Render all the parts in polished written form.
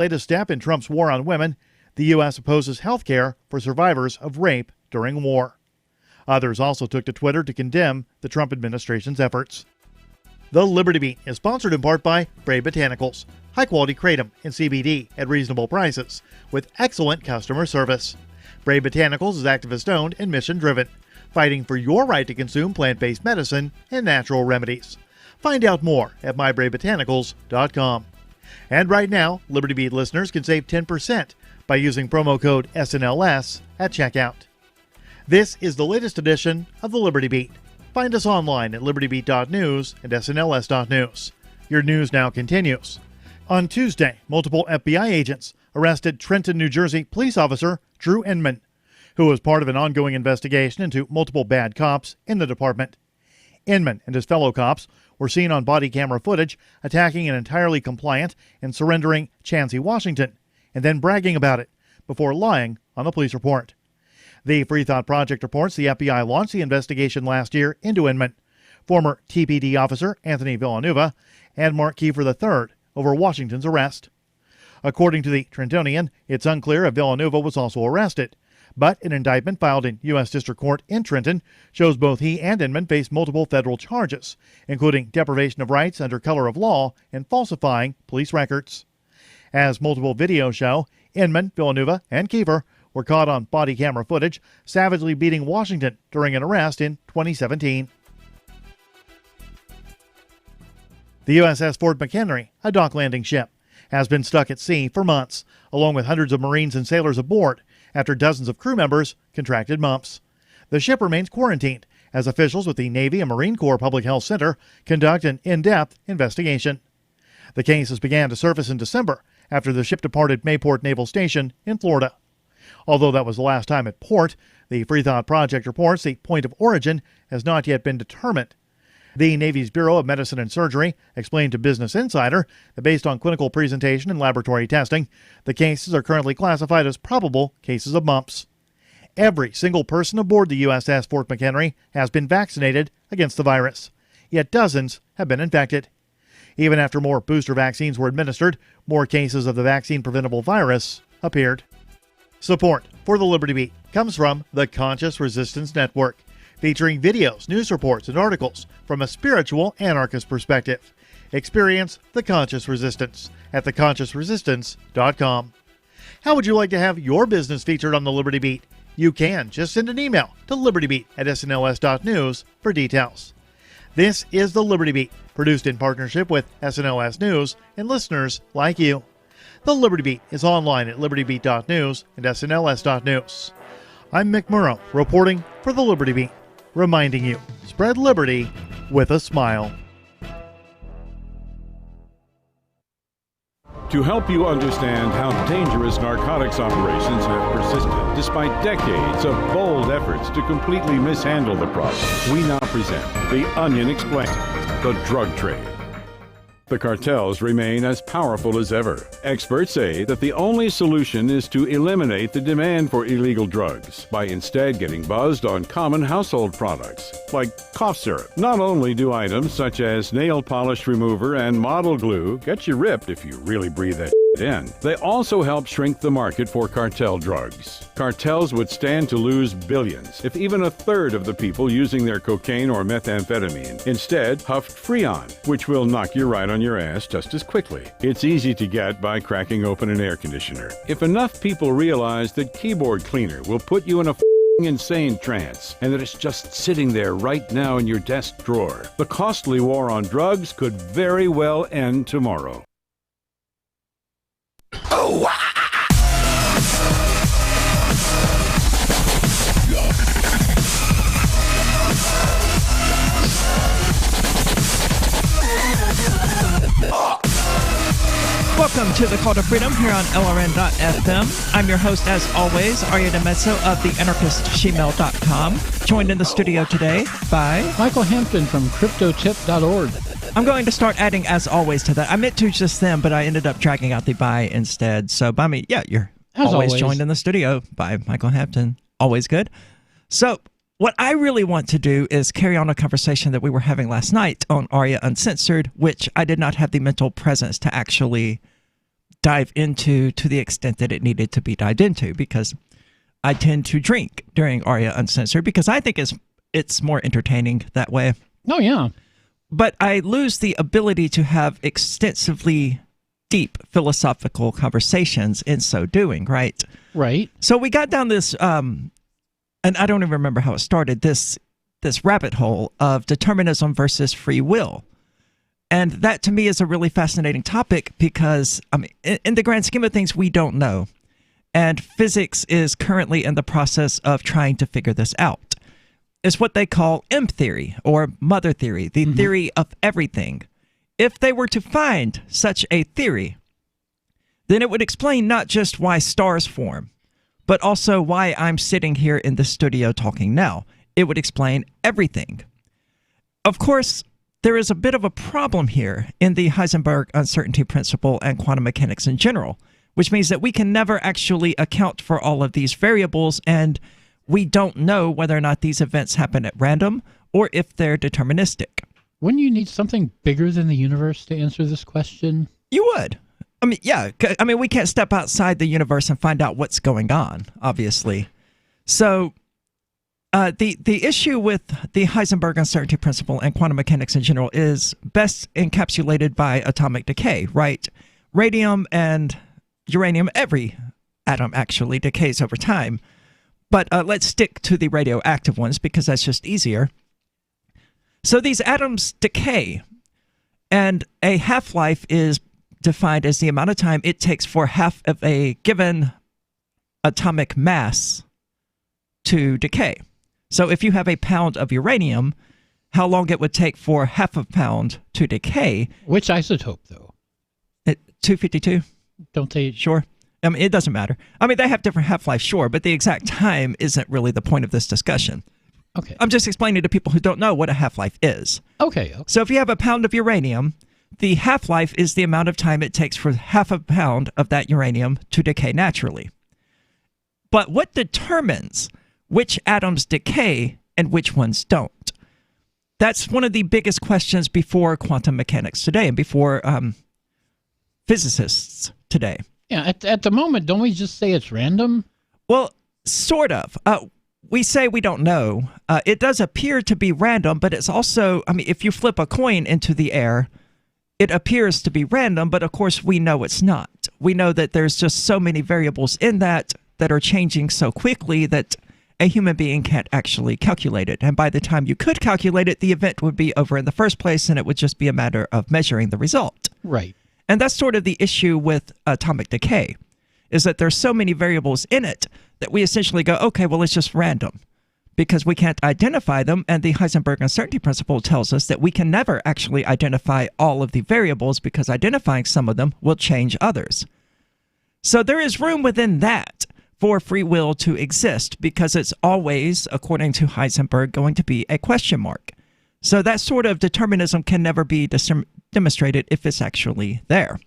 Latest step in Trump's war on women, the U.S. opposes health care for survivors of rape during war. Others also took to Twitter to condemn the Trump administration's efforts. The Liberty Beat is sponsored in part by Brave Botanicals, high-quality kratom and CBD at reasonable prices, with excellent customer service. Brave Botanicals is activist-owned and mission-driven, fighting for your right to consume plant-based medicine and natural remedies. Find out more at mybravebotanicals.com. And right now, Liberty Beat listeners can save 10% by using promo code SNLS at checkout. This is the latest edition of the Liberty Beat. Find us online at libertybeat.news and snls.news. Your news now continues. On Tuesday, multiple FBI agents arrested Trenton, New Jersey police officer Drew Inman, who was part of an ongoing investigation into multiple bad cops in the department. Inman and his fellow cops were seen on body camera footage attacking an entirely compliant and surrendering Chansey, Washington, and then bragging about it before lying on the police report. The Free Thought Project reports the FBI launched the investigation last year into Inman, former TPD officer Anthony Villanueva, and Mark Kiefer III over Washington's arrest. According to the Trentonian, it's unclear if Villanueva was also arrested, but an indictment filed in U.S. District Court in Trenton shows both he and Inman face multiple federal charges, including deprivation of rights under color of law and falsifying police records. As multiple videos show, Inman, Villanueva, and Kiefer were caught on body camera footage savagely beating Washington during an arrest in 2017. The USS Fort McHenry, a dock landing ship, has been stuck at sea for months, along with hundreds of Marines and sailors aboard, after dozens of crew members contracted mumps. The ship remains quarantined as officials with the Navy and Marine Corps Public Health Center conduct an in-depth investigation. The cases began to surface in December after the ship departed Mayport Naval Station in Florida. Although that was the last time at port, the Free Thought Project reports the point of origin has not yet been determined. The Navy's Bureau of Medicine and Surgery explained to Business Insider that based on clinical presentation and laboratory testing, the cases are currently classified as probable cases of mumps. Every single person aboard the USS Fort McHenry has been vaccinated against the virus, yet dozens have been infected. Even after more booster vaccines were administered, more cases of the vaccine-preventable virus appeared. Support for the Liberty Beat comes from the Conscious Resistance Network, featuring videos, news reports, and articles from a spiritual anarchist perspective. Experience the Conscious Resistance at theconsciousresistance.com. How would you like to have your business featured on the Liberty Beat? You can. Just send an email to libertybeat@snls.news for details. This is the Liberty Beat, produced in partnership with SNLS News and listeners like you. The Liberty Beat is online at libertybeat.news and snls.news. I'm Mick Murrow, reporting for the Liberty Beat, reminding you, spread liberty with a smile. To help you understand how dangerous narcotics operations have persisted despite decades of bold efforts to completely mishandle the problem, we now present The Onion Explains, the drug trade. The cartels remain as powerful as ever. Experts say that the only solution is to eliminate the demand for illegal drugs by instead getting buzzed on common household products, like cough syrup. Not only do items such as nail polish remover and model glue get you ripped if you really breathe that in, they also help shrink the market for cartel drugs. Cartels would stand to lose billions if even a third of the people using their cocaine or methamphetamine instead huffed Freon, which will knock you right on your ass just as quickly. It's easy to get by cracking open an air conditioner. If enough people realize that keyboard cleaner will put you in a insane trance and that it's just sitting there right now in your desk drawer, the costly war on drugs could very well end tomorrow. Oh! Welcome to the Call to Freedom here on LRN.FM. I'm your host, as always, Aria Uncensored of theanarchistshemale.com. Joined in the studio today by Michael Hampton from CryptoTip.org. I'm going to start adding as always to that. I meant to just then, but I ended up dragging out the by instead. So by me, yeah, you're always joined in the studio by Michael Hampton. Always good. So what I really want to do is carry on a conversation that we were having last night on Aria Uncensored, which I did not have the mental presence to actually dive into to the extent that it needed to be dived into, because I tend to drink during Aria Uncensored because I think it's more entertaining that way. Oh, yeah. But I lose the ability to have extensively deep philosophical conversations in so doing, right? Right. So we got down this, and I don't even remember how it started, this rabbit hole of determinism versus free will. And that to me is a really fascinating topic because, I mean, in the grand scheme of things, we don't know. And physics is currently in the process of trying to figure this out. It's what they call M theory, or mother theory, the theory of everything. If they were to find such a theory, then it would explain not just why stars form, but also why I'm sitting here in the studio talking now. It would explain everything. Of course, there is a bit of a problem here in the Heisenberg uncertainty principle and quantum mechanics in general, which means that we can never actually account for all of these variables, and we don't know whether or not these events happen at random or if they're deterministic. Wouldn't you need something bigger than the universe to answer this question? You would. I mean, yeah. I mean, we can't step outside the universe and find out what's going on, obviously. So the issue with the Heisenberg uncertainty principle and quantum mechanics in general is best encapsulated by atomic decay, right? Radium and uranium, every atom actually decays over time. But let's stick to the radioactive ones because that's just easier. So these atoms decay, and a half-life is defined as the amount of time it takes for half of a given atomic mass to decay. So if you have a pound of uranium, how long it would take for half a pound to decay. Which isotope, though? 252? Don't they? Sure. I mean, it doesn't matter. I mean, they have different half-life, sure, but the exact time isn't really the point of this discussion. Okay. I'm just explaining to people who don't know what a half-life is. Okay. So if you have a pound of uranium, the half-life is the amount of time it takes for half a pound of that uranium to decay naturally. But what determines which atoms decay and which ones don't? That's one of the biggest questions before quantum mechanics today and before physicists today. Yeah, at the moment, don't we just say it's random? Well, sort of. We say we don't know. It does appear to be random, but it's also, I mean, if you flip a coin into the air, it appears to be random, but of course we know it's not. We know that there's just so many variables in that are changing so quickly that a human being can't actually calculate it. And by the time you could calculate it, the event would be over in the first place, and it would just be a matter of measuring the result. Right. And that's sort of the issue with atomic decay, is that there's so many variables in it that we essentially go, okay, well, it's just random because we can't identify them. And the Heisenberg uncertainty principle tells us that we can never actually identify all of the variables because identifying some of them will change others. So there is room within that for free will to exist because it's always, according to Heisenberg, going to be a question mark. So that sort of determinism can never be demonstrated if it's actually there.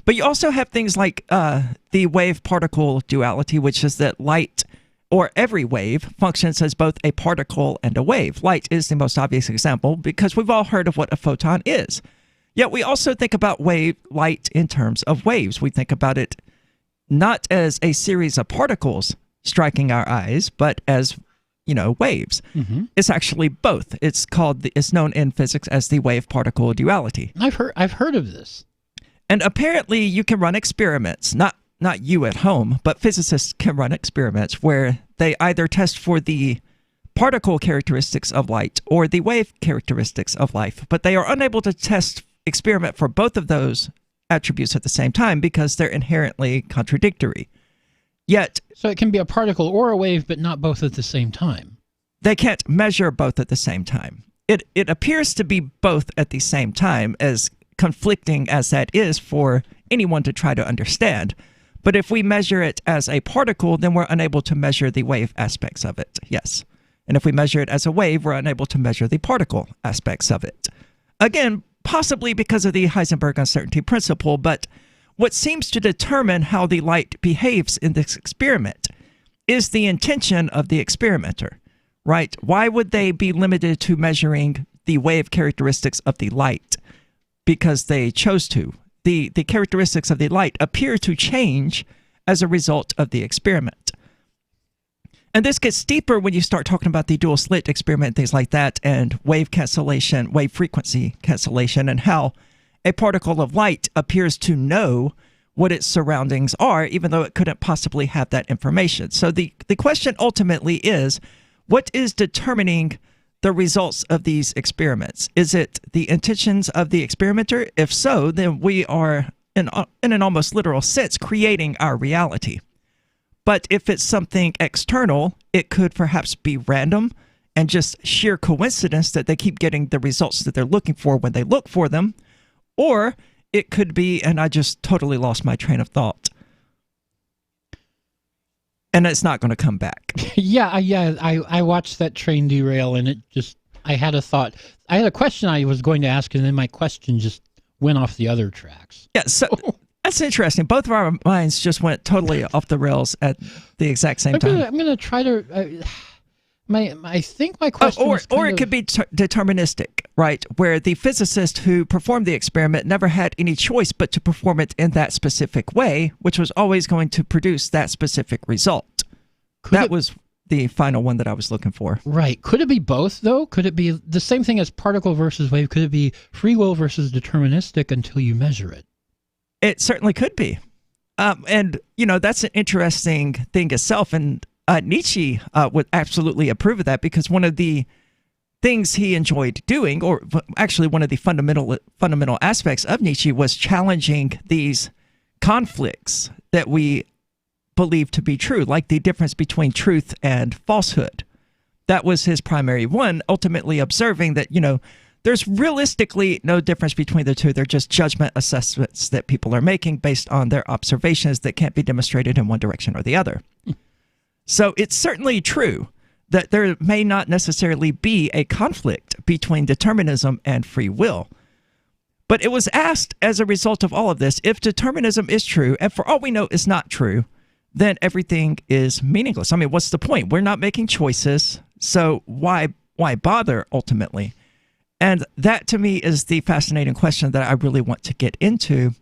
But you also have things like the wave-particle duality, which is that light, or every wave, functions as both a particle and a wave. Light is the most obvious example because we've all heard of what a photon is. Yet we also think about light in terms of waves. We think about it not as a series of particles striking our eyes, but as waves. Mm-hmm. It's actually both. It's known in physics as the wave-particle duality. I've heard of this. And apparently you can run experiments, not you at home, but physicists can run experiments where they either test for the particle characteristics of light or the wave characteristics of light, but they are unable to experiment for both of those attributes at the same time because they're inherently contradictory. Yet, so it can be a particle or a wave, but not both at the same time. They can't measure both at the same time. It appears to be both at the same time, as conflicting as that is for anyone to try to understand. But if we measure it as a particle, then we're unable to measure the wave aspects of it. Yes. And if we measure it as a wave, we're unable to measure the particle aspects of it. Again, possibly because of the Heisenberg uncertainty principle, but what seems to determine how the light behaves in this experiment is the intention of the experimenter, right? Why would they be limited to measuring the wave characteristics of the light? Because they chose to. the characteristics of the light appear to change as a result of the experiment. And this gets deeper when you start talking about the dual slit experiment, things like that, and wave cancellation, wave frequency cancellation, and how a particle of light appears to know what its surroundings are, even though it couldn't possibly have that information. So the question ultimately is, what is determining the results of these experiments? Is it the intentions of the experimenter? If so, then we are, in an almost literal sense, creating our reality. But if it's something external, it could perhaps be random and just sheer coincidence that they keep getting the results that they're looking for when they look for them. Or it could be, and I just totally lost my train of thought, and it's not going to come back. I watched that train derail, and I had a thought. I had a question I was going to ask, and then my question just went off the other tracks. Yeah, so that's interesting. Both of our minds just went totally off the rails at the exact same time. I'm going to try to... I think my question or it could be deterministic, right? Where the physicist who performed the experiment never had any choice but to perform it in that specific way, which was always going to produce that specific result. That was the final one that I was looking for. Right. Could it be both, though? Could it be the same thing as particle versus wave? Could it be free will versus deterministic until you measure it? It certainly could be. And, that's an interesting thing itself. And Nietzsche would absolutely approve of that, because one of the things he enjoyed doing, or actually one of the fundamental aspects of Nietzsche, was challenging these conflicts that we believe to be true, like the difference between truth and falsehood. That was his primary one, ultimately observing that, there's realistically no difference between the two. They're just judgment assessments that people are making based on their observations that can't be demonstrated in one direction or the other. So it's certainly true that there may not necessarily be a conflict between determinism and free will. But it was asked as a result of all of this, if determinism is true, and for all we know is not true, then everything is meaningless. I mean, what's the point? We're not making choices, so why bother ultimately? And that to me is the fascinating question that I really want to get into.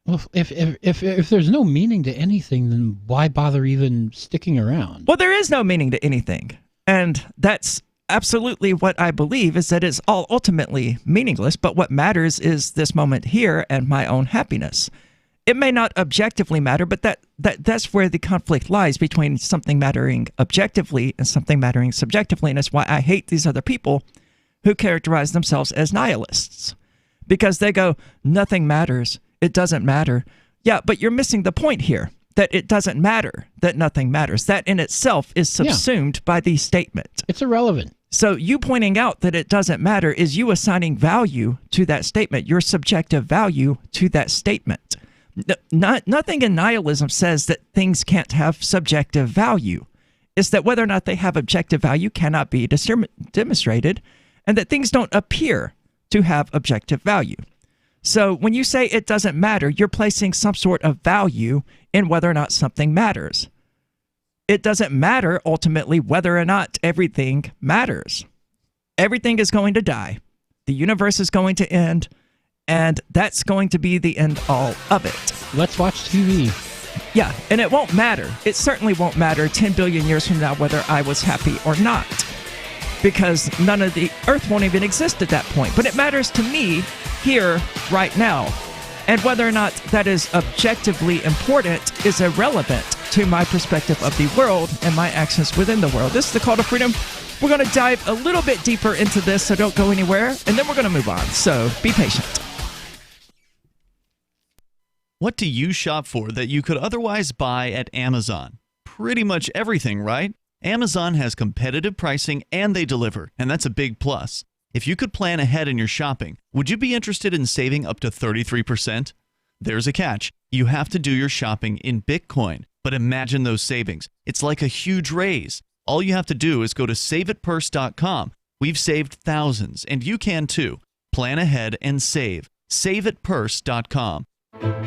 Well, if there's no meaning to anything, then why bother even sticking around? Well, there is no meaning to anything. And that's absolutely what I believe, is that it's all ultimately meaningless, but what matters is this moment here and my own happiness. It may not objectively matter, but that's where the conflict lies between something mattering objectively and something mattering subjectively. And that's why I hate these other people who characterize themselves as nihilists, because they go, nothing matters. It doesn't matter. Yeah, but you're missing the point here, that it doesn't matter, that nothing matters. That in itself is subsumed by the statement. It's irrelevant. So you pointing out that it doesn't matter is you assigning value to that statement, your subjective value to that statement. Nothing in nihilism says that things can't have subjective value. It's that whether or not they have objective value cannot be demonstrated, and that things don't appear to have objective value. So when you say it doesn't matter, you're placing some sort of value in whether or not something matters. It doesn't matter ultimately whether or not everything matters. Everything is going to die. The universe is going to end, and that's going to be the end all of it. Let's watch TV. Yeah, and it won't matter. It certainly won't matter 10 billion years from now whether I was happy or not, because none of the Earth won't even exist at that point. But it matters to me here, right now. And whether or not that is objectively important is irrelevant to my perspective of the world and my actions within the world. This is the Call to Freedom. We're going to dive a little bit deeper into this, so don't go anywhere, and then we're going to move on. So be patient. What do you shop for that you could otherwise buy at Amazon? Pretty much everything, right? Amazon has competitive pricing and they deliver, and that's a big plus. If you could plan ahead in your shopping, would you be interested in saving up to 33%? There's a catch. You have to do your shopping in Bitcoin. But imagine those savings. It's like a huge raise. All you have to do is go to saveitpurse.com. We've saved thousands, and you can too. Plan ahead and save. Saveitpurse.com.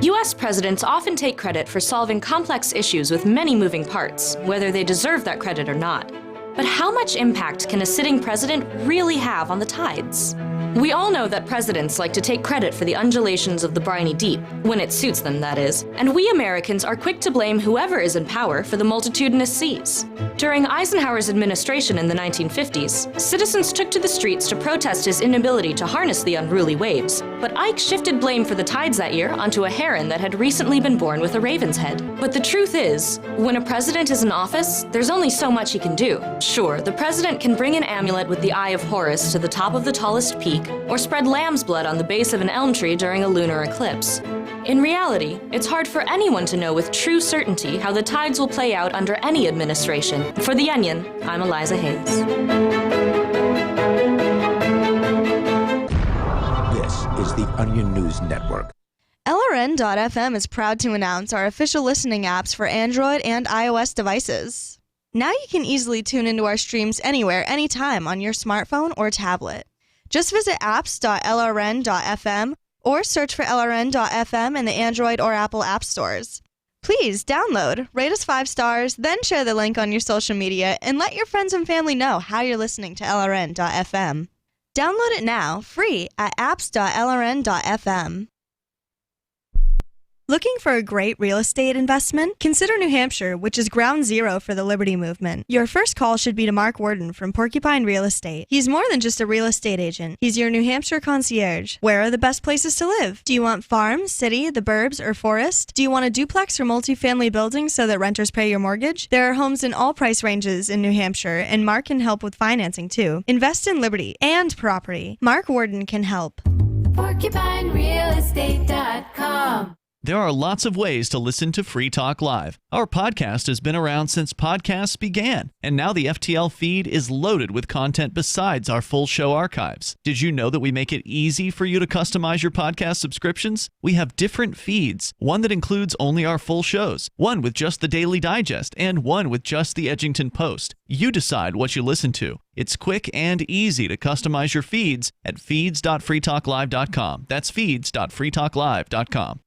U.S. presidents often take credit for solving complex issues with many moving parts, whether they deserve that credit or not. But how much impact can a sitting president really have on the tides? We all know that presidents like to take credit for the undulations of the briny deep, when it suits them, that is, and we Americans are quick to blame whoever is in power for the multitudinous seas. During Eisenhower's administration in the 1950s, citizens took to the streets to protest his inability to harness the unruly waves, but Ike shifted blame for the tides that year onto a heron that had recently been born with a raven's head. But the truth is, when a president is in office, there's only so much he can do. Sure, the president can bring an amulet with the Eye of Horus to the top of the tallest peak, or spread lamb's blood on the base of an elm tree during a lunar eclipse. In reality, it's hard for anyone to know with true certainty how the tides will play out under any administration. For The Onion, I'm Eliza Hayes. This is the Onion News Network. LRN.FM is proud to announce our official listening apps for Android and iOS devices. Now you can easily tune into our streams anywhere, anytime on your smartphone or tablet. Just visit apps.lrn.fm or search for LRN.FM in the Android or Apple app stores. Please download, rate us 5 stars, then share the link on your social media and let your friends and family know how you're listening to LRN.FM. Download it now, free at apps.lrn.fm. Looking for a great real estate investment? Consider New Hampshire, which is ground zero for the Liberty Movement. Your first call should be to Mark Worden from Porcupine Real Estate. He's more than just a real estate agent. He's your New Hampshire concierge. Where are the best places to live? Do you want farm, city, the burbs, or forest? Do you want a duplex or multifamily building so that renters pay your mortgage? There are homes in all price ranges in New Hampshire, and Mark can help with financing too. Invest in Liberty and property. Mark Worden can help. PorcupineRealEstate.com. There are lots of ways to listen to Free Talk Live. Our podcast has been around since podcasts began, and now the FTL feed is loaded with content besides our full show archives. Did you know that we make it easy for you to customize your podcast subscriptions? We have different feeds, one that includes only our full shows, one with just the Daily Digest, and one with just the Edgington Post. You decide what you listen to. It's quick and easy to customize your feeds at feeds.freetalklive.com. That's feeds.freetalklive.com.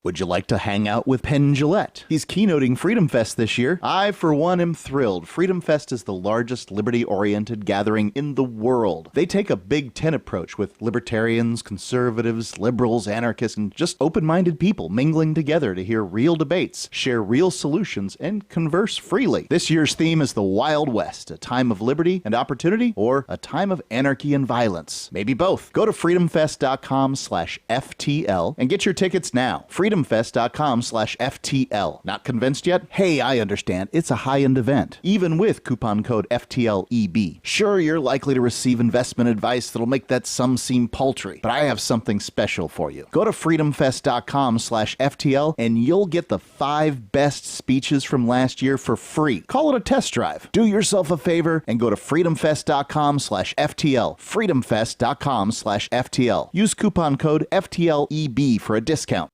Would you like to hang out with Penn Jillette? He's keynoting Freedom Fest this year. I, for one, am thrilled. Freedom Fest is the largest liberty-oriented gathering in the world. They take a Big Tent approach with libertarians, conservatives, liberals, anarchists, and just open-minded people mingling together to hear real debates, share real solutions, and converse freely. This year's theme is the Wild West, a time of liberty and opportunity, or a time of anarchy and violence. Maybe both. Go to freedomfest.com/FTL and get your tickets now. freedomfest.com/FTL. Not convinced yet? Hey, I understand. It's a high-end event, even with coupon code FTLEB. Sure, you're likely to receive investment advice that'll make that sum seem paltry, but I have something special for you. Go to freedomfest.com/FTL and you'll get the 5 best speeches from last year for free. Call it a test drive. Do yourself a favor and go to freedomfest.com/FTL. freedomfest.com/FTL. Use coupon code FTLEB for a discount.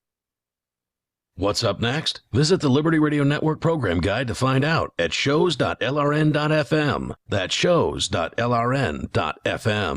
What's up next? Visit the Liberty Radio Network program guide to find out at shows.lrn.fm. That's shows.lrn.fm.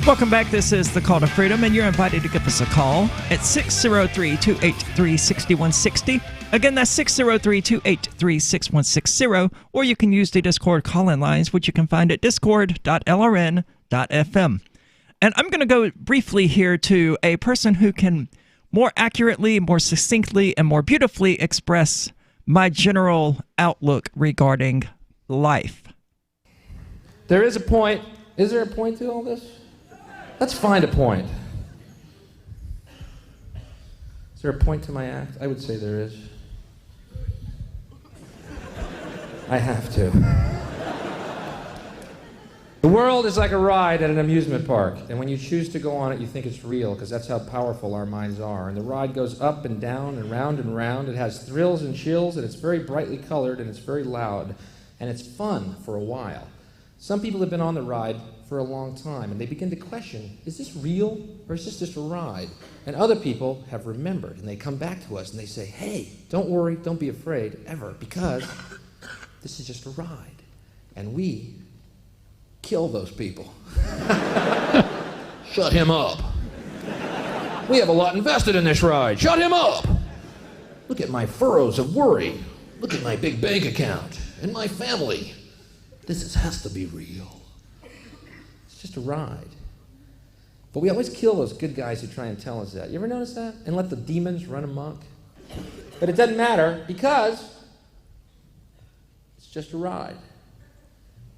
Welcome back. This is the Call to Freedom, and you're invited to give us a call at 603-283-6160. Again, that's 603-283-6160, or you can use the Discord call-in lines, which you can find at discord.lrn.fm. And I'm going to go briefly here to a person who can more accurately, more succinctly, and more beautifully express my general outlook regarding life. There is a point. Is there a point to all this? Let's find a point. Is there a point to my act? I would say there is. I have to. The world is like a ride at an amusement park, and when you choose to go on it, you think it's real, because that's how powerful our minds are. And the ride goes up and down and round and round. It has thrills and chills, and it's very brightly colored, and it's very loud, and it's fun for a while. Some people have been on the ride for a long time, and they begin to question, is this real or is this just a ride? And other people have remembered, and they come back to us and they say, hey, don't worry, don't be afraid, ever, because this is just a ride. And we kill those people. Shut him up. We have a lot invested in this ride. Shut him up. Look at my furrows of worry. Look at my big bank account and my family. This has to be real. It's just a ride. But we always kill those good guys who try and tell us that. You ever notice that? And let the demons run amok? But it doesn't matter because it's just a ride.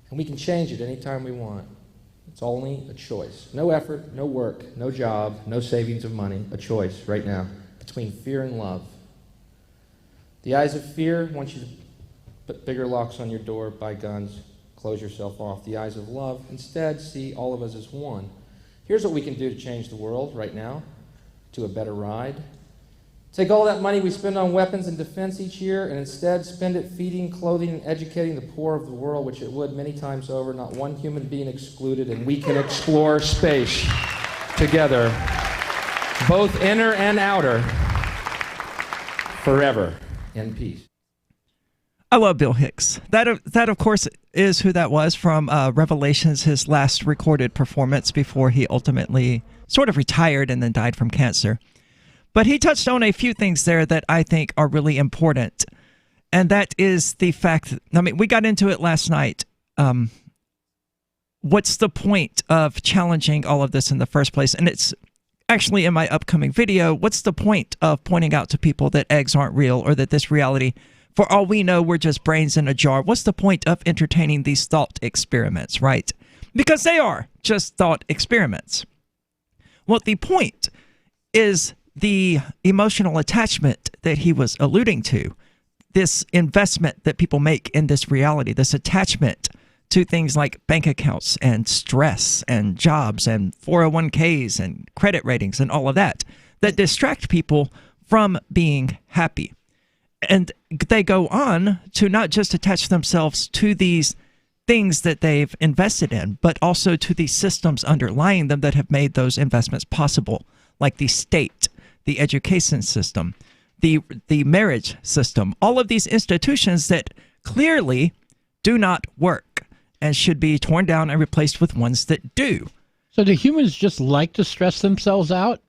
And we can change it anytime we want. It's only a choice. No effort, no work, no job, no savings of money. A choice right now between fear and love. The eyes of fear want you to put bigger locks on your door, buy guns, close yourself off. The eyes of love instead see all of us as one. Here's what we can do to change the world right now to a better ride. Take all that money we spend on weapons and defense each year and instead spend it feeding, clothing, and educating the poor of the world, which it would many times over, not one human being excluded, and we can explore space together, both inner and outer, forever in peace. I love Bill Hicks. That of course, is who that was from Revelations, his last recorded performance before he ultimately sort of retired and then died from cancer. But he touched on a few things there that I think are really important. And that is the fact, we got into it last night. What's the point of challenging all of this in the first place? And it's actually in my upcoming video. What's the point of pointing out to people that eggs aren't real or that this reality, for all we know, we're just brains in a jar? What's the point of entertaining these thought experiments, right? Because they are just thought experiments. Well, the point is the emotional attachment that he was alluding to, this investment that people make in this reality, this attachment to things like bank accounts and stress and jobs and 401ks and credit ratings and all of that, that distract people from being happy. And they go on to not just attach themselves to these things that they've invested in, but also to the systems underlying them that have made those investments possible, like the state, the education system, the marriage system, all of these institutions that clearly do not work and should be torn down and replaced with ones that do. So do humans just like to stress themselves out?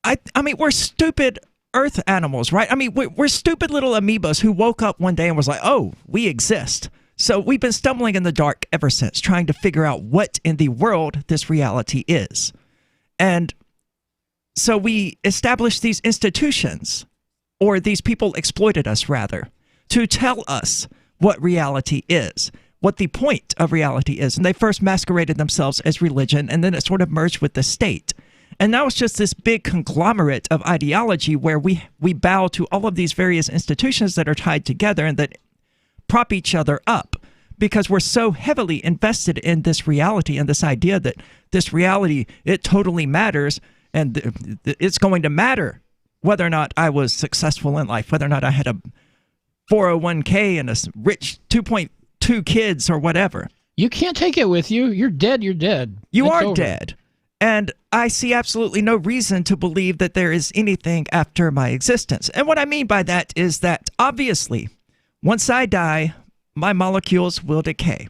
I mean, we're stupid earth animals, right? I mean, we're stupid little amoebas who woke up one day and was like, oh, we exist. So we've been stumbling in the dark ever since, trying to figure out what in the world this reality is. And so we established these institutions, or these people exploited us, rather, to tell us what reality is, what the point of reality is. And they first masqueraded themselves as religion, and then it sort of merged with the state. And now it's just this big conglomerate of ideology where we bow to all of these various institutions that are tied together and that prop each other up, because we're so heavily invested in this reality and this idea that this reality, it totally matters. And it's going to matter whether or not I was successful in life, whether or not I had a 401k and a rich 2.2 kids or whatever. You can't take it with you. You're dead. You're dead. You are dead. And I see absolutely no reason to believe that there is anything after my existence. And what I mean by that is that, obviously, once I die, my molecules will decay.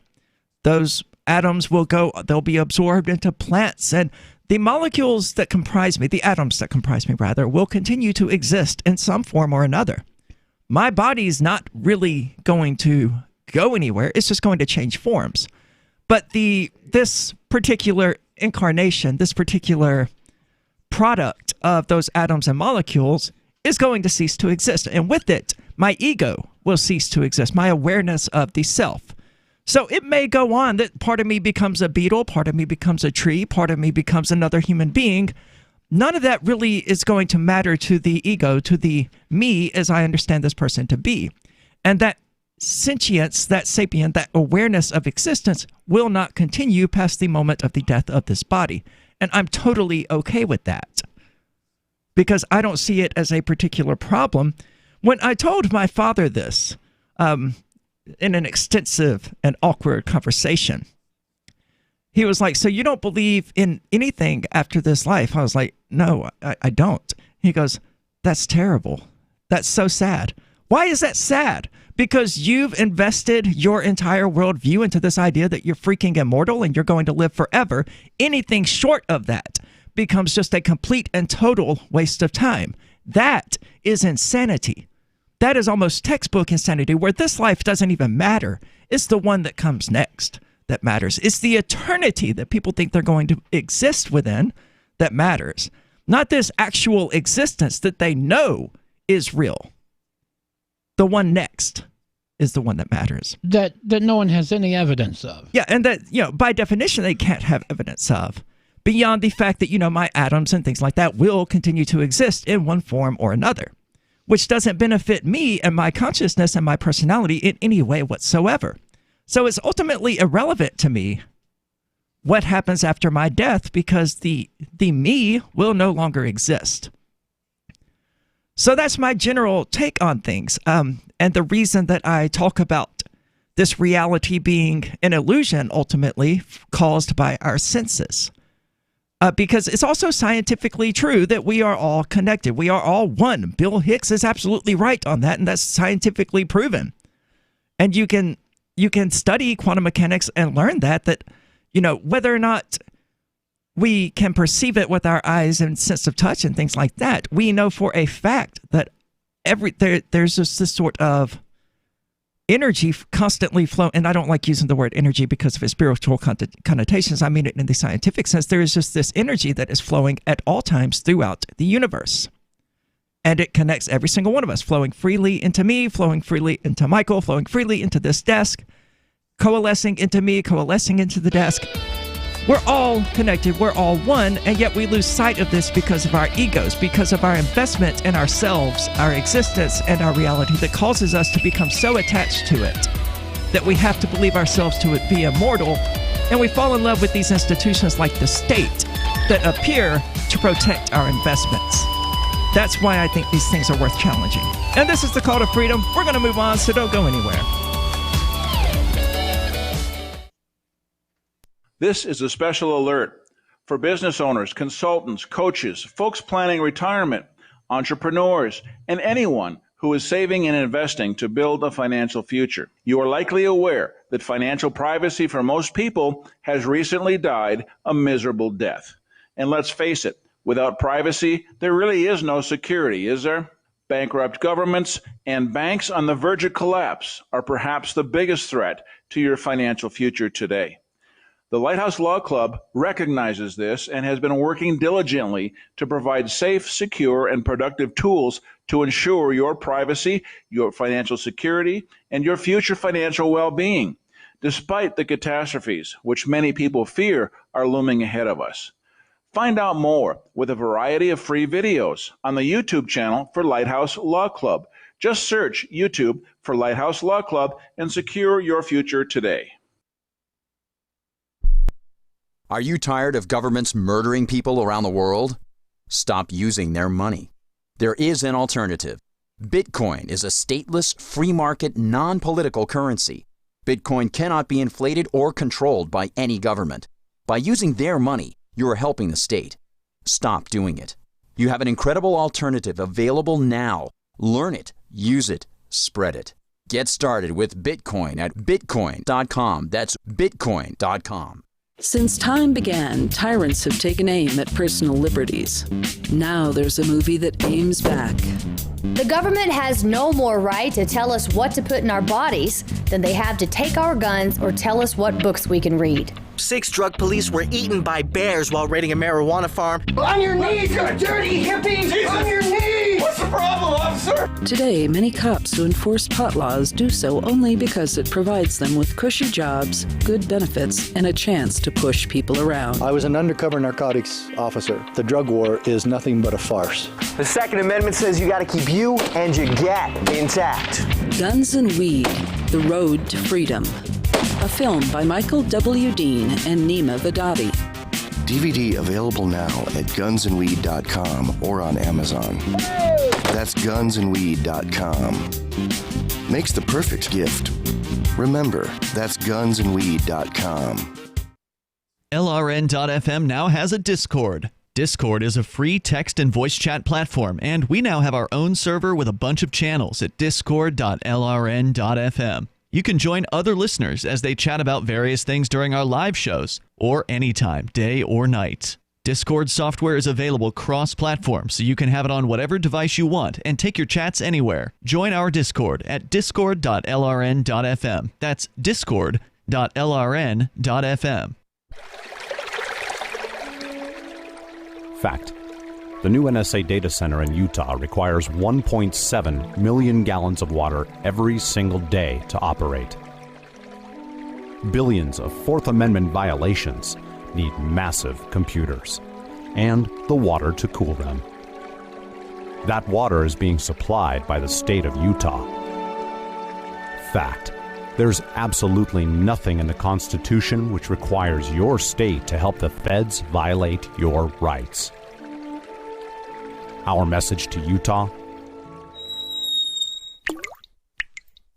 Those atoms will go, they'll be absorbed into plants, and the molecules that comprise me, the atoms that comprise me, rather, will continue to exist in some form or another. My body's not really going to go anywhere. It's just going to change forms. But this particular incarnation, this particular product of those atoms and molecules is going to cease to exist. And with it, my ego will cease to exist, my awareness of the self. So it may go on that part of me becomes a beetle, part of me becomes a tree, part of me becomes another human being. None of that really is going to matter to the ego, to the me as I understand this person to be. And that sentience, that sapient, that awareness of existence will not continue past the moment of the death of this body. And I'm totally okay with that, because I don't see it as a particular problem. When I told my father this, in an extensive and awkward conversation, He was like, so you don't believe in anything after this life? I was like, no, I don't. He goes, that's terrible. That's so sad. Why is that sad? Because you've invested your entire worldview into this idea that you're freaking immortal and you're going to live forever. Anything short of that becomes just a complete and total waste of time. That is insanity. That is almost textbook insanity, where this life doesn't even matter. It's the one that comes next that matters. It's the eternity that people think they're going to exist within that matters, not this actual existence that they know is real. The one next is the one that matters. That no one has any evidence of. Yeah, and that, by definition, they can't have evidence of, beyond the fact that, my atoms and things like that will continue to exist in one form or another, which doesn't benefit me and my consciousness and my personality in any way whatsoever. So it's ultimately irrelevant to me what happens after my death, because the me will no longer exist. So that's my general take on things. And the reason that I talk about this reality being an illusion ultimately caused by our senses. Because it's also scientifically true that we are all connected. We are all one. Bill Hicks is absolutely right on that, and that's scientifically proven. And you can study quantum mechanics and learn that whether or not we can perceive it with our eyes and sense of touch and things like that, we know for a fact that there's just this sort of energy constantly flowing. And I don't like using the word energy because of its spiritual connotations. I mean it in the scientific sense. There is just this energy that is flowing at all times throughout the universe. And it connects every single one of us, flowing freely into me, flowing freely into Michael, flowing freely into this desk, coalescing into me, coalescing into the desk. We're all connected, we're all one, and yet we lose sight of this because of our egos, because of our investment in ourselves, our existence, and our reality that causes us to become so attached to it that we have to believe ourselves to be immortal, and we fall in love with these institutions like the state that appear to protect our investments. That's why I think these things are worth challenging. And this is the Call to Freedom. We're going to move on, so don't go anywhere. This is a special alert for business owners, consultants, coaches, folks planning retirement, entrepreneurs, and anyone who is saving and investing to build a financial future. You are likely aware that financial privacy for most people has recently died a miserable death. And let's face it, without privacy, there really is no security, is there? Bankrupt governments and banks on the verge of collapse are perhaps the biggest threat to your financial future today. The Lighthouse Law Club recognizes this and has been working diligently to provide safe, secure, and productive tools to ensure your privacy, your financial security, and your future financial well-being, despite the catastrophes which many people fear are looming ahead of us. Find out more with a variety of free videos on the YouTube channel for Lighthouse Law Club. Just search YouTube for Lighthouse Law Club and secure your future today. Are you tired of governments murdering people around the world? Stop using their money. There is an alternative. Bitcoin is a stateless, free market, non-political currency. Bitcoin cannot be inflated or controlled by any government. By using their money, you are helping the state. Stop doing it. You have an incredible alternative available now. Learn it, use it, spread it. Get started with Bitcoin at bitcoin.com. That's bitcoin.com. Since time began, tyrants have taken aim at personal liberties. Now there's a movie that aims back. The government has no more right to tell us what to put in our bodies than they have to take our guns or tell us what books we can read. 6 drug police were eaten by bears while raiding a marijuana farm. On your knees, you dirty hippies! Jesus. On your knees! What's the problem, officer? Today, many cops who enforce pot laws do so only because it provides them with cushy jobs, good benefits, and a chance to push people around. I was an undercover narcotics officer. The drug war is nothing but a farce. The Second Amendment says you gotta keep you and your gat intact. Guns and Weed, The Road to Freedom. A film by Michael W. Dean and Nima Vadadi. DVD available now at gunsandweed.com or on Amazon. That's gunsandweed.com. Makes the perfect gift. Remember, that's gunsandweed.com. LRN.FM now has a Discord. Discord is a free text and voice chat platform, and we now have our own server with a bunch of channels at discord.lrn.fm. You can join other listeners as they chat about various things during our live shows, or anytime, day or night. Discord software is available cross-platform, so you can have it on whatever device you want and take your chats anywhere. Join our Discord at discord.lrn.fm. That's discord.lrn.fm. Fact. The new NSA data center in Utah requires 1.7 million gallons of water every single day to operate. Billions of Fourth Amendment violations need massive computers and the water to cool them. That water is being supplied by the state of Utah. Fact. There's absolutely nothing in the Constitution which requires your state to help the feds violate your rights. Our message to Utah: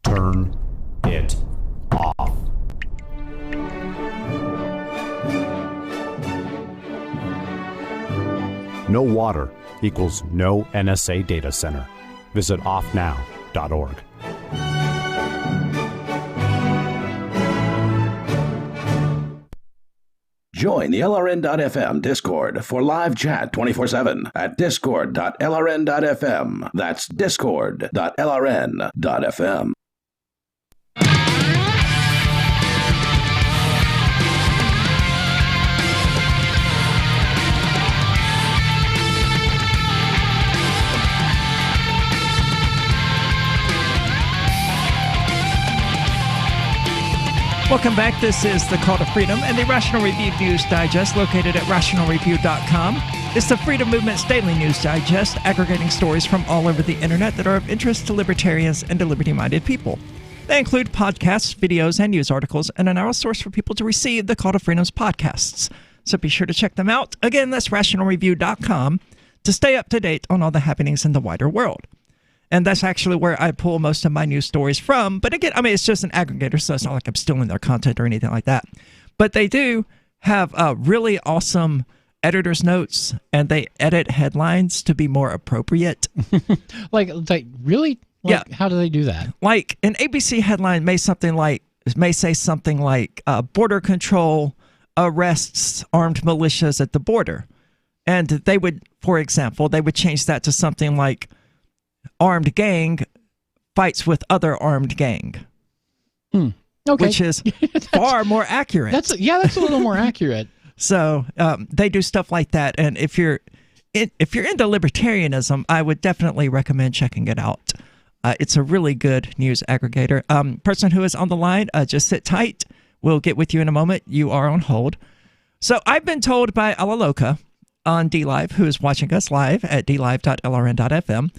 turn it off. No water equals no NSA data center. Visit offnow.org. Join the LRN.FM Discord for live chat 24/7 at discord.lrn.fm. That's discord.lrn.fm. Welcome back. This is the Call to Freedom and the Rational Review News Digest, located at rationalreview.com. It's the Freedom Movement's daily news digest, aggregating stories from all over the internet that are of interest to libertarians and to liberty-minded people. They include podcasts, videos, and news articles, and are now a source for people to receive the Call to Freedom's podcasts. So be sure to check them out. Again, that's rationalreview.com to stay up to date on all the happenings in the wider world. And that's actually where I pull most of my news stories from. But again, I mean, it's just an aggregator, so it's not like I'm stealing their content or anything like that. But they do have really awesome editor's notes, and they edit headlines to be more appropriate. like really? Like, yeah. How do they do that? Like an ABC headline may say something like border control arrests armed militias at the border. And they would, for example, they would change that to something like armed gang fights with other armed gang. Okay. Which is far more accurate. That's a little more accurate. So they do stuff like that, and if you're into libertarianism, I would definitely recommend checking it out. It's a really good news aggregator. Person who is on the line, just sit tight. We'll get with you in a moment. You are on hold. So I've been told by Alaloka on DLive, who is watching us live at dlive.lrn.fm,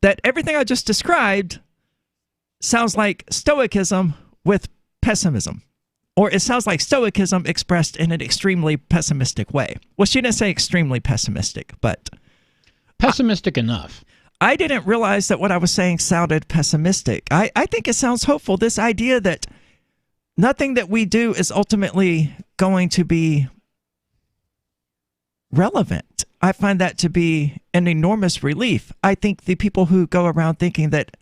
that everything I just described sounds like Stoicism with pessimism. Or it sounds like Stoicism expressed in an extremely pessimistic way. Well, she didn't say extremely pessimistic, but pessimistic enough. I didn't realize that what I was saying sounded pessimistic. I think it sounds hopeful. This idea that nothing that we do is ultimately going to be relevant. I find that to be an enormous relief. I think the people who go around thinking that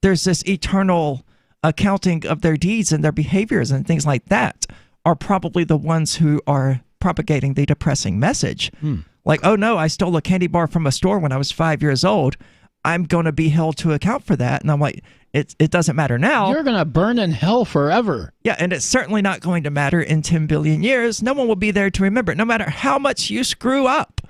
there's this eternal accounting of their deeds and their behaviors and things like that are probably the ones who are propagating the depressing message. Like, oh no, I stole a candy bar from a store when I was 5 years old. I'm going to be held to account for that. And I'm like, it doesn't matter now. You're going to burn in hell forever. Yeah, and it's certainly not going to matter in 10 billion years. No one will be there to remember it. No matter how much you screw up,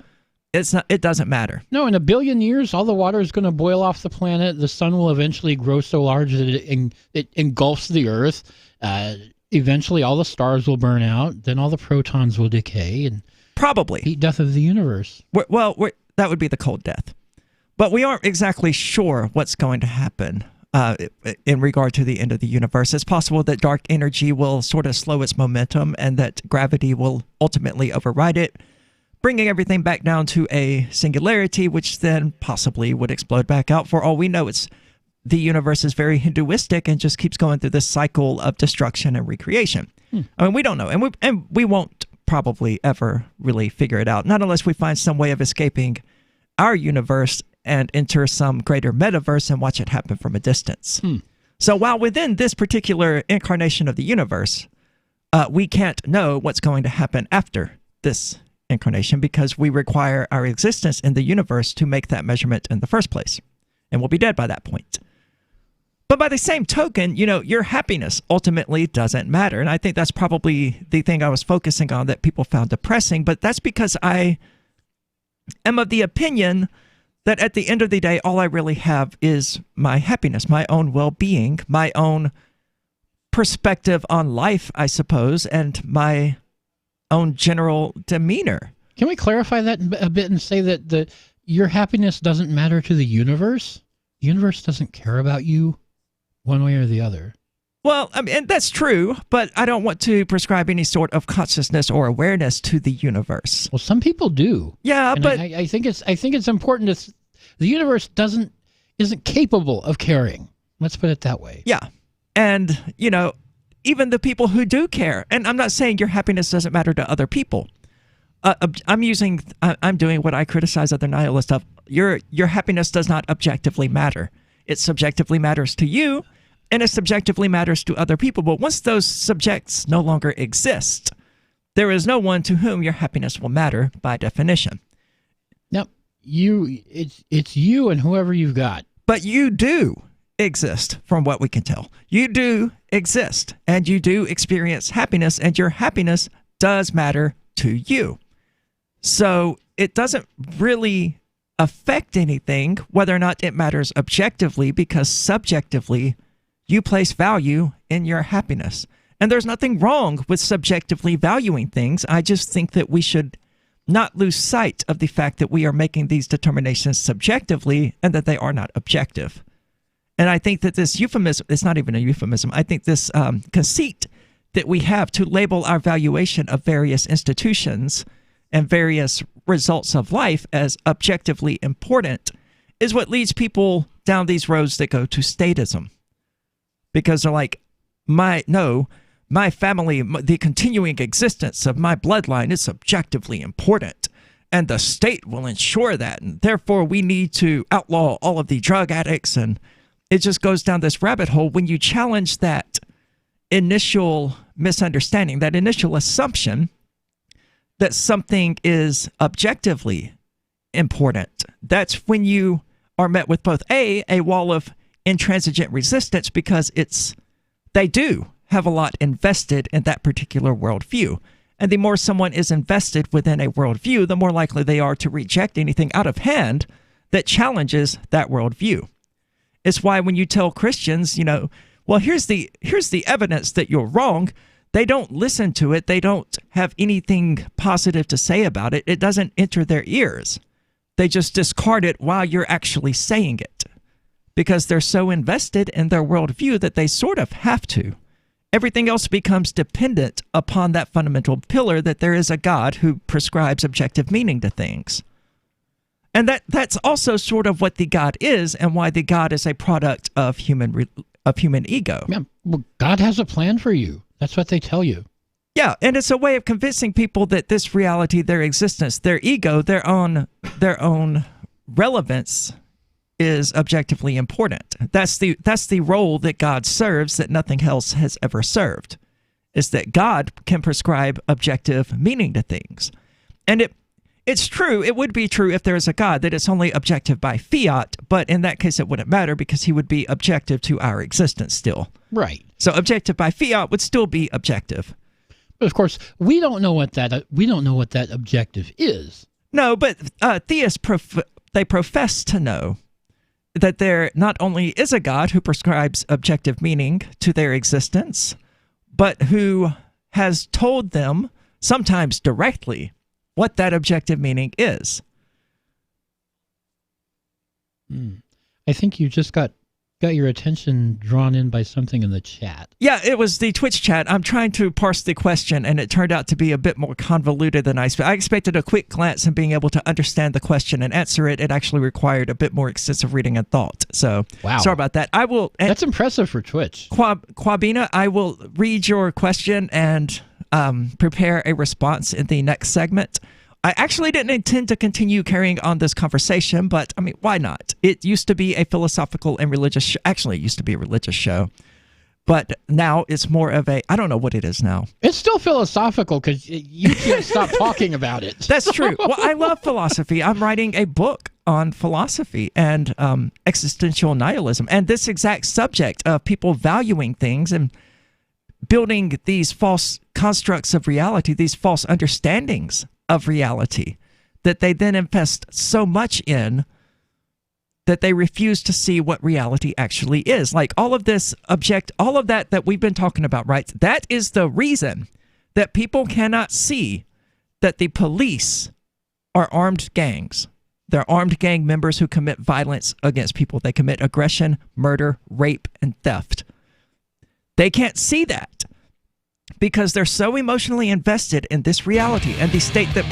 it doesn't matter. No, in 1 billion years, all the water is going to boil off the planet. The sun will eventually grow so large that it engulfs the earth. Eventually, all the stars will burn out. Then all the protons will decay. And probably. Heat death of the universe. That would be the cold death. But we aren't exactly sure what's going to happen in regard to the end of the universe. It's possible that dark energy will sort of slow its momentum and that gravity will ultimately override it, bringing everything back down to a singularity, which then possibly would explode back out. For all we know, the universe is very Hinduistic and just keeps going through this cycle of destruction and recreation. I mean, we don't know, and we won't probably ever really figure it out. Not unless we find some way of escaping our universe and enter some greater metaverse and watch it happen from a distance. So while within this particular incarnation of the universe, we can't know what's going to happen after this incarnation because we require our existence in the universe to make that measurement in the first place. And we'll be dead by that point. But by the same token, your happiness ultimately doesn't matter. And I think that's probably the thing I was focusing on that people found depressing. But that's because I am of the opinion that at the end of the day, all I really have is my happiness, my own well-being, my own perspective on life, I suppose, and my own general demeanor. Can we clarify that a bit and say that your happiness doesn't matter to the universe? The universe doesn't care about you one way or the other. Well, I mean, and that's true, but I don't want to prescribe any sort of consciousness or awareness to the universe. Well, some people do. Yeah, and but I think it's important to. The universe isn't capable of caring. Let's put it that way. Yeah, and even the people who do care, and I'm not saying your happiness doesn't matter to other people. I'm doing what I criticize other nihilists of. Your happiness does not objectively matter. It subjectively matters to you, and it subjectively matters to other people. But once those subjects no longer exist, there is no one to whom your happiness will matter by definition. Now, it's you and whoever you've got. But you do exist, from what we can tell. You do exist, and you do experience happiness, and your happiness does matter to you. So it doesn't really affect anything whether or not it matters objectively, because subjectively you place value in your happiness. And there's nothing wrong with subjectively valuing things. I just think that we should not lose sight of the fact that we are making these determinations subjectively and that they are not objective. And I think that this euphemism, it's not even a euphemism, I think this conceit that we have to label our valuation of various institutions and various results of life as objectively important is what leads people down these roads that go to statism. Because they're like, my family, the continuing existence of my bloodline is objectively important, and the state will ensure that, and therefore we need to outlaw all of the drug addicts, and it just goes down this rabbit hole when you challenge that initial misunderstanding, that initial assumption that something is objectively important. That's when you are met with both a wall of intransigent resistance, because they do have a lot invested in that particular worldview. And the more someone is invested within a worldview, the more likely they are to reject anything out of hand that challenges that worldview. It's why when you tell Christians, well, here's the evidence that you're wrong, they don't listen to it. They don't have anything positive to say about it. It doesn't enter their ears. They just discard it while you're actually saying it, because they're so invested in their worldview that they sort of have to. Everything else becomes dependent upon that fundamental pillar that there is a God who prescribes objective meaning to things. And that's also sort of what the God is, and why the God is a product of human ego. Yeah, well, God has a plan for you. That's what they tell you. Yeah, and it's a way of convincing people that this reality, their existence, their ego, their own relevance is objectively important. That's the role that God serves that nothing else has ever served, is that God can prescribe objective meaning to things. And it's true, it would be true if there is a God, that it's only objective by fiat, but in that case it wouldn't matter because he would be objective to our existence still. Right. So objective by fiat would still be objective. But of course, we don't know what that objective is. No, but theists they profess to know that there not only is a God who prescribes objective meaning to their existence, but who has told them, sometimes directly, what that objective meaning is. I think you just got got your attention drawn in by something in the chat. Yeah, it was the Twitch chat. I'm trying to parse the question, and it turned out to be a bit more convoluted than I expected. I expected a quick glance and being able to understand the question and answer it. It actually required a bit more extensive reading and thought. So, wow. Sorry about that. I will. That's impressive for Twitch. Quabina, I will read your question and prepare a response in the next segment. I actually didn't intend to continue carrying on this conversation, but I mean, why not? It used to be a philosophical and religious show. Actually, it used to be a religious show, but now it's more of a, I don't know what it is now. It's still philosophical because you can't stop talking about it. That's true. Well, I love philosophy. I'm writing a book on philosophy and existential nihilism, and this exact subject of people valuing things and building these false constructs of reality, these false understandings of reality that they then invest so much in that they refuse to see what reality actually is. Like all of this all of that we've been talking about, right? That is the reason that people cannot see that the police are armed gangs. They're armed gang members who commit violence against people. They commit aggression, murder, rape, and theft. They can't see that because they're so emotionally invested in this reality and the state that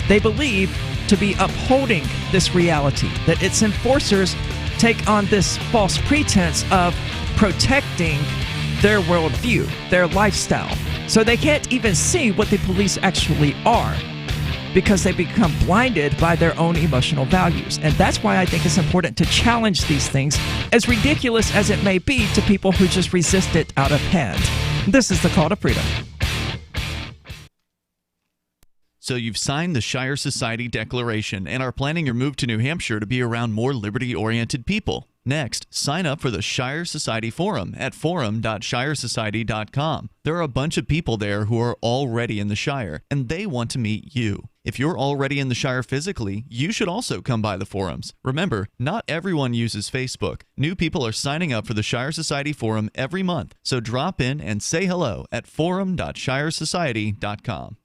they believe to be upholding this reality, that its enforcers take on this false pretense of protecting their worldview, their lifestyle. So they can't even see what the police actually are because they become blinded by their own emotional values. And that's why I think it's important to challenge these things, as ridiculous as it may be to people who just resist it out of hand. This is the call to freedom. So you've signed the Shire Society Declaration and are planning your move to New Hampshire to be around more liberty-oriented people. Next, sign up for the Shire Society Forum at forum.shiresociety.com. There are a bunch of people there who are already in the Shire, and they want to meet you. If you're already in the Shire physically, you should also come by the forums. Remember, not everyone uses Facebook. New people are signing up for the Shire Society Forum every month, so drop in and say hello at forum.shiresociety.com.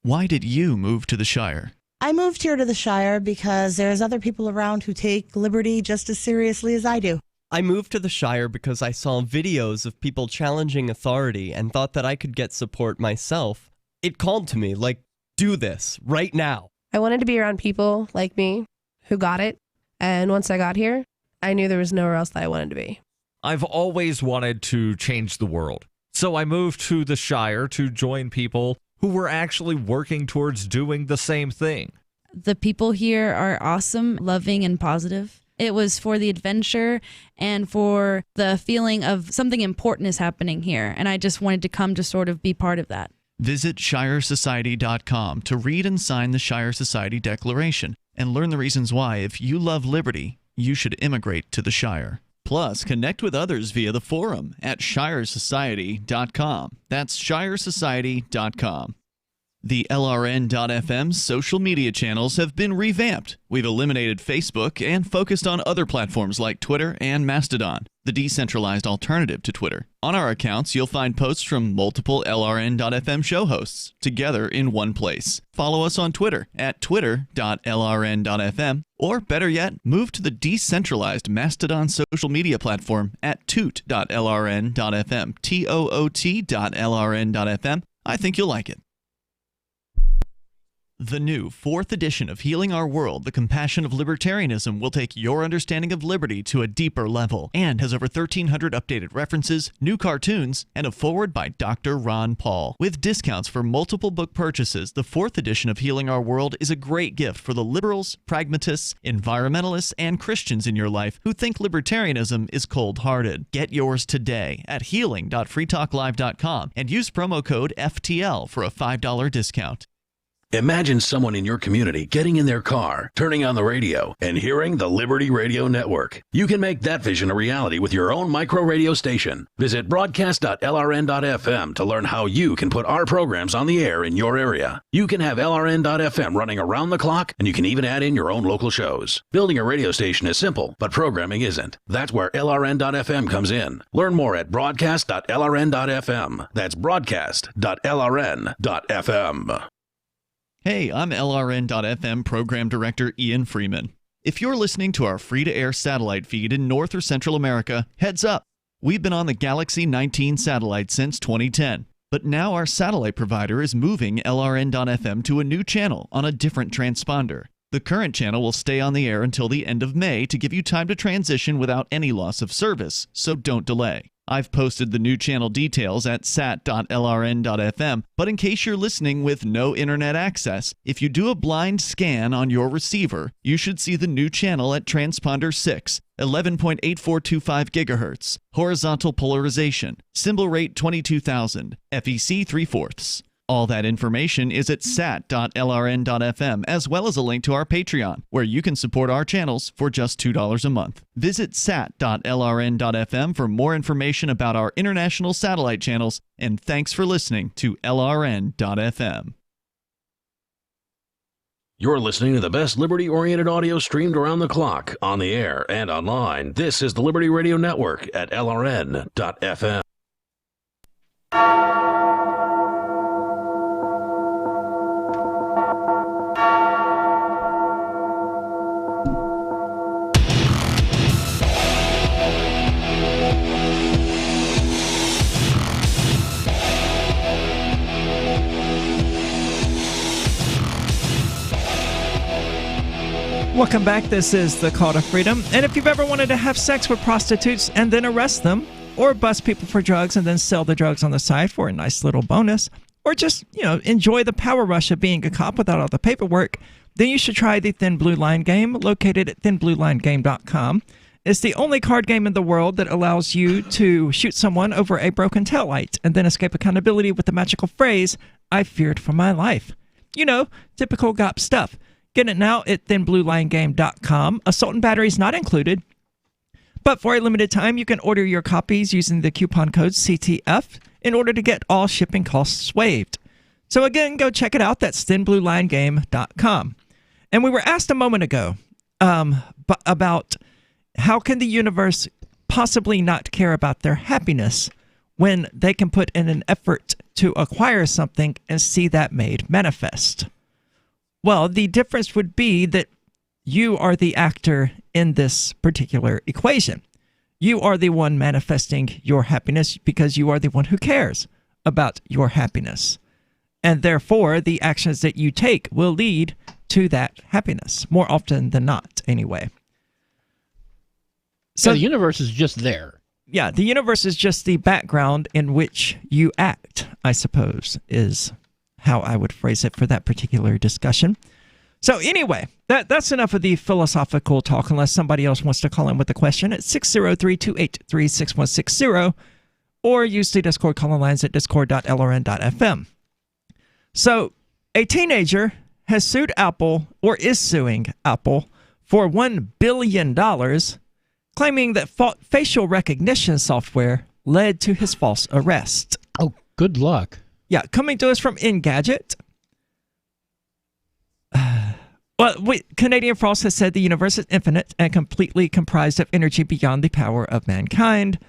Why did you move to the Shire? I moved here to the Shire because there's other people around who take liberty just as seriously as I do. I moved to the Shire because I saw videos of people challenging authority and thought that I could get support myself. It called to me, like, do this, right now. I wanted to be around people like me who got it, and once I got here, I knew there was nowhere else that I wanted to be. I've always wanted to change the world, so I moved to the Shire to join people who were actually working towards doing the same thing. The people here are awesome, loving, and positive. It was for the adventure and for the feeling of something important is happening here, and I just wanted to come to sort of be part of that. Visit shiresociety.com to read and sign the Shire Society Declaration and learn the reasons why, if you love liberty, you should immigrate to the Shire. Plus, connect with others via the forum at shiresociety.com. That's shiresociety.com. The LRN.FM social media channels have been revamped. We've eliminated Facebook and focused on other platforms like Twitter and Mastodon, the decentralized alternative to Twitter. On our accounts, you'll find posts from multiple LRN.FM show hosts together in one place. Follow us on Twitter at twitter.lrn.fm, or better yet, move to the decentralized Mastodon social media platform at toot.lrn.fm, toot.lrn.fm. I think you'll like it. The new 4th edition of Healing Our World, The Compassion of Libertarianism, will take your understanding of liberty to a deeper level and has over 1,300 updated references, new cartoons, and a foreword by Dr. Ron Paul. With discounts for multiple book purchases, the 4th edition of Healing Our World is a great gift for the liberals, pragmatists, environmentalists, and Christians in your life who think libertarianism is cold-hearted. Get yours today at healing.freetalklive.com and use promo code FTL for a $5 discount. Imagine someone in your community getting in their car, turning on the radio, and hearing the Liberty Radio Network. You can make that vision a reality with your own micro radio station. Visit broadcast.lrn.fm to learn how you can put our programs on the air in your area. You can have LRN.FM running around the clock, and you can even add in your own local shows. Building a radio station is simple, but programming isn't. That's where LRN.FM comes in. Learn more at broadcast.lrn.fm. That's broadcast.lrn.fm. Hey, I'm LRN.FM Program Director Ian Freeman. If you're listening to our free-to-air satellite feed in North or Central America, heads up. We've been on the Galaxy 19 satellite since 2010, but now our satellite provider is moving LRN.FM to a new channel on a different transponder. The current channel will stay on the air until the end of May to give you time to transition without any loss of service, so don't delay. I've posted the new channel details at sat.lrn.fm, but in case you're listening with no internet access, if you do a blind scan on your receiver, you should see the new channel at transponder 6, 11.8425 GHz, horizontal polarization, symbol rate 22,000, FEC 3/4. All that information is at sat.lrn.fm, as well as a link to our Patreon, where you can support our channels for just $2 a month. Visit sat.lrn.fm for more information about our international satellite channels, and thanks for listening to LRN.fm. You're listening to the best liberty-oriented audio streamed around the clock, on the air and online. This is the Liberty Radio Network at LRN.fm. Welcome back. This is the Call to Freedom. And if you've ever wanted to have sex with prostitutes and then arrest them, or bust people for drugs and then sell the drugs on the side for a nice little bonus, or just, enjoy the power rush of being a cop without all the paperwork, then you should try the Thin Blue Line game, located at thinbluelinegame.com. It's the only card game in the world that allows you to shoot someone over a broken taillight and then escape accountability with the magical phrase, "I feared for my life." Typical GOP stuff. Get it now at thinbluelinegame.com. Assault and battery is not included. But for a limited time, you can order your copies using the coupon code CTF in order to get all shipping costs waived. So again, go check it out. That's thinbluelinegame.com. And we were asked a moment ago about how can the universe possibly not care about their happiness when they can put in an effort to acquire something and see that made manifest. Well, the difference would be that you are the actor in this particular equation. You are the one manifesting your happiness because you are the one who cares about your happiness. And therefore, the actions that you take will lead to that happiness, more often than not, anyway. So the universe is just there. Yeah, the universe is just the background in which you act, I suppose, is how I would phrase it for that particular discussion. So anyway, that's enough of the philosophical talk, unless somebody else wants to call in with a question at 603-283-6160, or use the Discord call lines at discord.lrn.fm. So a teenager has sued Apple, or is suing Apple, for $1 billion, claiming that facial recognition software led to his false arrest. Oh, good luck. Yeah, coming to us from Engadget. Canadian Frost has said the universe is infinite and completely comprised of energy beyond the power of mankind.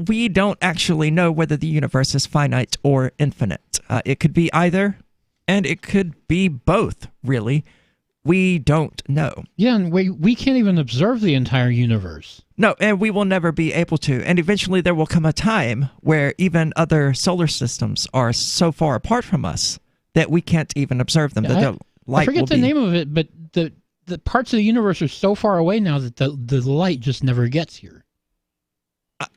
We don't actually know whether the universe is finite or infinite. It could be either, and it could be both, really. We don't know. Yeah, and we can't even observe the entire universe. No, and we will never be able to. And eventually there will come a time where even other solar systems are so far apart from us that we can't even observe them. I forget the name of it, but the parts of the universe are so far away now that the light just never gets here.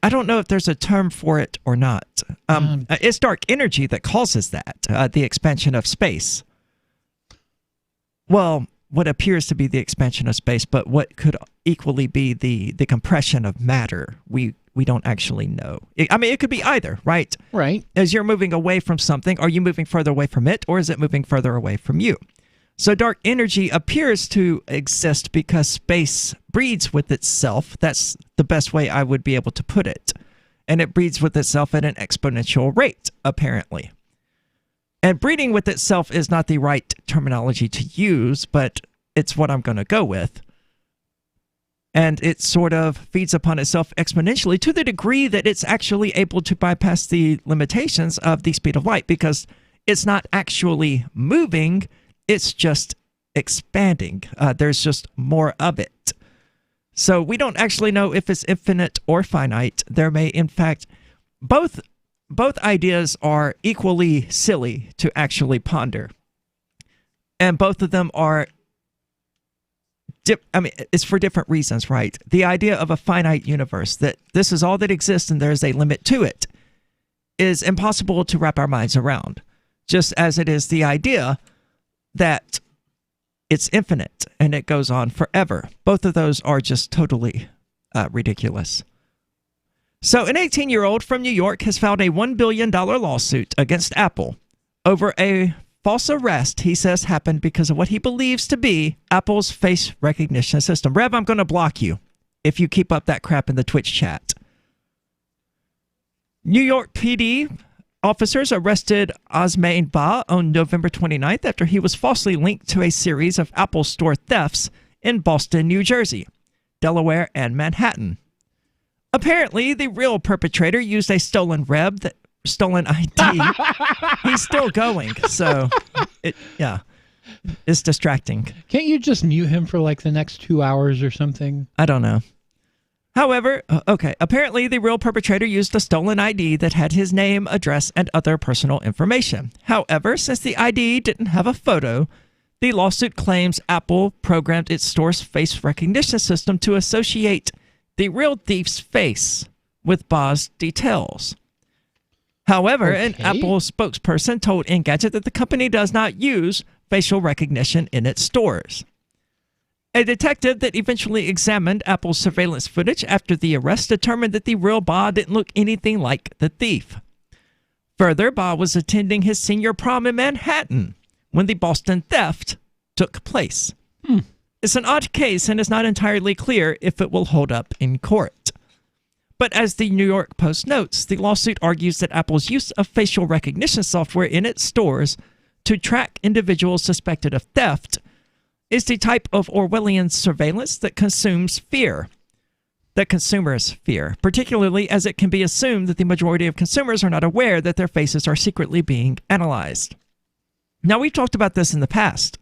I don't know if there's a term for it or not. It's dark energy that causes that, the expansion of space. Well, what appears to be the expansion of space, but what could equally be the compression of matter. We don't actually know. It could be either, right? Right. As you're moving away from something, are you moving further away from it, or is it moving further away from you? So dark energy appears to exist because space breeds with itself. That's the best way I would be able to put it. And it breeds with itself at an exponential rate, apparently. And breeding with itself is not the right terminology to use, but it's what I'm going to go with. And it sort of feeds upon itself exponentially to the degree that it's actually able to bypass the limitations of the speed of light, because it's not actually moving, it's just expanding. There's just more of it. So we don't actually know if it's infinite or finite. There may, in fact, both ideas are equally silly to actually ponder. And both of them are, it's for different reasons, right? The idea of a finite universe, that this is all that exists and there's a limit to it, is impossible to wrap our minds around. Just as it is the idea that it's infinite and it goes on forever. Both of those are just totally ridiculous. So an 18-year-old from New York has filed a $1 billion lawsuit against Apple over a false arrest he says happened because of what he believes to be Apple's face recognition system. Rev, I'm going to block you if you keep up that crap in the Twitch chat. New York PD officers arrested Osmain Ba on November 29th after he was falsely linked to a series of Apple Store thefts in Boston, New Jersey, Delaware, and Manhattan. Apparently, the real perpetrator used a stolen ID. He's still going, so it's distracting. Can't you just mute him for like the next 2 hours or something? I don't know. However, apparently the real perpetrator used a stolen ID that had his name, address, and other personal information. However, since the ID didn't have a photo, the lawsuit claims Apple programmed its store's face recognition system to associate the real thief's face with Ba's details. However, an Apple spokesperson told Engadget that the company does not use facial recognition in its stores. A detective that eventually examined Apple's surveillance footage after the arrest determined that the real Ba didn't look anything like the thief. Further, Ba was attending his senior prom in Manhattan when the Boston theft took place. It's an odd case, and it's not entirely clear if it will hold up in court. But as the New York Post notes, the lawsuit argues that Apple's use of facial recognition software in its stores to track individuals suspected of theft is the type of Orwellian surveillance that consumers fear, particularly as it can be assumed that the majority of consumers are not aware that their faces are secretly being analyzed. Now, we've talked about this in the past,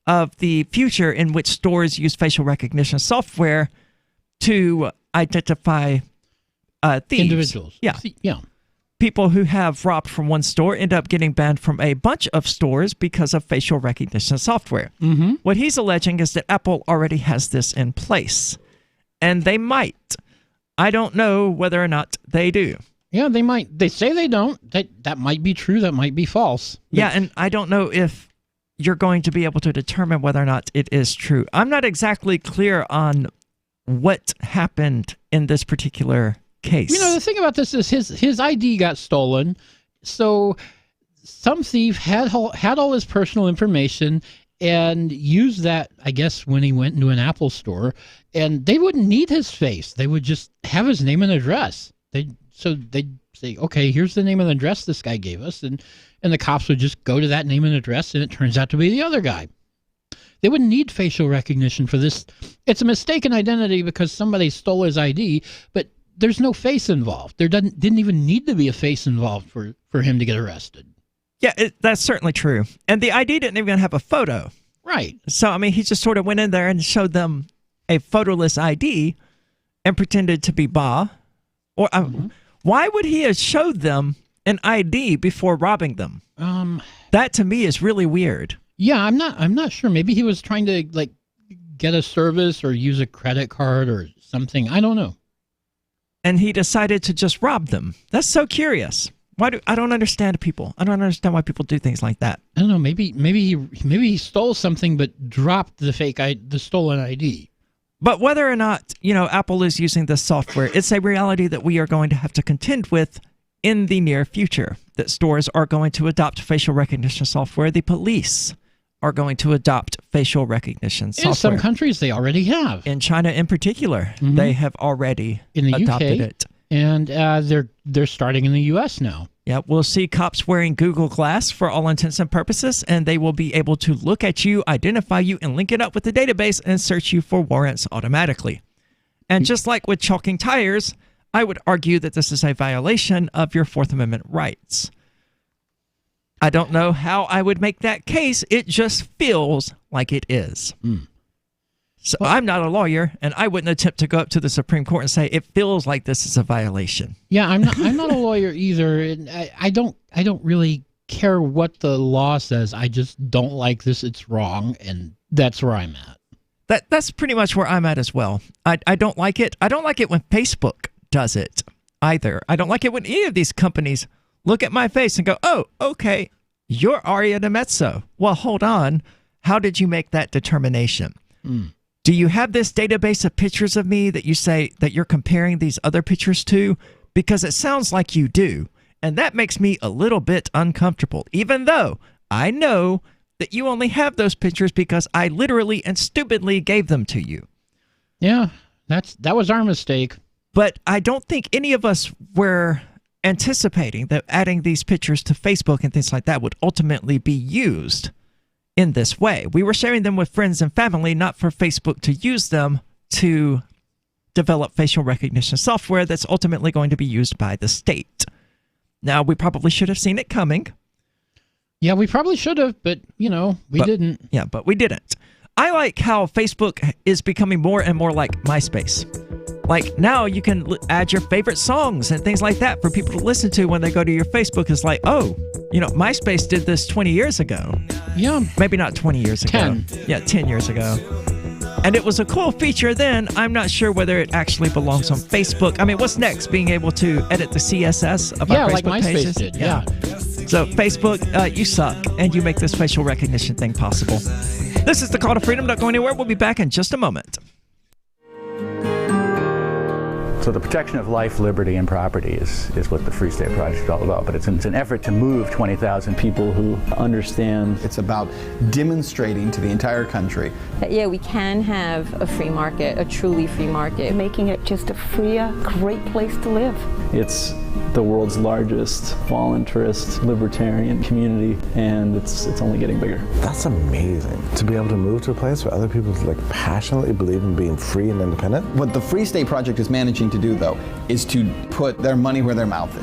of the future in which stores use facial recognition software to identify thieves. Individuals. Yeah. People who have robbed from one store end up getting banned from a bunch of stores because of facial recognition software. Mm-hmm. What he's alleging is that Apple already has this in place. And they might. I don't know whether or not they do. Yeah, they might. They say they don't. That might be true. That might be false. Yeah, and I don't know if you're going to be able to determine whether or not it is true. I'm not exactly clear on what happened in this particular case. You know, the thing about this is his ID got stolen, so some thief had all his personal information and used that, I guess, when he went into an Apple store, and they wouldn't need his face. They would just have his name and address. They'd say, okay, here's the name and address this guy gave us, and the cops would just go to that name and address, and it turns out to be the other guy. They wouldn't need facial recognition for this. It's a mistaken identity because somebody stole his ID, but there's no face involved. There didn't even need to be a face involved for him to get arrested. Yeah, that's certainly true. And the ID didn't even have a photo. Right. So, I mean, he just sort of went in there and showed them a photoless ID and pretended to be Ba. Or why would he have showed them an ID before robbing them? That to me is really weird. Yeah, I'm not sure. Maybe he was trying to like get a service or use a credit card or something. I don't know. And he decided to just rob them. That's so curious. I don't understand people. I don't understand why people do things like that. I don't know. Maybe he stole something but dropped the stolen ID. But whether or not, Apple is using this software, it's a reality that we are going to have to contend with in the near future. That stores are going to adopt facial recognition software. The police are going to adopt facial recognition software. In some countries, they already have. In China, in particular, they have already adopted it. And they're starting in the U.S. now. Yeah, we'll see cops wearing Google Glass for all intents and purposes, and they will be able to look at you, identify you, and link it up with the database and search you for warrants automatically. And just like with chalking tires, I would argue that this is a violation of your Fourth Amendment rights. I don't know how I would make that case. It just feels like it is. So I'm not a lawyer, and I wouldn't attempt to go up to the Supreme Court and say it feels like this is a violation. Yeah, I'm not a lawyer either, and I don't really care what the law says. I just don't like this. It's wrong, and that's where I'm at. That's pretty much where I'm at as well. I don't like it. I don't like it when Facebook does it either. I don't like it when any of these companies look at my face and go, oh, okay, you're Aria Uncensored. Well, hold on. How did you make that determination? Do you have this database of pictures of me that you say that you're comparing these other pictures to? Because it sounds like you do. And that makes me a little bit uncomfortable, even though I know that you only have those pictures because I literally and stupidly gave them to you. Yeah, that was our mistake. But I don't think any of us were anticipating that adding these pictures to Facebook and things like that would ultimately be used in this way. We were sharing them with friends and family, not for Facebook to use them to develop facial recognition software that's ultimately going to be used by the state. Now, we probably should have seen it coming. Yeah, we probably should have, but, we didn't. Yeah, but we didn't. I like how Facebook is becoming more and more like MySpace. Like, now you can add your favorite songs and things like that for people to listen to when they go to your Facebook. It's like, oh, MySpace did this 20 years ago. Yeah. Maybe not 20 years ago. 10. Yeah, 10 years ago. And it was a cool feature then. I'm not sure whether it actually belongs on Facebook. I mean, what's next? Being able to edit the CSS of our Facebook like MySpace pages? did, yeah. So, Facebook, you suck, and you make this facial recognition thing possible. This is the Call to Freedom. Don't go anywhere. We'll be back in just a moment. So the protection of life, liberty, and property is what the Free State Project is all about. But it's an effort to move 20,000 people who understand. It's about demonstrating to the entire country that, yeah, we can have a free market, a truly free market. Making it just a freer, great place to live. It's the world's largest voluntarist libertarian community, and it's only getting bigger. That's amazing, to be able to move to a place where other people passionately believe in being free and independent. What the Free State Project is managing to do, though, is to put their money where their mouth is.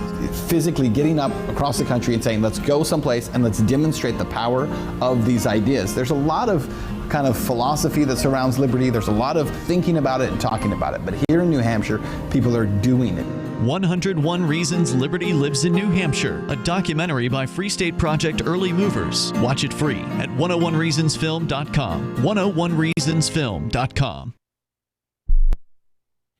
Physically getting up across the country and saying, let's go someplace and let's demonstrate the power of these ideas. There's a lot of kind of philosophy that surrounds liberty. There's a lot of thinking about it and talking about it. But here in New Hampshire, people are doing it. 101 Reasons Liberty Lives in New Hampshire, a documentary by Free State Project Early Movers. Watch it free at 101reasonsfilm.com. 101reasonsfilm.com.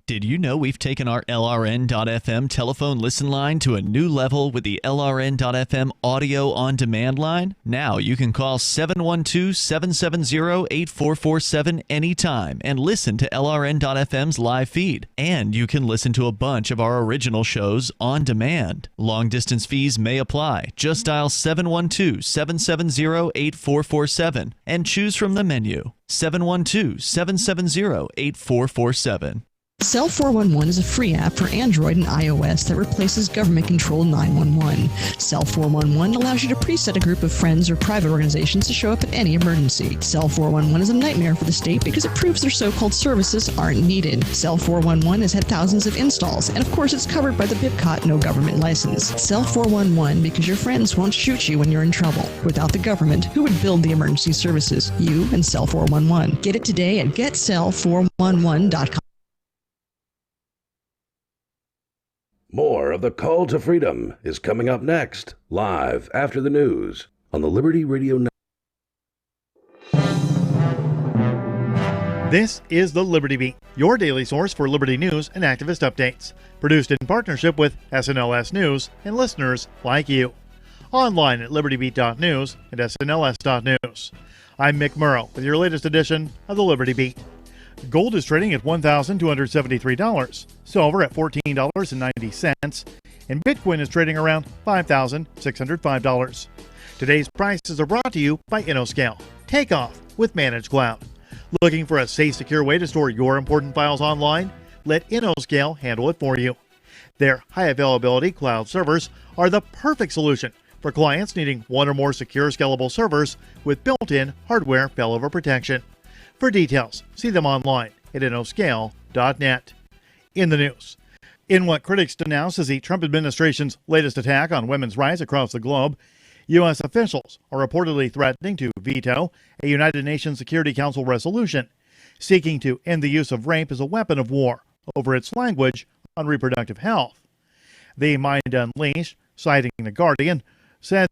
Did you know we've taken our LRN.FM telephone listen line to a new level with the LRN.FM audio on demand line? Now you can call 712-770-8447 anytime and listen to LRN.FM's live feed. And you can listen to a bunch of our original shows on demand. Long distance fees may apply. Just dial 712-770-8447 and choose from the menu. 712-770-8447. Cell 411 is a free app for Android and iOS that replaces government-controlled 911. Cell 411 allows you to preset a group of friends or private organizations to show up at any emergency. Cell 411 is a nightmare for the state because it proves their so-called services aren't needed. Cell 411 has had thousands of installs, and of course it's covered by the BIPCOT no government license. Cell 411 because your friends won't shoot you when you're in trouble. Without the government, who would build the emergency services? You and Cell 411. Get it today at getcell411.com. More of the Call to Freedom is coming up next, live after the news on the Liberty Radio Network. This is the Liberty Beat, your daily source for liberty news and activist updates. Produced in partnership with SNLS News and listeners like you. Online at libertybeat.news and snls.news. I'm Mick Murrow with your latest edition of the Liberty Beat. Gold is trading at $1,273, silver at $14.90, and Bitcoin is trading around $5,605. Today's prices are brought to you by InnoScale. Take off with Managed Cloud. Looking for a safe, secure way to store your important files online? Let InnoScale handle it for you. Their high availability cloud servers are the perfect solution for clients needing one or more secure, scalable servers with built-in hardware failover protection. For details, see them online at innoscale.net. In the news, in what critics denounce as the Trump administration's latest attack on women's rights across the globe, U.S. officials are reportedly threatening to veto a United Nations Security Council resolution seeking to end the use of rape as a weapon of war over its language on reproductive health. The Mind Unleashed, citing The Guardian, said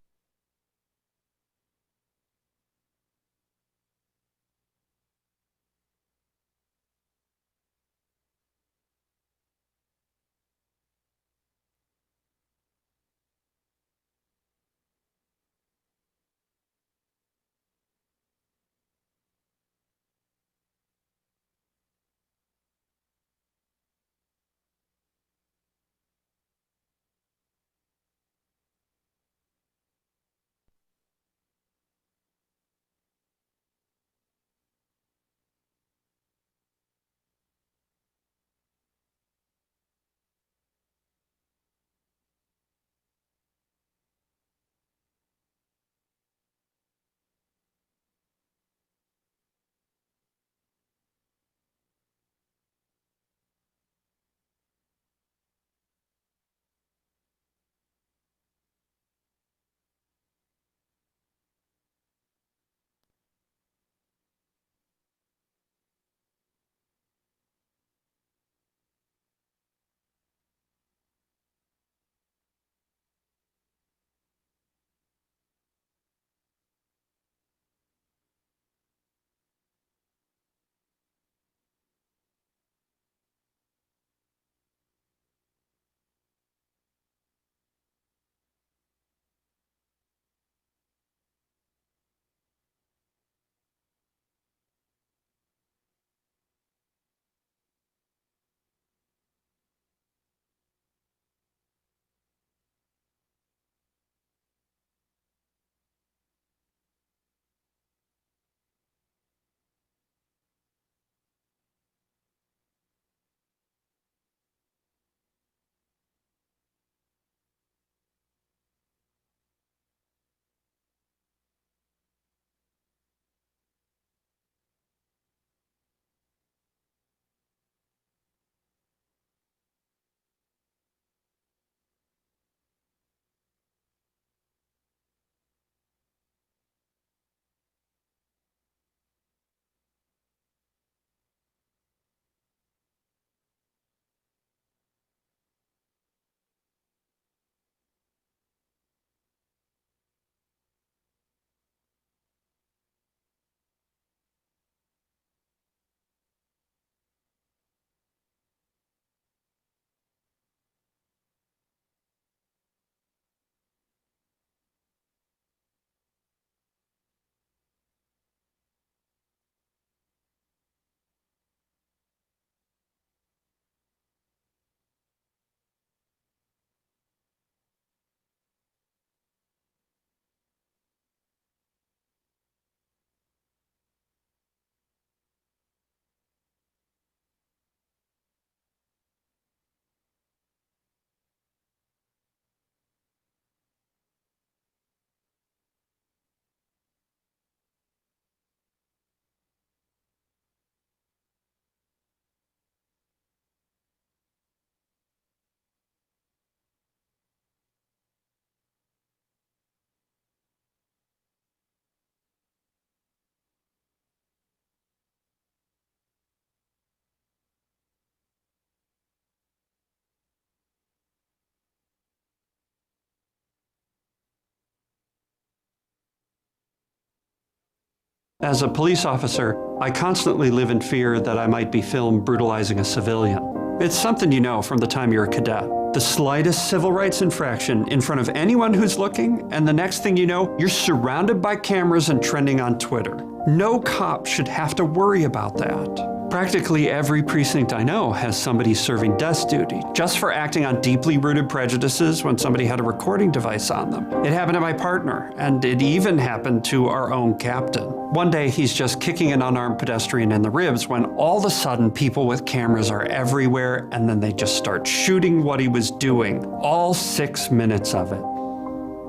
As a police officer, I constantly live in fear that I might be filmed brutalizing a civilian. It's something you know from the time you're a cadet. The slightest civil rights infraction in front of anyone who's looking, and the next thing you know, you're surrounded by cameras and trending on Twitter. No cop should have to worry about that. Practically every precinct I know has somebody serving desk duty just for acting on deeply rooted prejudices when somebody had a recording device on them. It happened to my partner, and it even happened to our own captain. One day he's just kicking an unarmed pedestrian in the ribs when all of a sudden people with cameras are everywhere, and then they just start shooting what he was doing, all 6 minutes of it.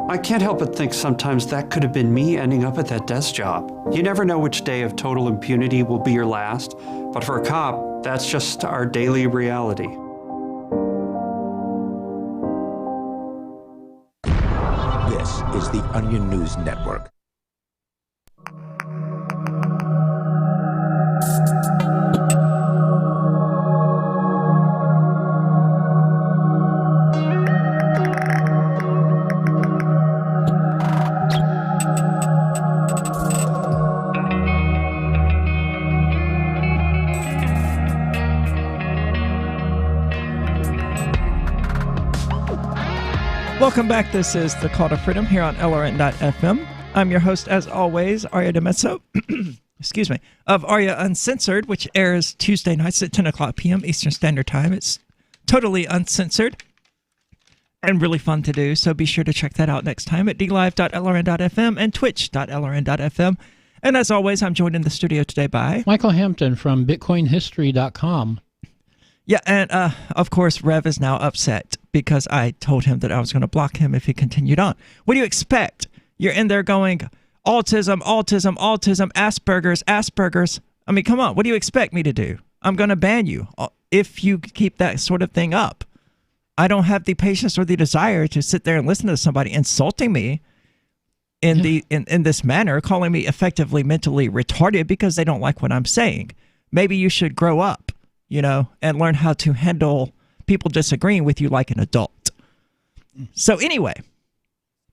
I can't help but think sometimes that could have been me ending up at that desk job. You never know which day of total impunity will be your last, but for a cop, that's just our daily reality. This is the Onion News Network. Welcome back. This is The Call to Freedom here on LRN.FM. I'm your host, as always, Aria DeMezzo, excuse me, of Aria Uncensored, which airs Tuesday nights at 10 o'clock p.m. Eastern Standard Time. It's totally uncensored and really fun to do, so be sure to check that out next time at dlive.lrn.fm and twitch.lrn.fm. And as always, I'm joined in the studio today by Michael Hampton from BitcoinHistory.com. Yeah, and of course, Rev is now upset because I told him that I was going to block him if he continued on. What do you expect? You're in there going, autism, autism, autism, Asperger's. I mean, come on. What do you expect me to do? I'm going to ban you if you keep that sort of thing up. I don't have the patience or the desire to sit there and listen to somebody insulting me in this manner, calling me effectively mentally retarded because they don't like what I'm saying. Maybe you should grow up, and learn how to handle people disagreeing with you like an adult. So anyway,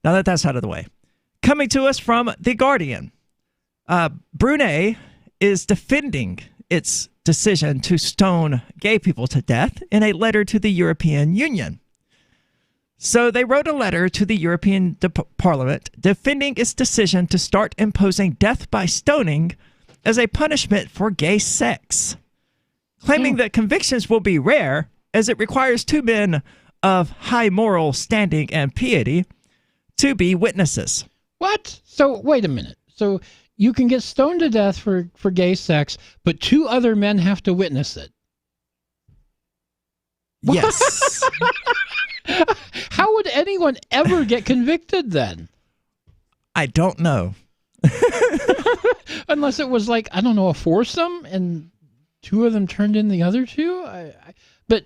now that that's out of the way, coming to us from The Guardian, Brunei is defending its decision to stone gay people to death in a letter to the European Union. So they wrote a letter to the European Parliament defending its decision to start imposing death by stoning as a punishment for gay sex, claiming that convictions will be rare as it requires two men of high moral standing and piety to be witnesses. What? So wait a minute. So you can get stoned to death for gay sex, but two other men have to witness it. Yes. How would anyone ever get convicted then? I don't know. Unless it was like, I don't know, a foursome and two of them turned in the other two? But,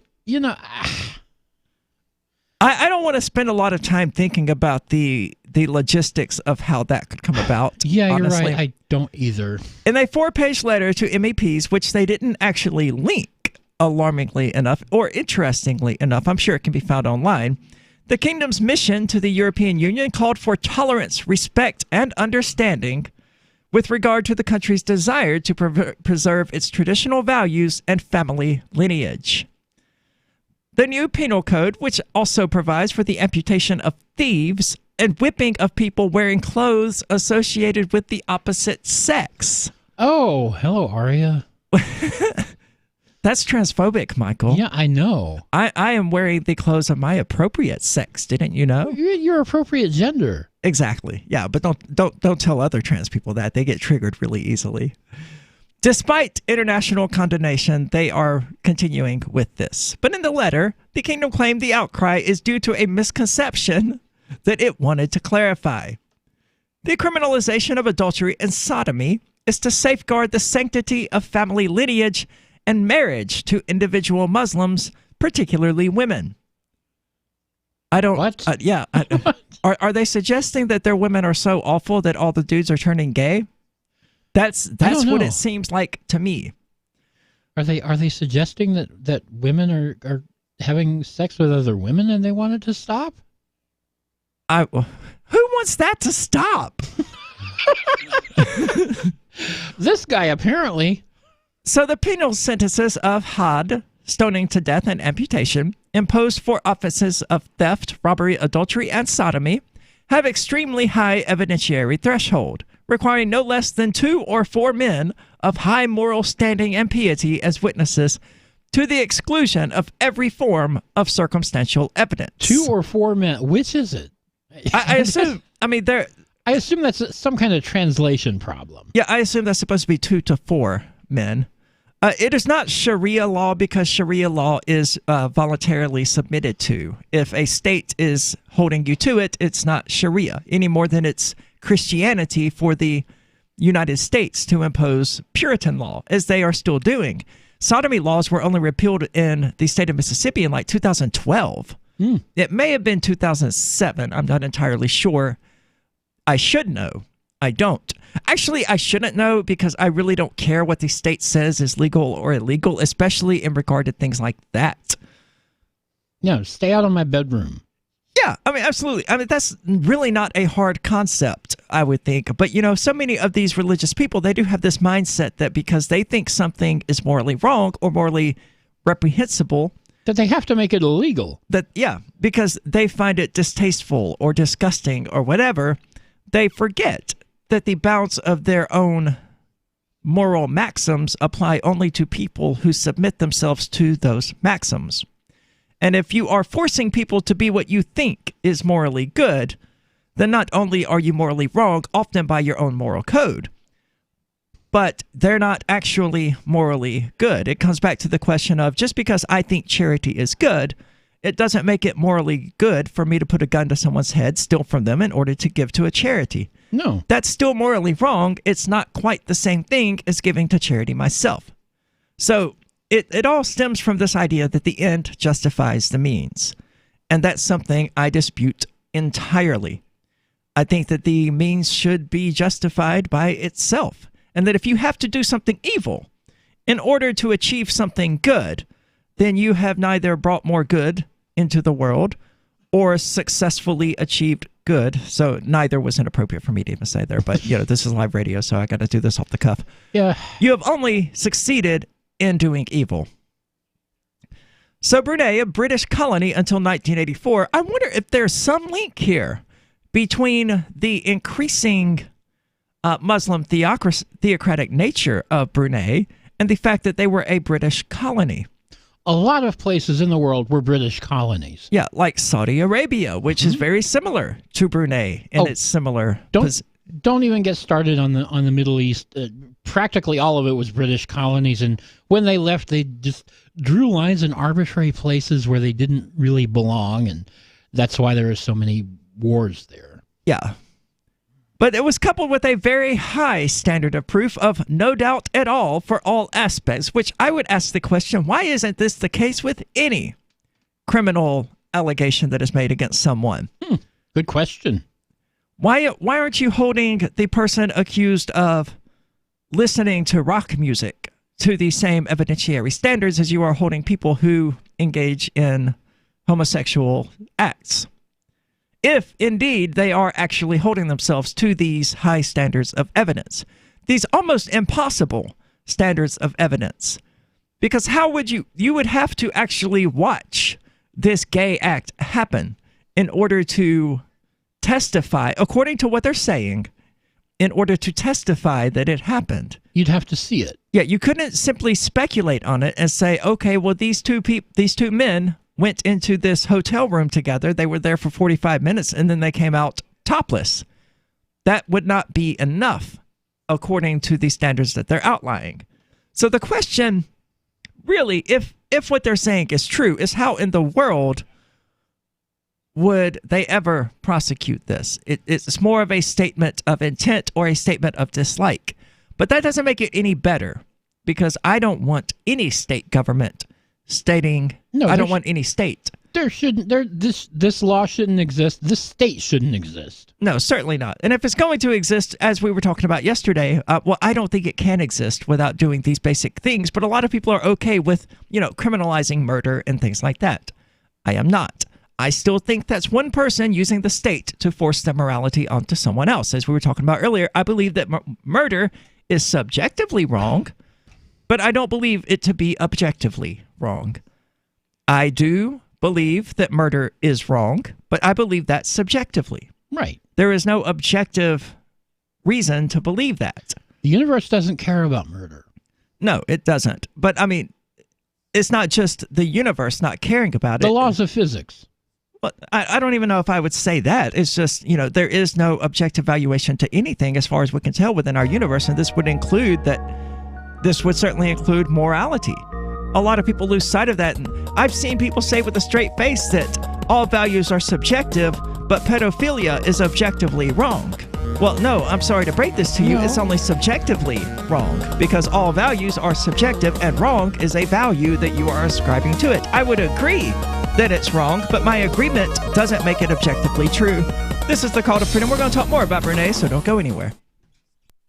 I don't want to spend a lot of time thinking about the logistics of how that could come about. Yeah, honestly. You're right. I don't either. In a 4-page letter to MEPs, which they didn't actually link, alarmingly enough, or interestingly enough, I'm sure it can be found online, the kingdom's mission to the European Union called for tolerance, respect, and understanding with regard to the country's desire to preserve its traditional values and family lineage. The new penal code, which also provides for the amputation of thieves and whipping of people wearing clothes associated with the opposite sex. Oh, hello, Aria. That's transphobic, Michael. Yeah, I know. I am wearing the clothes of my appropriate sex, didn't you know? Your appropriate gender. Exactly. Yeah, but don't tell other trans people that. They get triggered really easily. Despite international condemnation, they are continuing with this. But in the letter, the kingdom claimed the outcry is due to a misconception that it wanted to clarify. The criminalization of adultery and sodomy is to safeguard the sanctity of family lineage and marriage to individual Muslims, particularly women. I don't. What? Yeah. Are they suggesting that their women are so awful that all the dudes are turning gay? That's what it seems like to me. Are they suggesting that women are having sex with other women and they want it to stop? Who wants that to stop? This guy apparently. So the penal sentences of had, stoning to death, and amputation imposed for offenses of theft, robbery, adultery, and sodomy have extremely high evidentiary threshold, requiring no less than 2 or 4 men of high moral standing and piety as witnesses, to the exclusion of every form of circumstantial evidence. 2 or 4 men. Which is it? I assume. I mean, I assume that's some kind of translation problem. Yeah, I assume that's supposed to be 2 to 4 men. It is not Sharia law because Sharia law is voluntarily submitted to. If a state is holding you to it, it's not Sharia any more than it's Christianity for the United States to impose Puritan law, as they are still doing. Sodomy laws were only repealed in the state of Mississippi in like 2012. It may have been 2007. I'm not entirely sure. I should know. I don't. Actually, I shouldn't know because I really don't care what the state says is legal or illegal, especially in regard to things like that. No, stay out of my bedroom. Yeah, I mean, absolutely. I mean, that's really not a hard concept, I would think. But, so many of these religious people, they do have this mindset that because they think something is morally wrong or morally reprehensible, that they have to make it illegal. Because they find it distasteful or disgusting or whatever, they forget that the bounds of their own moral maxims apply only to people who submit themselves to those maxims. And if you are forcing people to be what you think is morally good, then not only are you morally wrong, often by your own moral code, but they're not actually morally good. It comes back to the question of just because I think charity is good, it doesn't make it morally good for me to put a gun to someone's head, steal from them in order to give to a charity. No. That's still morally wrong. It's not quite the same thing as giving to charity myself. So it all stems from this idea that the end justifies the means. And that's something I dispute entirely. I think that the means should be justified by itself. And that if you have to do something evil in order to achieve something good, then you have neither brought more good into the world or successfully achieved good. So neither was inappropriate for me to even say there. But, this is live radio, so I got to do this off the cuff. Yeah. You have only succeeded in doing evil. So Brunei, a British colony until 1984, I wonder if there's some link here between the increasing Muslim theocratic nature of Brunei and the fact that they were a British colony. A lot of places in the world were British colonies. Yeah, like Saudi Arabia, which is very similar to Brunei in its similar Don't even get started on the Middle East. Practically all of it was British colonies, and when they left, they just drew lines in arbitrary places where they didn't really belong, and that's why there are so many wars there. Yeah. But it was coupled with a very high standard of proof of no doubt at all for all aspects, which I would ask the question, why isn't this the case with any criminal allegation that is made against someone? Good question. Why aren't you holding the person accused of listening to rock music to the same evidentiary standards as you are holding people who engage in homosexual acts? If indeed they are actually holding themselves to these high standards of evidence, these almost impossible standards of evidence. Because how would you would have to actually watch this gay act happen in order to testify, according to what they're saying, in order to testify that it happened. You'd have to see it. Yeah, you couldn't simply speculate on it and say, okay, well, these two men went into this hotel room together. They were there for 45 minutes, and then they came out topless. That would not be enough, according to the standards that they're outlining. So the question, really, if what they're saying is true, is how in the world would they ever prosecute this? It's more of a statement of intent or a statement of dislike. But that doesn't make it any better, because I don't want any state government stating, I don't want any state. This law shouldn't exist. This state shouldn't exist. No, certainly not. And if it's going to exist, as we were talking about yesterday, well, I don't think it can exist without doing these basic things. But a lot of people are okay with, criminalizing murder and things like that. I am not. I still think that's one person using the state to force their morality onto someone else. As we were talking about earlier, I believe that murder is subjectively wrong, but I don't believe it to be objectively wrong. I do believe that murder is wrong, but I believe that subjectively. Right. There is no objective reason to believe that. The universe doesn't care about murder. No, it doesn't. But, I mean, it's not just the universe not caring about it. The laws of physics. Well, I don't even know if I would say that. It's just, there is no objective valuation to anything as far as we can tell within our universe, and this would certainly include morality. A lot of people lose sight of that, and I've seen people say with a straight face that all values are subjective, but pedophilia is objectively wrong. Well, no, I'm sorry to break this to you. It's only subjectively wrong, because all values are subjective, and wrong is a value that you are ascribing to it. I would agree that it's wrong, but my agreement doesn't make it objectively true. This is the Call to Freedom. We're going to talk more about Renee, so don't go anywhere.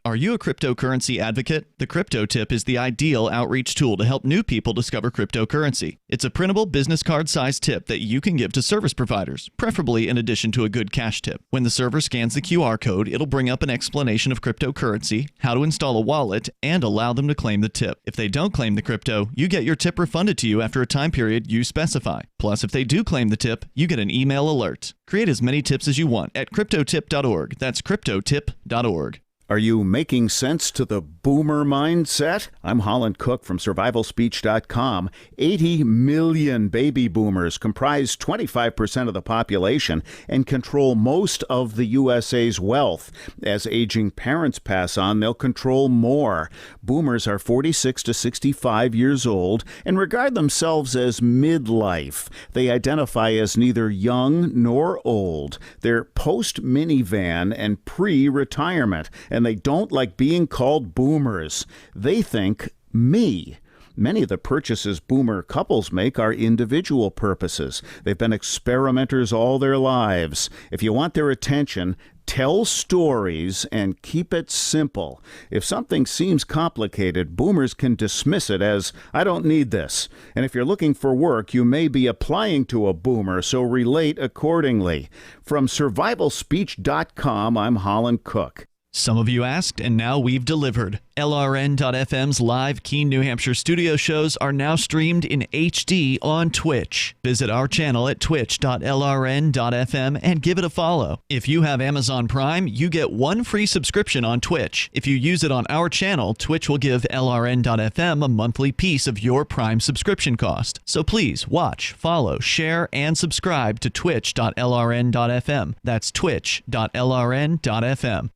Are you a cryptocurrency advocate? The Crypto Tip is the ideal outreach tool to help new people discover cryptocurrency. It's a printable business card-sized tip that you can give to service providers, preferably in addition to a good cash tip. When the server scans the QR code, it'll bring up an explanation of cryptocurrency, how to install a wallet, and allow them to claim the tip. If they don't claim the crypto, you get your tip refunded to you after a time period you specify. Plus, if they do claim the tip, you get an email alert. Create as many tips as you want at cryptotip.org. That's cryptotip.org. Are you making sense to the boomer mindset? I'm Holland Cook from survivalspeech.com. 80 million baby boomers comprise 25% of the population and control most of the USA's wealth. As aging parents pass on, they'll control more. Boomers are 46 to 65 years old and regard themselves as midlife. They identify as neither young nor old. They're post-minivan and pre-retirement, and they don't like being called boomers. They think me. Many of the purchases boomer couples make are individual purposes. They've been experimenters all their lives. If you want their attention, tell stories and keep it simple. If something seems complicated, boomers can dismiss it as, I don't need this. And if you're looking for work, you may be applying to a boomer, so relate accordingly. From survivalspeech.com, I'm Holland Cook. Some of you asked, and now we've delivered. LRN.FM's live Keene, New Hampshire studio shows are now streamed in HD on Twitch. Visit our channel at twitch.lrn.fm and give it a follow. If you have Amazon Prime, you get one free subscription on Twitch. If you use it on our channel, Twitch will give LRN.FM a monthly piece of your Prime subscription cost. So please watch, follow, share, and subscribe to twitch.lrn.fm. That's twitch.lrn.fm.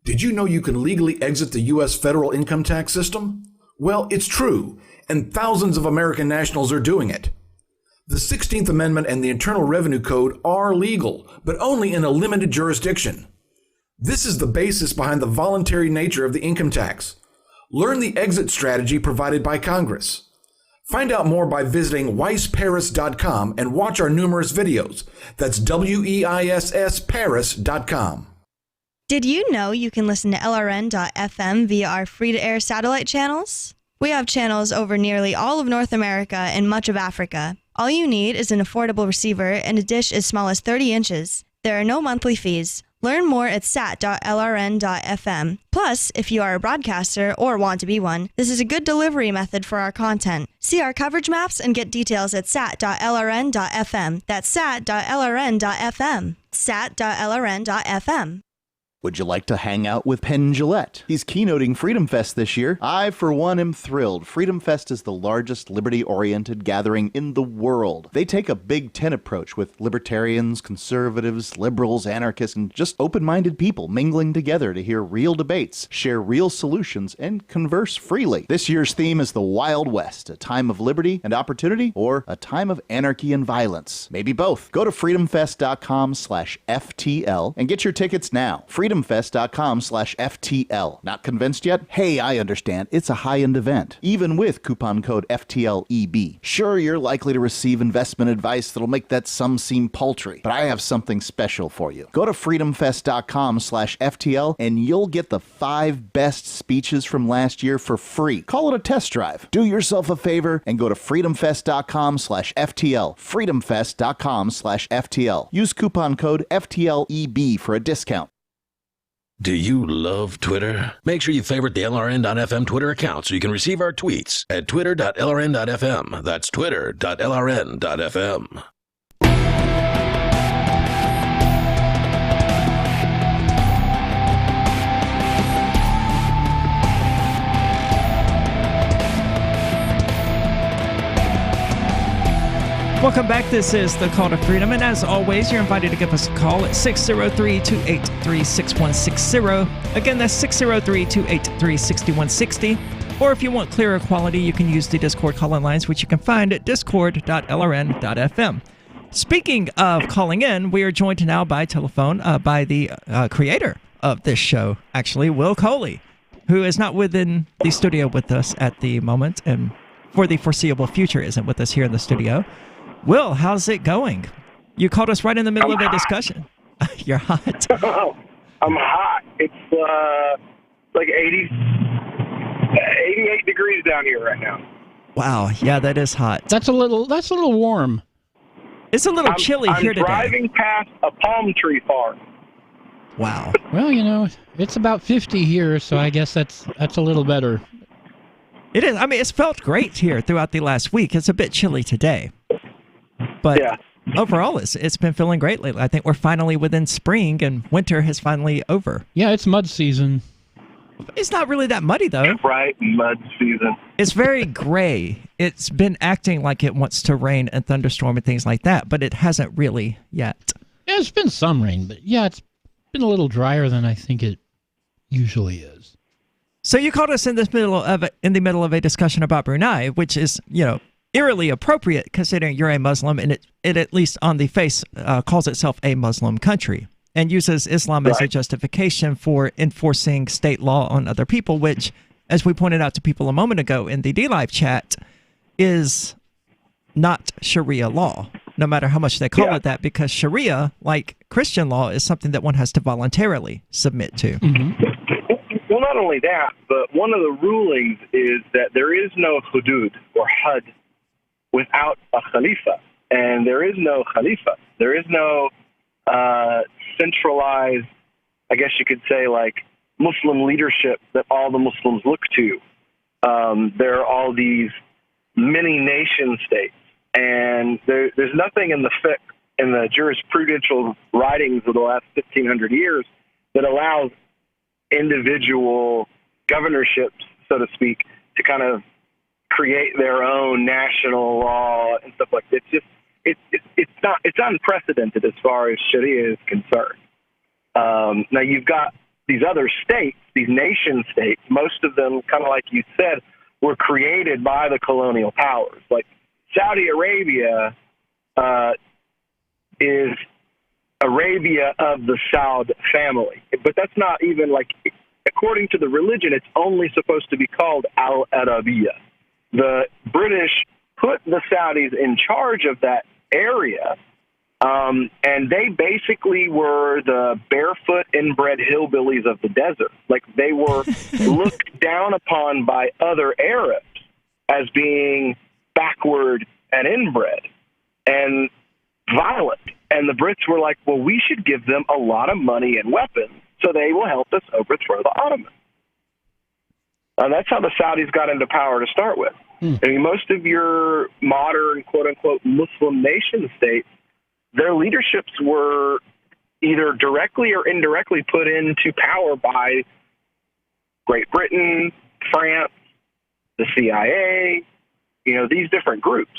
Did you know you can legally exit the U.S. federal income tax system? Well, it's true, and thousands of American nationals are doing it. The 16th Amendment and the Internal Revenue Code are legal, but only in a limited jurisdiction. This is the basis behind the voluntary nature of the income tax. Learn the exit strategy provided by Congress. Find out more by visiting weissparis.com and watch our numerous videos. That's WEISSparis.com. Did you know you can listen to LRN.FM via our free-to-air satellite channels? We have channels over nearly all of North America and much of Africa. All you need is an affordable receiver and a dish as small as 30 inches. There are no monthly fees. Learn more at sat.lrn.fm. Plus, if you are a broadcaster or want to be one, this is a good delivery method for our content. See our coverage maps and get details at sat.lrn.fm. That's sat.lrn.fm. sat.lrn.fm. Would you like to hang out with Penn Jillette? He's keynoting Freedom Fest this year. I, for one, am thrilled. Freedom Fest is the largest liberty-oriented gathering in the world. They take a Big Ten approach with libertarians, conservatives, liberals, anarchists, and just open-minded people mingling together to hear real debates, share real solutions, and converse freely. This year's theme is the Wild West, a time of liberty and opportunity, or a time of anarchy and violence. Maybe both. Go to freedomfest.com/FTL and get your tickets now. freedomfest.com/FTL. Not convinced yet? Hey, I understand. It's a high-end event, even with coupon code FTLEB. Sure, you're likely to receive investment advice that'll make that sum seem paltry, but I have something special for you. Go to freedomfest.com/FTL and you'll get the 5 best speeches from last year for free. Call it a test drive. Do yourself a favor and go to freedomfest.com/FTL. freedomfest.com/FTL. Use coupon code FTLEB for a discount. Do you love Twitter? Make sure you favorite the LRN.FM Twitter account so you can receive our tweets at twitter.lrn.fm. That's twitter.lrn.fm. Welcome back. This is the Call to Freedom, and as always, you're invited to give us a call at 603-283-6160. Again, that's 603-283-6160. Or if you want clearer quality, you can use the Discord call-in lines, which you can find at discord.lrn.fm. Speaking of calling in, we are joined now by telephone by the creator of this show, actually, Will Coley, who is not within the studio with us at the moment, and for the foreseeable future isn't with us here in the studio. Will, how's it going? You caught us right in the middle of a discussion. You're hot. I'm hot. It's like 88 degrees down here right now. Wow, yeah, that is hot. That's a little warm. It's a little chilly here today. I'm driving past a palm tree farm. Wow. Well, it's about 50 here, so I guess that's a little better. It is. I mean, it's felt great here throughout the last week. It's a bit chilly today. But overall, it's been feeling great lately. I think we're finally within spring, and winter has finally over. Yeah, it's mud season. It's not really that muddy, though. Right, mud season. It's very gray. It's been acting like it wants to rain and thunderstorm and things like that, but it hasn't really yet. Yeah, it's been some rain, but yeah, it's been a little drier than I think it usually is. So you caught us in the middle of a discussion about Brunei, which is, eerily appropriate considering you're a Muslim, and it at least on the face calls itself a Muslim country and uses Islam as a justification for enforcing state law on other people, which, as we pointed out to people a moment ago in the D-Live chat, is not Sharia law, no matter how much they call it that, because Sharia, like Christian law, is something that one has to voluntarily submit to. Well, not only that, but one of the rulings is that there is no hudud or had without a khalifa. And there is no khalifa. There is no centralized, I guess you could say, like Muslim leadership that all the Muslims look to. There are all these mini nation states. And there's nothing in the fiqh, in the jurisprudential writings of the last 1,500 years that allows individual governorships, so to speak, to kind of create their own national law and stuff like that. It's unprecedented as far as Sharia is concerned. Now you've got these other states, these nation states. Most of them, kind of like you said, were created by the colonial powers. Like Saudi Arabia is Arabia of the Saud family, but that's not even like, according to the religion, it's only supposed to be called Al-Arabiya. The British put the Saudis in charge of that area, and they basically were the barefoot inbred hillbillies of the desert. Like, they were looked down upon by other Arabs as being backward and inbred and violent. And the Brits were like, well, we should give them a lot of money and weapons so they will help us overthrow the Ottomans. And that's how the Saudis got into power to start with. I mean, most of your modern, quote-unquote, Muslim nation states, their leaderships were either directly or indirectly put into power by Great Britain, France, the CIA, these different groups.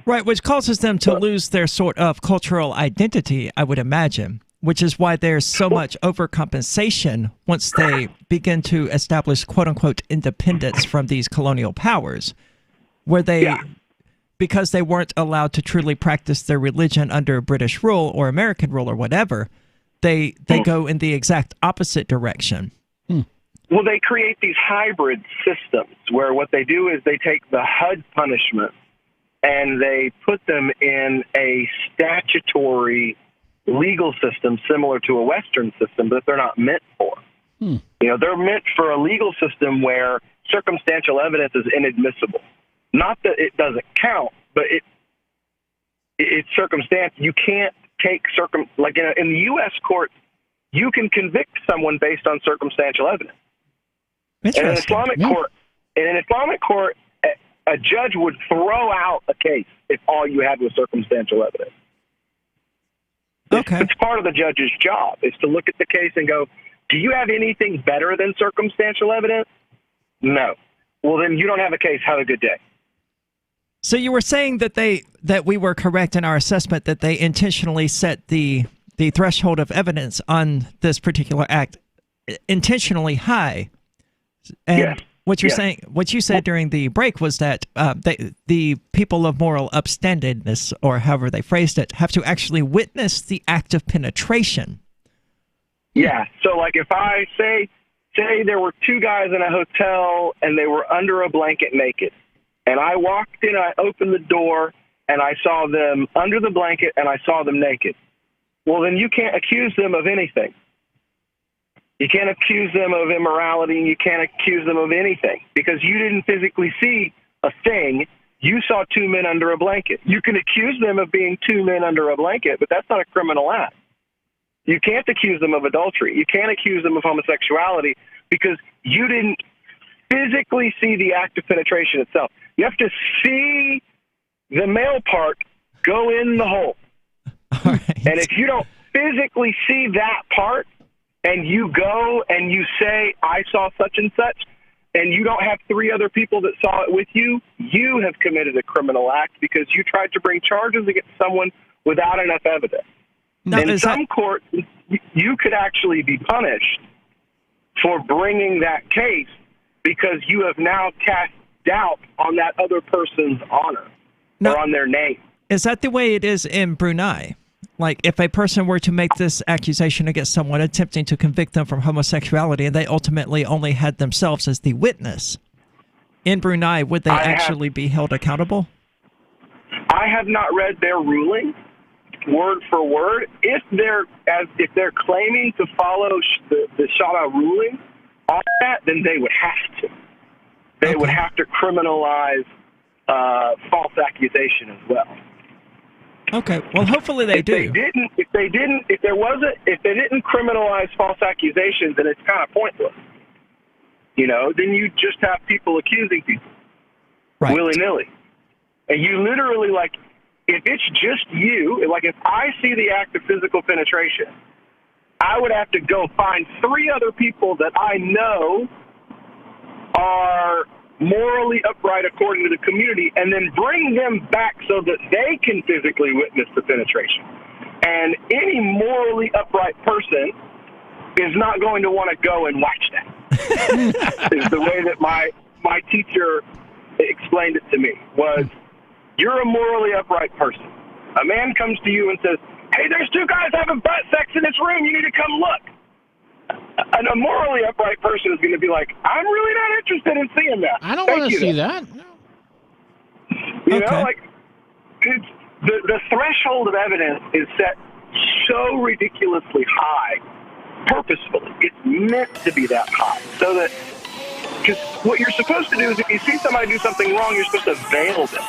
Right, which causes them to lose their sort of cultural identity, I would imagine, which is why there's so much overcompensation once they begin to establish, quote-unquote, independence from these colonial powers, where they, because they weren't allowed to truly practice their religion under British rule or American rule or whatever, they go in the exact opposite direction. Well, they create these hybrid systems where what they do is they take the HUD punishment and they put them in a statutory legal system similar to a Western system that they're not meant for. They're meant for a legal system where circumstantial evidence is inadmissible. Not that it doesn't count, but it's circumstance. You can't take like in the U.S. court, you can convict someone based on circumstantial evidence. In an Islamic court, a judge would throw out a case if all you had was circumstantial evidence. Okay. It's part of the judge's job, is to look at the case and go, do you have anything better than circumstantial evidence? No. Well, then you don't have a case. Have a good day. So you were saying that we were correct in our assessment that they intentionally set the threshold of evidence on this particular act intentionally high. And what you're saying, what you said during the break was that the people of moral upstandingness, or however they phrased it, have to actually witness the act of penetration. Yeah. So, like, if I say there were two guys in a hotel and they were under a blanket naked, and I walked in, I opened the door, and I saw them under the blanket and I saw them naked, well, then you can't accuse them of anything. You can't accuse them of immorality. You can't accuse them of anything because you didn't physically see a thing. You saw two men under a blanket. You can accuse them of being two men under a blanket, but that's not a criminal act. You can't accuse them of adultery. You can't accuse them of homosexuality because you didn't physically see the act of penetration itself. You have to see the male part go in the hole. Right. And if you don't physically see that part and you go and you say, I saw such and such, and you don't have three other people that saw it with you, you have committed a criminal act because you tried to bring charges against someone without enough evidence. Now, in some courts, you could actually be punished for bringing that case because you have now cast doubt on that other person's honor or on their name. Is that the way it is in Brunei? Like, if a person were to make this accusation against someone attempting to convict them from homosexuality and they ultimately only had themselves as the witness, in Brunei, would they actually be held accountable? I have not read their ruling word for word. If they're claiming to follow the Sharia ruling on that, then they would have to. They would have to criminalize false accusation as well. Okay. Well, hopefully they do. If they didn't criminalize false accusations, then it's kind of pointless. You know, then you just have people accusing people willy-nilly. And you literally, like, if it's just you, like if I see the act of physical penetration, I would have to go find three other people that I know are morally upright according to the community, and then bring them back so that they can physically witness the penetration. And any morally upright person is not going to want to go and watch that. Is the way that my teacher explained it to me, was you're a morally upright person. A man comes to you and says, hey, there's two guys having butt sex in this room. You need to come look. And a morally upright person is going to be like, I'm really not interested in seeing that. I don't want to see that. No. You know, like, it's, the threshold of evidence is set so ridiculously high, purposefully. It's meant to be that high. So that, because what you're supposed to do is if you see somebody do something wrong, you're supposed to veil them.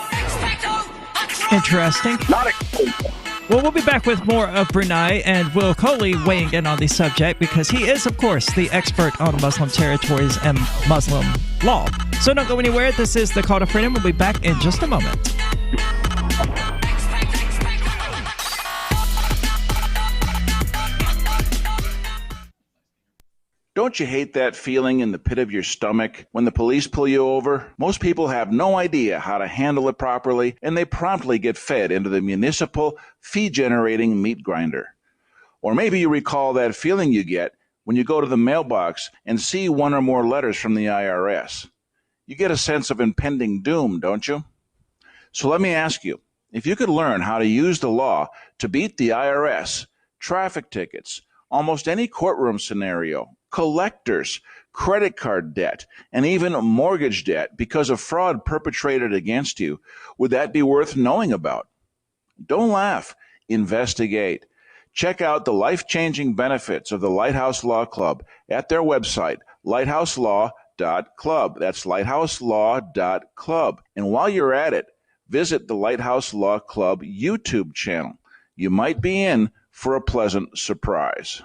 Interesting. Not expose them. Well, we'll be back with more of Brunei and Will Coley weighing in on the subject because he is, of course, the expert on Muslim territories and Muslim law. So don't go anywhere. This is The Call to Freedom. We'll be back in just a moment. Don't you hate that feeling in the pit of your stomach when the police pull you over? Most people have no idea how to handle it properly, and they promptly get fed into the municipal fee-generating meat grinder. Or maybe you recall that feeling you get when you go to the mailbox and see one or more letters from the IRS. You get a sense of impending doom, don't you? So let me ask you, if you could learn how to use the law to beat the IRS, traffic tickets, almost any courtroom scenario, collectors, credit card debt, and even mortgage debt because of fraud perpetrated against you, would that be worth knowing about? Don't laugh. Investigate. Check out the life-changing benefits of the Lighthouse Law Club at their website, lighthouselaw.club. That's lighthouselaw.club. And while you're at it, visit the Lighthouse Law Club YouTube channel. You might be in for a pleasant surprise.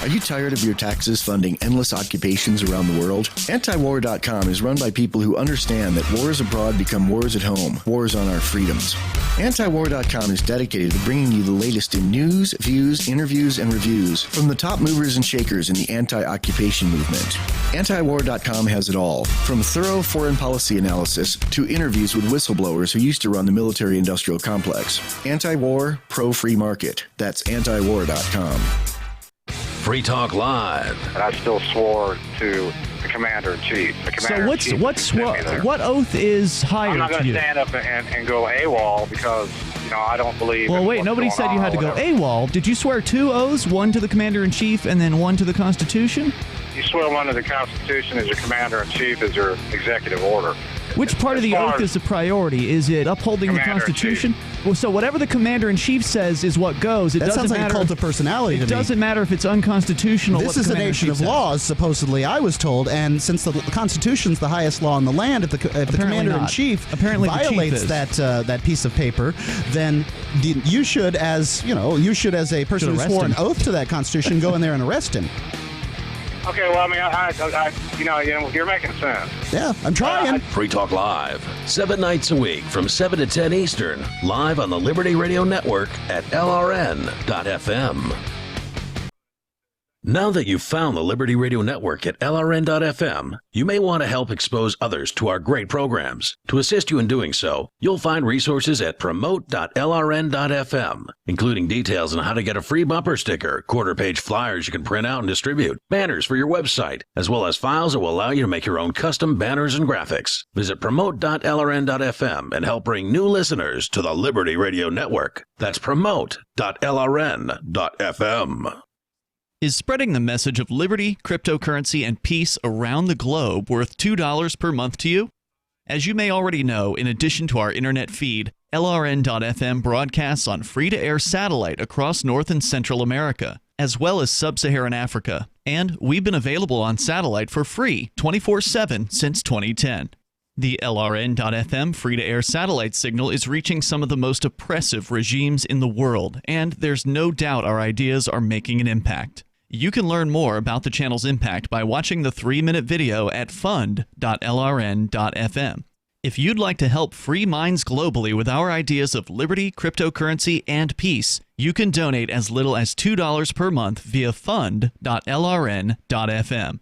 Are you tired of your taxes funding endless occupations around the world? Antiwar.com is run by people who understand that wars abroad become wars at home, wars on our freedoms. Antiwar.com is dedicated to bringing you the latest in news, views, interviews, and reviews from the top movers and shakers in the anti-occupation movement. Antiwar.com has it all, from thorough foreign policy analysis to interviews with whistleblowers who used to run the military-industrial complex. Anti-war, pro-free market. That's antiwar.com. Free Talk Live. And I still swore to the Commander-in-Chief. What oath is higher I'm not to going to you? stand up and go AWOL because, I don't believe Well, in wait, what's nobody going said you on had to or go whatever. AWOL. Did you swear 2 oaths, one to the Commander-in-Chief and then one to the Constitution? You swear one to the Constitution as your Commander-in-Chief as your executive order. Which part of the far oath is the priority? Is it upholding the Constitution? Well, so whatever the Commander-in-Chief says is what goes. It That doesn't sounds like a matter cult of personality to It me. doesn't matter if it's unconstitutional. This what the is a nation Commander-in-Chief of says. laws, supposedly, I was told, and since the Constitution's the highest law in the land, if the Commander-in-Chief Apparently the chief violates is. that piece of paper, then you should, as a person who arrest swore an him. oath to that Constitution, go in there and arrest him. Okay, well, you're making sense. Yeah, I'm trying. Free Talk Live, 7 nights a week from 7 to 10 Eastern, live on the Liberty Radio Network at LRN.FM. Now that you've found the Liberty Radio Network at LRN.FM, you may want to help expose others to our great programs. To assist you in doing so, you'll find resources at promote.lrn.fm, including details on how to get a free bumper sticker, quarter-page flyers you can print out and distribute, banners for your website, as well as files that will allow you to make your own custom banners and graphics. Visit promote.lrn.fm and help bring new listeners to the Liberty Radio Network. That's promote.lrn.fm. Is spreading the message of liberty, cryptocurrency, and peace around the globe worth $2 per month to you? As you may already know, in addition to our internet feed, LRN.FM broadcasts on free-to-air satellite across North and Central America, as well as Sub-Saharan Africa. And we've been available on satellite for free 24/7 since 2010. The LRN.FM free-to-air satellite signal is reaching some of the most oppressive regimes in the world, and there's no doubt our ideas are making an impact. You can learn more about the channel's impact by watching the 3-minute video at fund.lrn.fm. If you'd like to help free minds globally with our ideas of liberty, cryptocurrency, and peace, you can donate as little as $2 per month via fund.lrn.fm.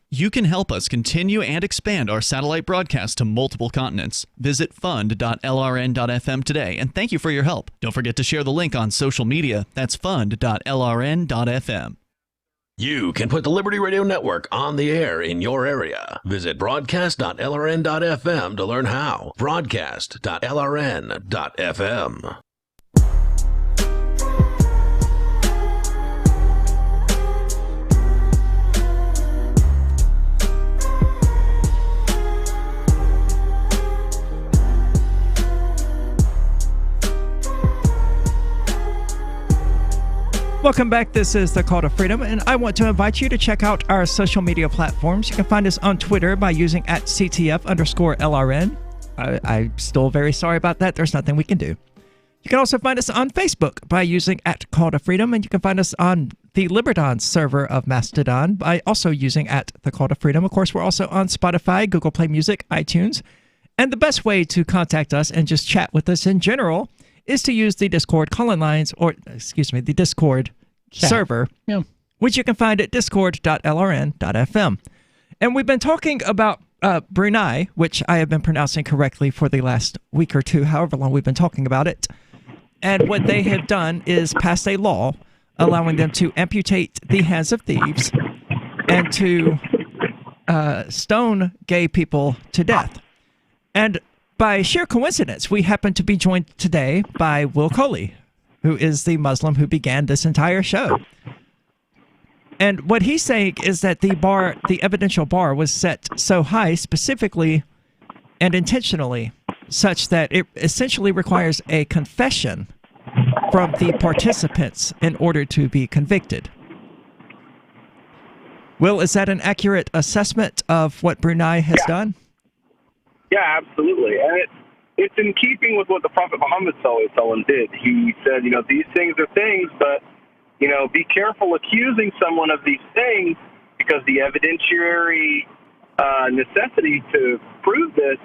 You can help us continue and expand our satellite broadcast to multiple continents. Visit fund.lrn.fm today, and thank you for your help. Don't forget to share the link on social media. That's fund.lrn.fm. You can put the Liberty Radio Network on the air in your area. Visit broadcast.lrn.fm to learn how. Broadcast.lrn.fm. Welcome back. This is the Call to Freedom, and I want to invite you to check out our social media platforms. You can find us on Twitter by using @CTF_LRN. I'm still very sorry about that. There's nothing we can do. You can also find us on Facebook by using @Call to Freedom, and you can find us on the Liberdon server of Mastodon by also using @The Call to Freedom. Of course, we're also on Spotify, Google Play Music, iTunes, and the best way to contact us and just chat with us in general is to use the Discord call-in lines, the Discord server, which you can find at discord.lrn.fm. And we've been talking about Brunei, which I have been pronouncing correctly for the last week or two, however long we've been talking about it. And what they have done is passed a law allowing them to amputate the hands of thieves and to stone gay people to death. And by sheer coincidence, we happen to be joined today by Will Coley, who is the Muslim who began this entire show. And what he's saying is that the evidential bar was set so high specifically and intentionally such that it essentially requires a confession from the participants in order to be convicted. Will, is that an accurate assessment of what Brunei has done? Yeah, absolutely. And it's in keeping with what the Prophet Muhammad ﷺ did. He said, these things are things, but, be careful accusing someone of these things because the evidentiary necessity to prove this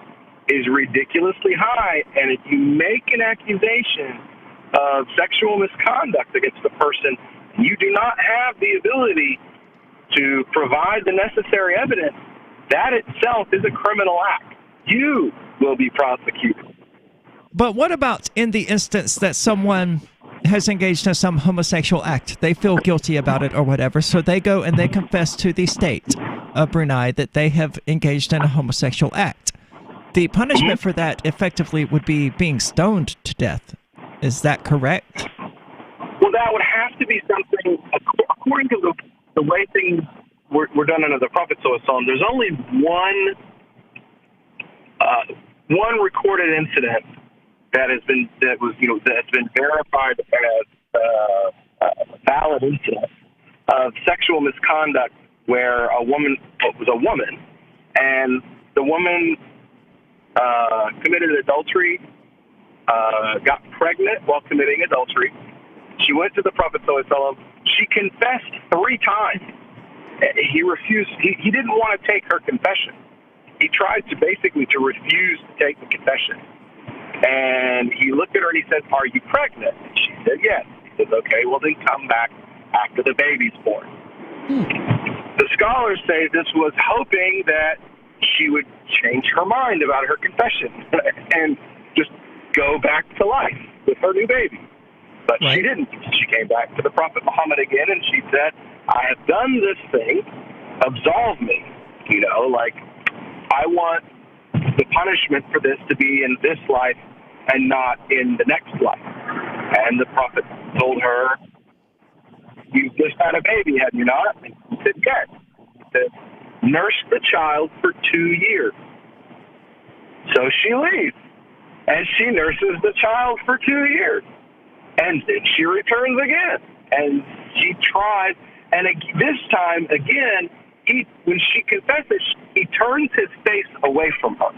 is ridiculously high. And if you make an accusation of sexual misconduct against the person, you do not have the ability to provide the necessary evidence, that itself is a criminal act. You will be prosecuted. But what about in the instance that someone has engaged in some homosexual act. They feel guilty about it or whatever, so they go and they confess to the state of Brunei that they have engaged in a homosexual act. The punishment for that effectively would be being stoned to death. Is that correct? Well, that would have to be something, according to the way things were done under the Prophet ﷺ, there's only one recorded incident that's been verified as a valid incident of sexual misconduct where a woman was a woman, and the woman committed adultery, got pregnant while committing adultery. She went to the Prophet ﷺ. She confessed 3 times. He refused. He didn't want to take her confession. He tried to refuse to take the confession. And he looked at her and he said, "Are you pregnant?" And she said, "Yes." He said, "Okay, well then come back after the baby's born." The scholars say this was hoping that she would change her mind about her confession and just go back to life with her new baby. But she didn't. She came back to the Prophet Muhammad again and she said, "I have done this thing, absolve me." I want the punishment for this to be in this life and not in the next life. And the Prophet told her, "You just had a baby, have you not?" And she said, "Yes." He said, "Nurse the child for 2 years." So she leaves, and she nurses the child for 2 years. And then she returns again, and she tries. And this time, again, when she confesses, he turns his face away from her.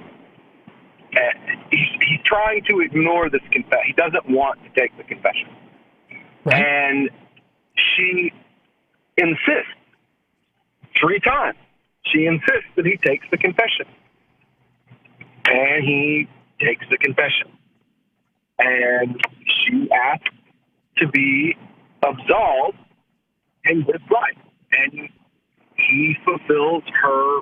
And he's trying to ignore this confession. He doesn't want to take the confession. Right. And she insists 3 times. She insists that he takes the confession. And he takes the confession. And she asks to be absolved in this life. And he fulfills her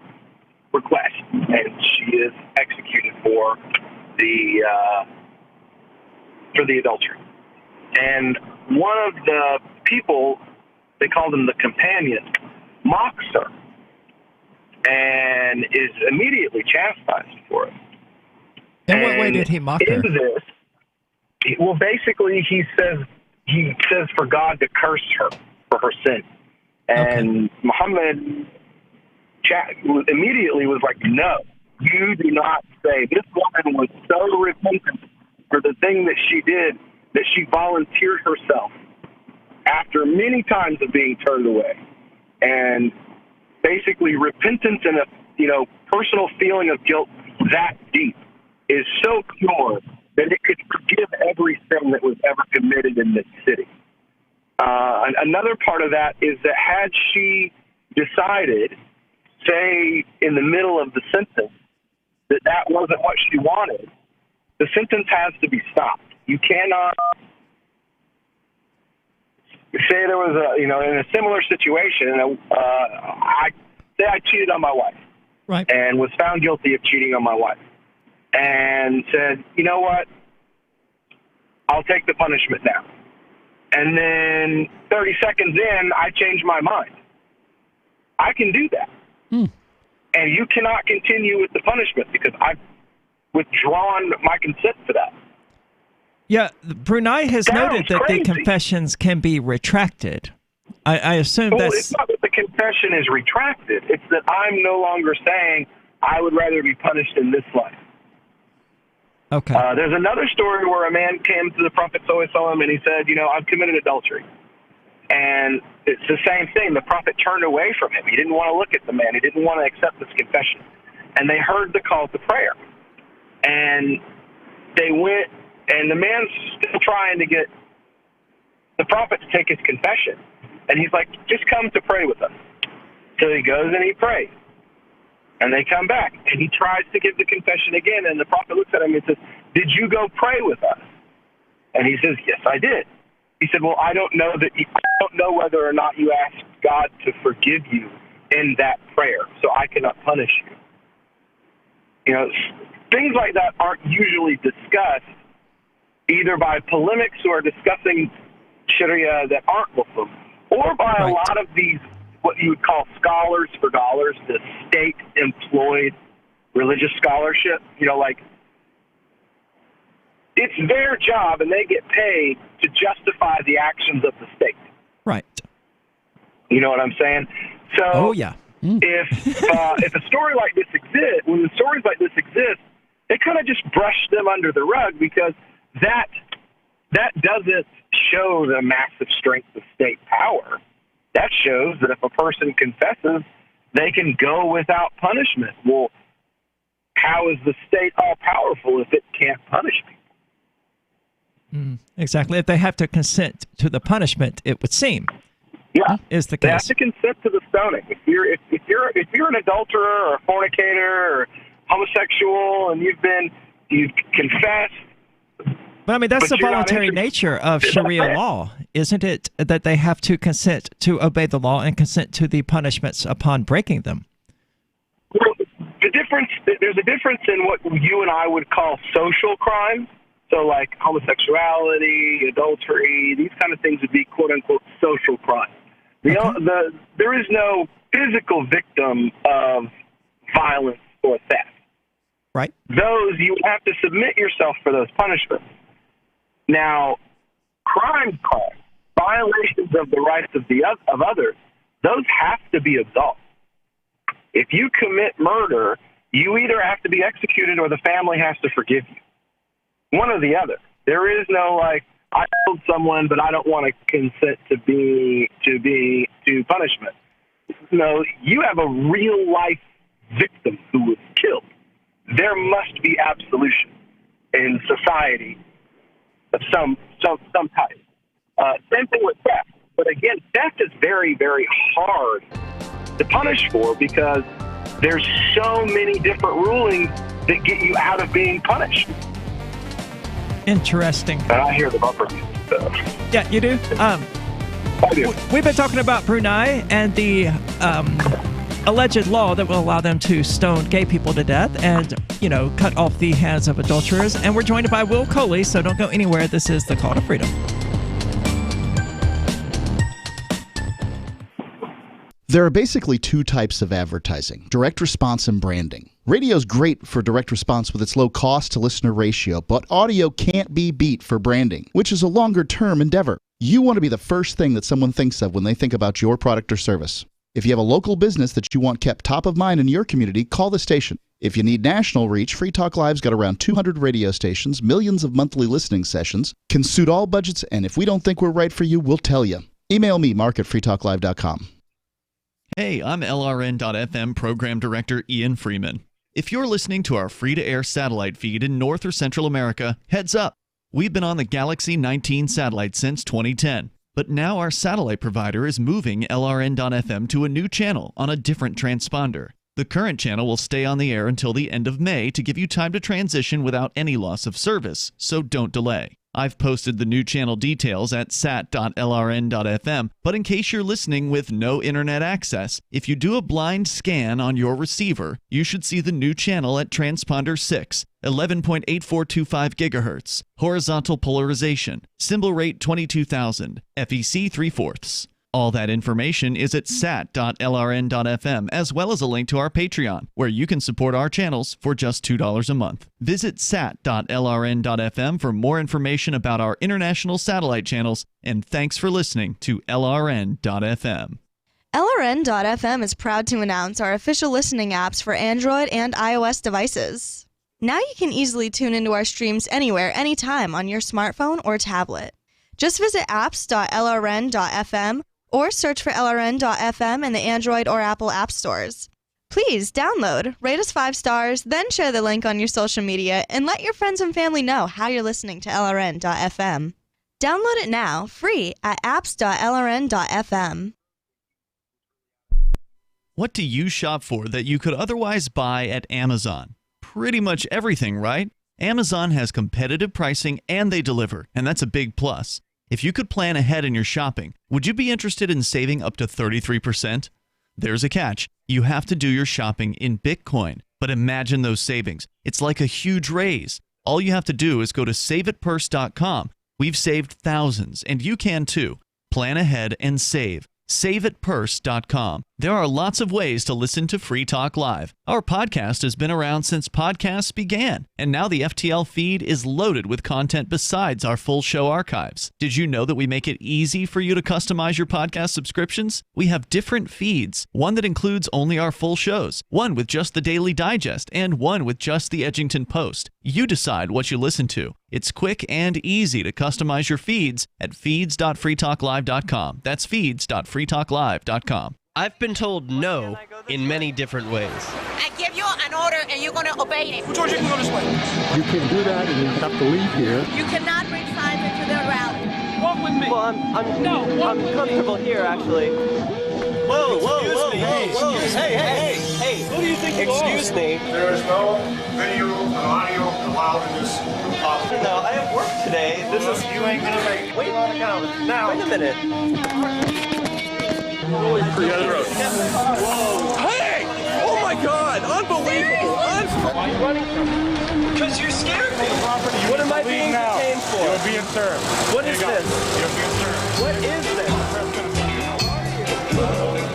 request, and she is executed for the adultery. And one of the people, they called him the companion, mocks her and is immediately chastised for it. In what way did he mock her? Well, basically, he says for God to curse her for her sin. And Muhammad immediately was like, "No, you do not say." This woman was so repentant for the thing that she did that she volunteered herself after many times of being turned away. And basically repentance and a personal feeling of guilt that deep is so pure that it could forgive every sin that was ever committed in this city. Another part of that is that had she decided, say, in the middle of the sentence, that wasn't what she wanted, the sentence has to be stopped. You cannot say there was in a similar situation, I cheated on my wife. Right. And was found guilty of cheating on my wife. And said, "You know what? I'll take the punishment now." And then 30 seconds in, I change my mind. I can do that. And you cannot continue with the punishment because I've withdrawn my consent to that. Yeah, Brunei has noted that the confessions can be retracted. I assume It's not that the confession is retracted. It's that I'm no longer saying I would rather be punished in this life. Okay. There's another story where a man came to the Prophet ﷺ and he said, I've committed adultery. And it's the same thing. The Prophet turned away from him. He didn't want to look at the man. He didn't want to accept this confession. And they heard the call to prayer. And they went, and the man's still trying to get the Prophet to take his confession. And he's like, "Just come to pray with us." So he goes and he prays. And they come back, and he tries to give the confession again, and the Prophet looks at him and says, "Did you go pray with us?" And he says, "Yes, I did." He said, "Well, I don't know whether or not you asked God to forgive you in that prayer, so I cannot punish you." Things like that aren't usually discussed either by polemics who are discussing Sharia that aren't Muslim, or by a lot of these, what you would call scholars for dollars, the state-employed religious scholarship. Like, it's their job, and they get paid to justify the actions of the state. Right. You know what I'm saying? So, if a story like this exists, when stories like this exist, they kind of just brush them under the rug, because that doesn't show the massive strength of state power. That shows that if a person confesses, they can go without punishment. Well, how is the state all powerful if it can't punish people? Exactly. If they have to consent to the punishment, it would seem. Yeah, is the they case. have to consent to the stoning. If you're an adulterer or a fornicator or homosexual and you've confessed. But I mean, that's the you're not voluntary nature of Sharia law, isn't it? That they have to consent to obey the law and consent to the punishments upon breaking them. Well, there's a difference in what you and I would call social crimes. So like homosexuality, adultery, these kind of things would be quote unquote social crimes. There is no physical victim of violence or theft. Right. Those, you have to submit yourself for those punishments. Now, crimes, violations of the rights of others, those have to be absolved. If you commit murder, you either have to be executed or the family has to forgive you. One or the other. There is no like, I killed someone, but I don't want to consent to punishment. No, you have a real life victim who was killed. There must be absolution in society of some type. Same thing with theft. But again, theft is very, very hard to punish for, because there's so many different rulings that get you out of being punished. Interesting. And I hear the bumper music. Yeah, you do? I do. We've been talking about Brunei and the alleged law that will allow them to stone gay people to death and, cut off the hands of adulterers. And we're joined by Will Coley, so don't go anywhere. This is The Call to Freedom. There are basically two types of advertising: direct response and branding. Radio's great for direct response with its low cost to listener ratio, but audio can't be beat for branding, which is a longer term endeavor. You want to be the first thing that someone thinks of when they think about your product or service. If you have a local business that you want kept top of mind in your community, call the station. If you need national reach, Free Talk Live's got around 200 radio stations, millions of monthly listening sessions, can suit all budgets, and if we don't think we're right for you, we'll tell you. Email me, mark@freetalklive.com. Hey, I'm LRN.FM Program Director Ian Freeman. If you're listening to our free-to-air satellite feed in North or Central America, heads up. We've been on the Galaxy 19 satellite since 2010, but now our satellite provider is moving LRN.FM to a new channel on a different transponder. The current channel will stay on the air until the end of May to give you time to transition without any loss of service, so don't delay. I've posted the new channel details at sat.lrn.fm, but in case you're listening with no internet access, if you do a blind scan on your receiver, you should see the new channel at transponder 6, 11.8425 gigahertz, horizontal polarization, symbol rate 22,000, FEC 3/4. All that information is at sat.lrn.fm, as well as a link to our Patreon, where you can support our channels for just $2 a month. Visit sat.lrn.fm for more information about our international satellite channels, and thanks for listening to LRN.fm. LRN.fm is proud to announce our official listening apps for Android and iOS devices. Now you can easily tune into our streams anywhere, anytime on your smartphone or tablet. Just visit apps.lrn.fm or search for LRN.fm in the Android or Apple app stores. Please download, rate us 5 stars, then share the link on your social media, and let your friends and family know how you're listening to LRN.fm. Download it now, free at apps.lrn.fm. What do you shop for that you could otherwise buy at Amazon? Pretty much everything, right? Amazon has competitive pricing and they deliver, and that's a big plus. If you could plan ahead in your shopping, would you be interested in saving up to 33%? There's a catch. You have to do your shopping in Bitcoin. But imagine those savings. It's like a huge raise. All you have to do is go to saveitpurse.com, We've saved thousands, and you can too. Plan ahead and save. SaveItPurse.com. There are lots of ways to listen to Free Talk Live. Our podcast has been around since podcasts began, and now the FTL feed is loaded with content besides our full show archives. Did you know that we make it easy for you to customize your podcast subscriptions? We have different feeds, one that includes only our full shows, one with just the Daily Digest, and one with just the Edgington Post. You decide what you listen to. It's quick and easy to customize your feeds at feeds.freetalklive.com. That's feeds.freetalklive.com. I've been told no in many different ways. I give you an order and you're going to obey it. Who told you to go this way? You can do that and you have to leave here. You cannot bring signs into the rally. Walk with me. Well, I'm comfortable here, actually. Whoa, Hey. Who do you think you are? Excuse me. There is no video and audio allowed in this office. No, I have work today. You ain't gonna make it. Wait on account. Now. Wait a minute. Whoa. Hey! Oh my God! Unbelievable! Why are you running from me? Because you scared me. Property. What am I being detained for? You're being served. What is this? You're being served. What is this?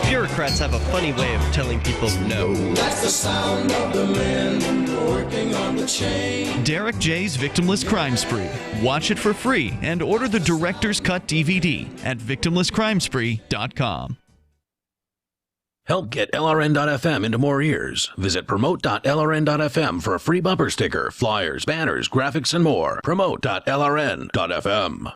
Bureaucrats have a funny way of telling people no. That's the sound of the men working on the chain. Derek J's Victimless Crime Spree. Watch it for free and order the Director's Cut DVD at victimlesscrimespree.com. Help get LRN.FM into more ears. Visit promote.lrn.fm for a free bumper sticker, flyers, banners, graphics, and more. Promote.lrn.fm.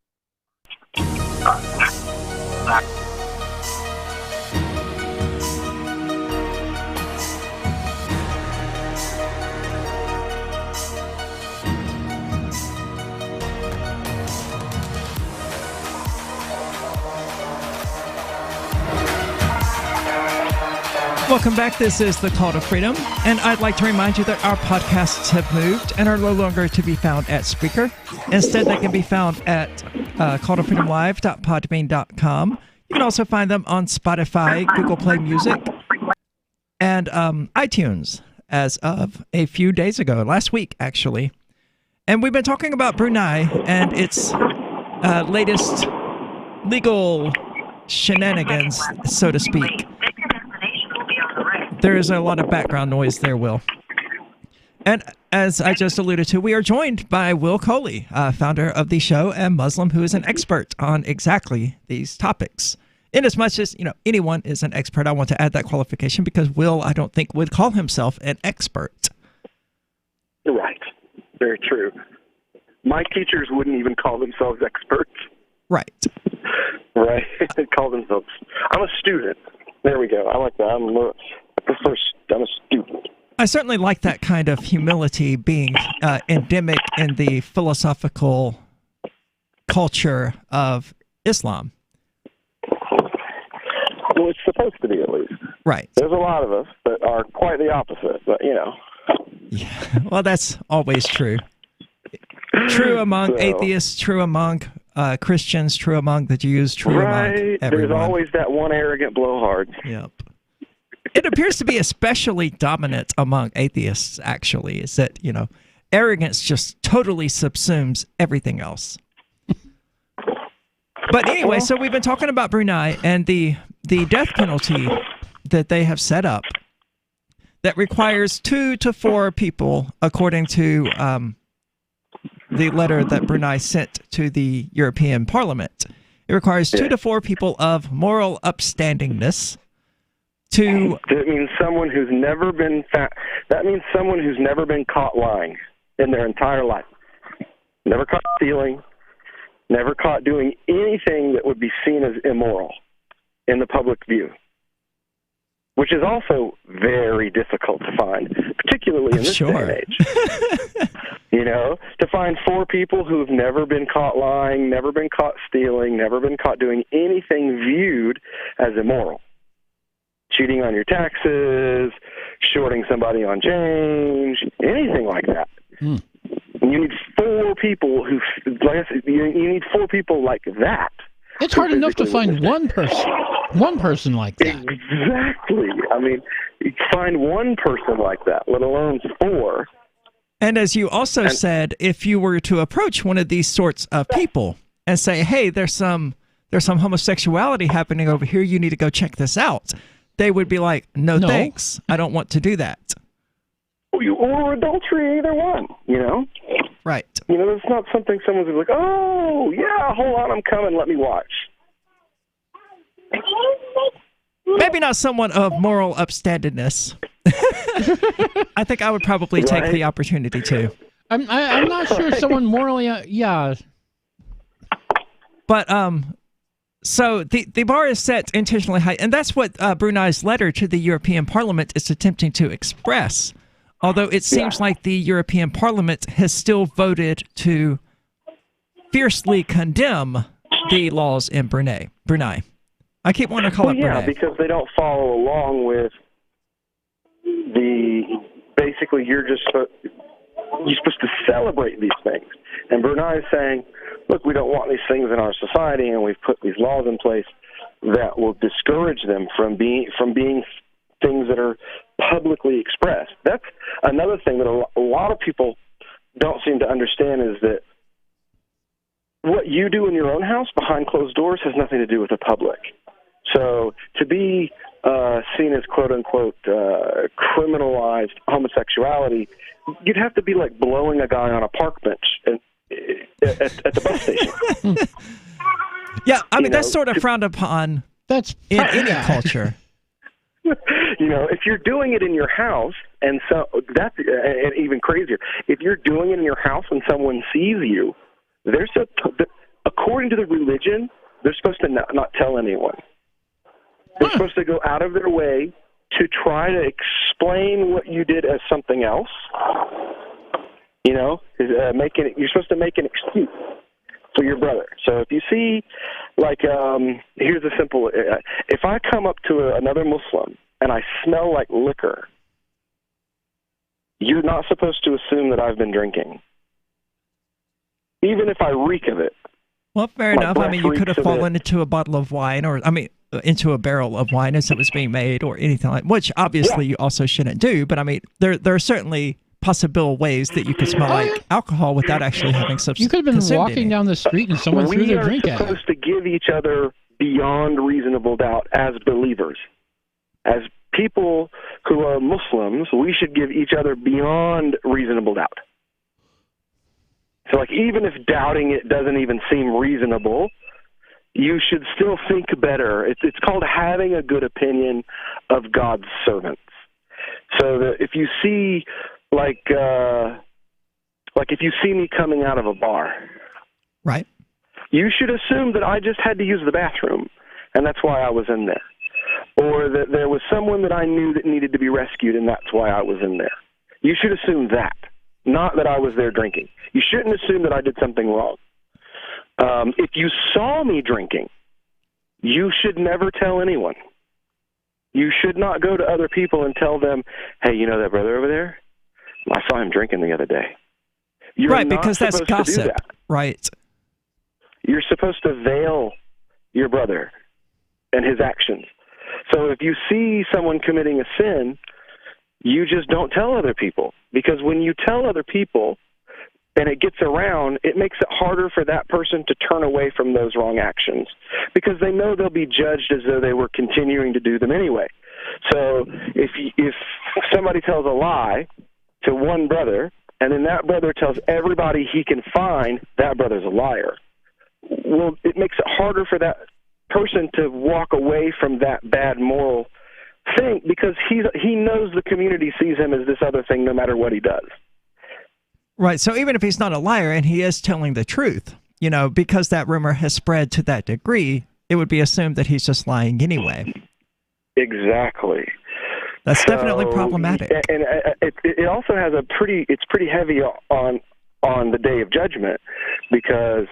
Welcome back. This is The Call to Freedom, and I'd like to remind you that our podcasts have moved and are no longer to be found at Spreaker. Instead, they can be found at calltofreedomlive.podbean.com. You can also find them on Spotify, Google Play Music, and iTunes as of a few days ago, last week, actually. And we've been talking about Brunei and its latest legal shenanigans, so to speak. There is a lot of background noise there, Will. And as I just alluded to, we are joined by Will Coley, founder of the show and Muslim who is an expert on exactly these topics. In as much as, anyone is an expert, I want to add that qualification because Will, I don't think, would call himself an expert. Right. Very true. My teachers wouldn't even call themselves experts. Right. Right. They call themselves, I'm a student. There we go. I like that. I'm a student. I certainly like that kind of humility being endemic in the philosophical culture of Islam. Well, it's supposed to be, at least. Right. There's a lot of us that are quite the opposite, but, Yeah, well, that's always true. True among atheists, true among Christians, true among the Jews, true among everyone. There's always that one arrogant blowhard. Yep. It appears to be especially dominant among atheists, actually, is that, arrogance just totally subsumes everything else. But anyway, so we've been talking about Brunei and the death penalty that they have set up that requires 2 to 4 people, according to the letter that Brunei sent to the European Parliament. It requires 2 to 4 people of moral upstandingness to... That means someone who's never been that means someone who's never been caught lying in their entire life. Never caught stealing, never caught doing anything that would be seen as immoral in the public view, which is also very difficult to find, particularly in this day and age. To find 4 people who've never been caught lying, never been caught stealing, never been caught doing anything viewed as immoral. Cheating on your taxes, shorting somebody on change, anything like that. You need 4 people who, like I said, you need 4 people like that. It's hard enough to find one person like that. Exactly. I mean, you find one person like that, let alone 4. And as you also said, if you were to approach one of these sorts of people and say, hey, there's some homosexuality happening over here, you need to go check this out, they would be like, no. Thanks, I don't want to do that. Or adultery, either one, Right. It's not something someone's like, oh, yeah, hold on, I'm coming, let me watch. Maybe not someone of moral upstandingness. I think I would probably take the opportunity to. I'm not sure someone morally, yeah. But so the bar is set intentionally high, and that's what Brunei's letter to the European Parliament is attempting to express. Although it seems like the European Parliament has still voted to fiercely condemn the laws in Brunei. I keep wanting to call it Brunei. Yeah, because they don't follow along with basically you're supposed to celebrate these things. And Brunei is saying, look, we don't want these things in our society, and we've put these laws in place that will discourage them from being things that are publicly expressed. That's another thing that a lot of people don't seem to understand, is that what you do in your own house behind closed doors has nothing to do with the public. So to be seen as quote-unquote criminalized homosexuality, you'd have to be like blowing a guy on a park bench at the bus station. Yeah, I mean, that's sort of frowned upon in any culture. If you're doing it in your house, and so that's even crazier. If you're doing it in your house and someone sees you, according to the religion, they're supposed to not tell anyone. They're supposed to go out of their way to try to explain what you did as something else. You're supposed to make an excuse for your brother. So if you see, here's a simple, if I come up to another Muslim and I smell like liquor, you're not supposed to assume that I've been drinking, even if I reek of it. Well, fair enough. I mean, you could have fallen into a bottle of wine, into a barrel of wine as it was being made, or anything like, which obviously you also shouldn't do. But I mean, there are certainly possible ways that you could smell like alcohol without actually having substance. You could have been walking down the street and someone threw their drink at you. We are supposed to give each other beyond reasonable doubt as believers. As people who are Muslims, we should give each other beyond reasonable doubt. So, even if doubting it doesn't even seem reasonable, you should still think better. It's called having a good opinion of God's servants. So that if you see, if you see me coming out of a bar, right, you should assume that I just had to use the bathroom, and that's why I was in there. Or that there was someone that I knew that needed to be rescued, and that's why I was in there. You should assume that, not that I was there drinking. You shouldn't assume that I did something wrong. If you saw me drinking, you should never tell anyone. You should not go to other people and tell them, hey, you know that brother over there? I saw him drinking the other day. You're right, because that's gossip. That. Right. You're supposed to veil your brother and his actions. So if you see someone committing a sin, you just don't tell other people. Because when you tell other people and it gets around, it makes it harder for that person to turn away from those wrong actions, because they know they'll be judged as though they were continuing to do them anyway. So if somebody tells a lie to one brother, and then that brother tells everybody he can find, that brother's a liar. Well, it makes it harder for that person to walk away from that bad moral thing, because he knows the community sees him as this other thing no matter what he does. Right. So even if he's not a liar and he is telling the truth, because that rumor has spread to that degree, it would be assumed that he's just lying anyway. Exactly. That's definitely problematic. And it also has it's pretty heavy on the day of judgment, because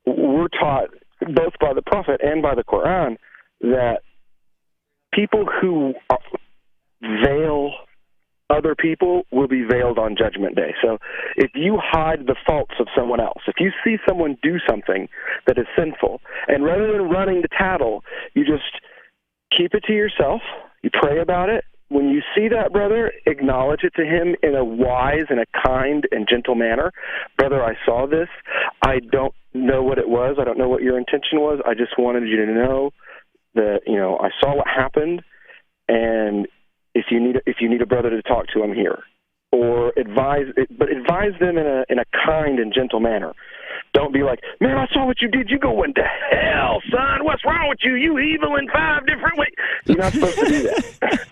we're taught both by the Prophet and by the Quran that people who veil other people will be veiled on Judgment Day. So if you hide the faults of someone else, if you see someone do something that is sinful, and rather than running to tattle, you just keep it to yourself, you pray about it, when you see that brother, acknowledge it to him in a wise and a kind and gentle manner. Brother, I saw this. I don't know what it was. I don't know what your intention was. I just wanted you to know that, I saw what happened, and if you need a brother to talk to, I'm here. Or advise them in a kind and gentle manner. Don't be like, man, I saw what you did. You going to hell, son. What's wrong with you? You evil in 5 different ways. You're not supposed to do that.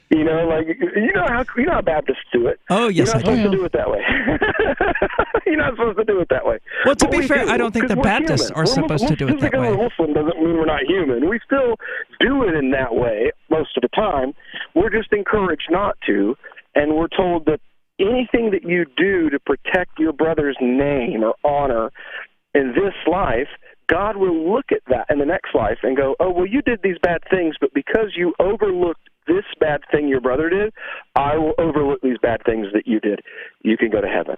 You know how Baptists do it. Oh, yes, You're not supposed to do it that way. You're not supposed to do it that way. Well, to be fair, I don't think the Baptists are supposed to do it that way. Just because we're Muslim doesn't mean we're not human. We still do it in that way most of the time. We're just encouraged not to, and we're told that anything that you do to protect your brother's name or honor in this life, God will look at that in the next life and go, oh, well, you did these bad things, but because you overlooked this bad thing your brother did, I will overlook these bad things that you did. You can go to heaven.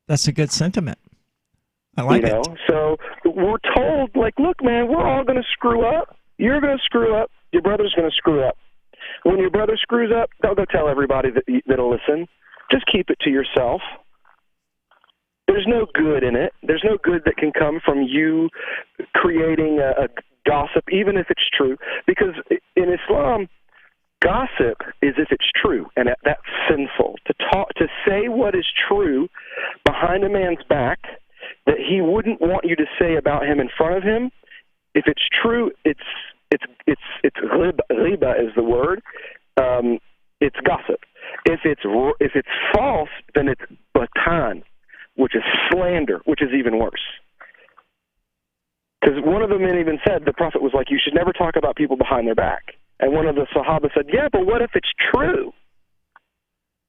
That's a good sentiment. I like it. So we're told, look, man, we're all going to screw up. You're going to screw up. Your brother's going to screw up. When your brother screws up, don't go tell everybody that'll listen. Just keep it to yourself. There's no good in it. There's no good that can come from you creating a gossip, even if it's true. Because in Islam, gossip is if it's true, and that's sinful. To say what is true behind a man's back that he wouldn't want you to say about him in front of him, if it's true, it's riba is the word. It's gossip. If it's false, then it's batan, which is slander, which is even worse. Because one of the men even said, the Prophet was like, you should never talk about people behind their back. And one of the Sahaba said, yeah, but what if it's true?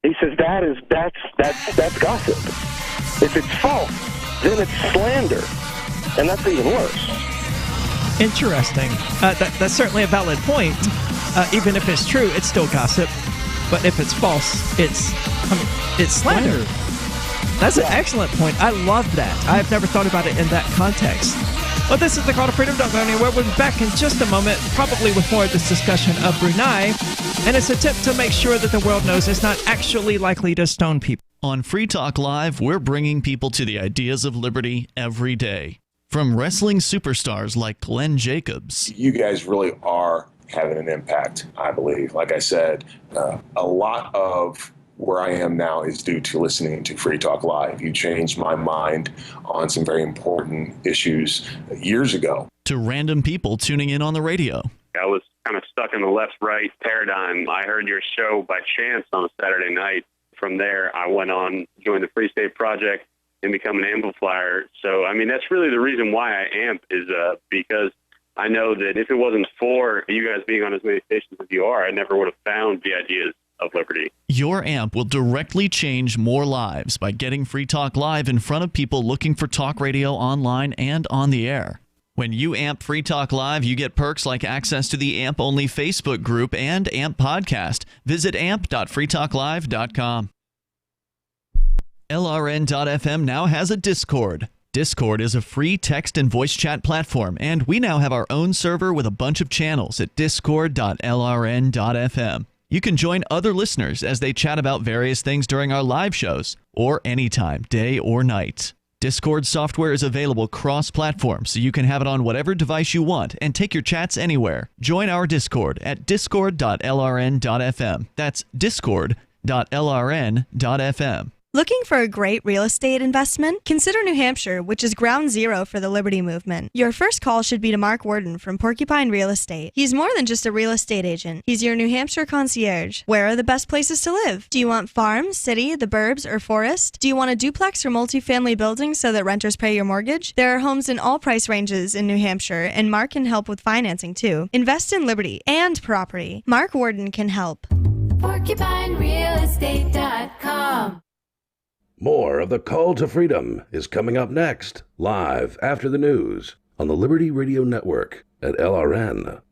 He says that's gossip. If it's false, then it's slander, and that's even worse. Interesting. That's certainly a valid point. Even if it's true, it's still gossip. But if it's false, it's slander. That's an excellent point. I love that. I've never thought about it in that context. Well, this is the Call to Freedom. Don't go anywhere. We'll be back in just a moment, probably with more of this discussion of Brunei. And it's a tip to make sure that the world knows it's not actually likely to stone people. On Free Talk Live, we're bringing people to the ideas of liberty every day. From wrestling superstars like Glenn Jacobs. You guys really are having an impact, I believe. Like I said, a lot of where I am now is due to listening to Free Talk Live. You changed my mind on some very important issues years ago. To random people tuning in on the radio. I was kind of stuck in the left-right paradigm. I heard your show by chance on a Saturday night. From there, I went on, joined the Free State Project, and become an amplifier. So, I mean, that's really the reason why I amp is because I know that if it wasn't for you guys being on as many stations as you are, I never would have found the ideas of liberty. Your amp will directly change more lives by getting Free Talk Live in front of people looking for talk radio online and on the air. When you amp Free Talk Live, you get perks like access to the AMP-only Facebook group and AMP podcast. Visit amp.freetalklive.com. LRN.FM now has a Discord. Discord is a free text and voice chat platform, and we now have our own server with a bunch of channels at discord.lrn.fm. You can join other listeners as they chat about various things during our live shows, or anytime, day or night. Discord software is available cross-platform, so you can have it on whatever device you want and take your chats anywhere. Join our Discord at discord.lrn.fm. That's discord.lrn.fm. Looking for a great real estate investment? Consider New Hampshire, which is ground zero for the Liberty Movement. Your first call should be to Mark Worden from Porcupine Real Estate. He's more than just a real estate agent. He's your New Hampshire concierge. Where are the best places to live? Do you want farm, city, the burbs, or forest? Do you want a duplex or multifamily building so that renters pay your mortgage? There are homes in all price ranges in New Hampshire, and Mark can help with financing too. Invest in liberty and property. Mark Worden can help. PorcupineRealEstate.com. More of the Call to Freedom is coming up next, live after the news on the Liberty Radio Network at LRN.FM.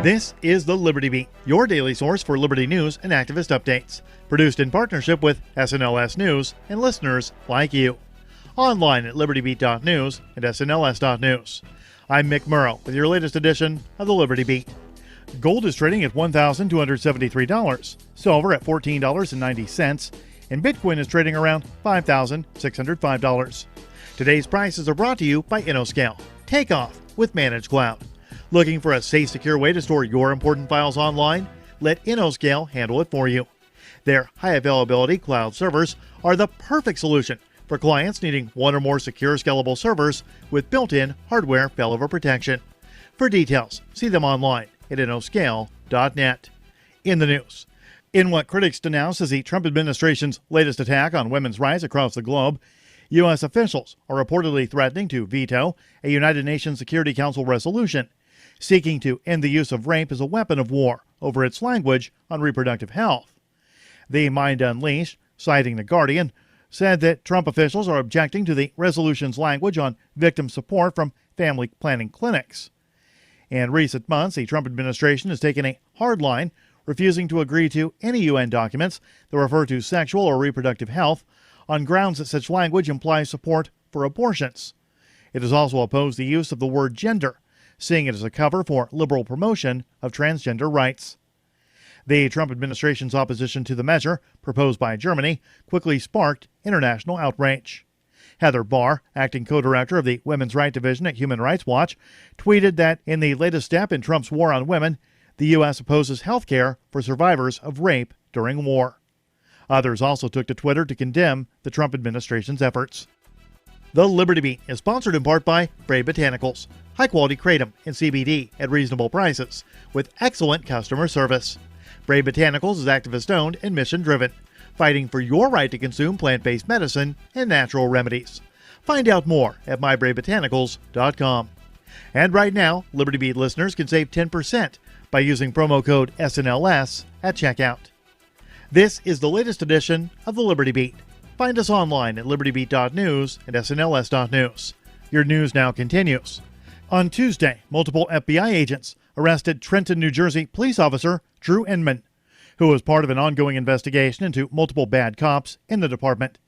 This is the Liberty Beat, your daily source for liberty news and activist updates. Produced in partnership with SNLS News and listeners like you. Online at libertybeat.news and snls.news. I'm Mick Murrow with your latest edition of the Liberty Beat. Gold is trading at $1,273, silver at $14.90, and Bitcoin is trading around $5,605. Today's prices are brought to you by InnoScale. Take off with Managed Cloud. Looking for a safe, secure way to store your important files online? Let InnoScale handle it for you. Their high availability cloud servers are the perfect solution for clients needing one or more secure, scalable servers with built-in hardware failover protection. For details, see them online at innoscale.net. In the news, in what critics denounce as the Trump administration's latest attack on women's rights across the globe, U.S. officials are reportedly threatening to veto a United Nations Security Council resolution seeking to end the use of rape as a weapon of war over its language on reproductive health. The Mind Unleashed, citing The Guardian, said that Trump officials are objecting to the resolution's language on victim support from family planning clinics. In recent months, the Trump administration has taken a hard line, refusing to agree to any UN documents that refer to sexual or reproductive health on grounds that such language implies support for abortions. It has also opposed the use of the word gender, seeing it as a cover for liberal promotion of transgender rights. The Trump administration's opposition to the measure, proposed by Germany, quickly sparked international outrage. Heather Barr, acting co-director of the Women's Rights Division at Human Rights Watch, tweeted that in the latest step in Trump's war on women, the U.S. opposes health care for survivors of rape during war. Others also took to Twitter to condemn the Trump administration's efforts. The Liberty Beat is sponsored in part by Brave Botanicals, high-quality kratom and CBD at reasonable prices, with excellent customer service. Brave Botanicals is activist-owned and mission-driven, fighting for your right to consume plant-based medicine and natural remedies. Find out more at mybravebotanicals.com. And right now, Liberty Beat listeners can save 10% by using promo code SNLS at checkout. This is the latest edition of the Liberty Beat. Find us online at libertybeat.news and snls.news. Your news now continues. On Tuesday, multiple FBI agents arrested Trenton, New Jersey police officer Drew Inman, who was part of an ongoing investigation into multiple bad cops in the department.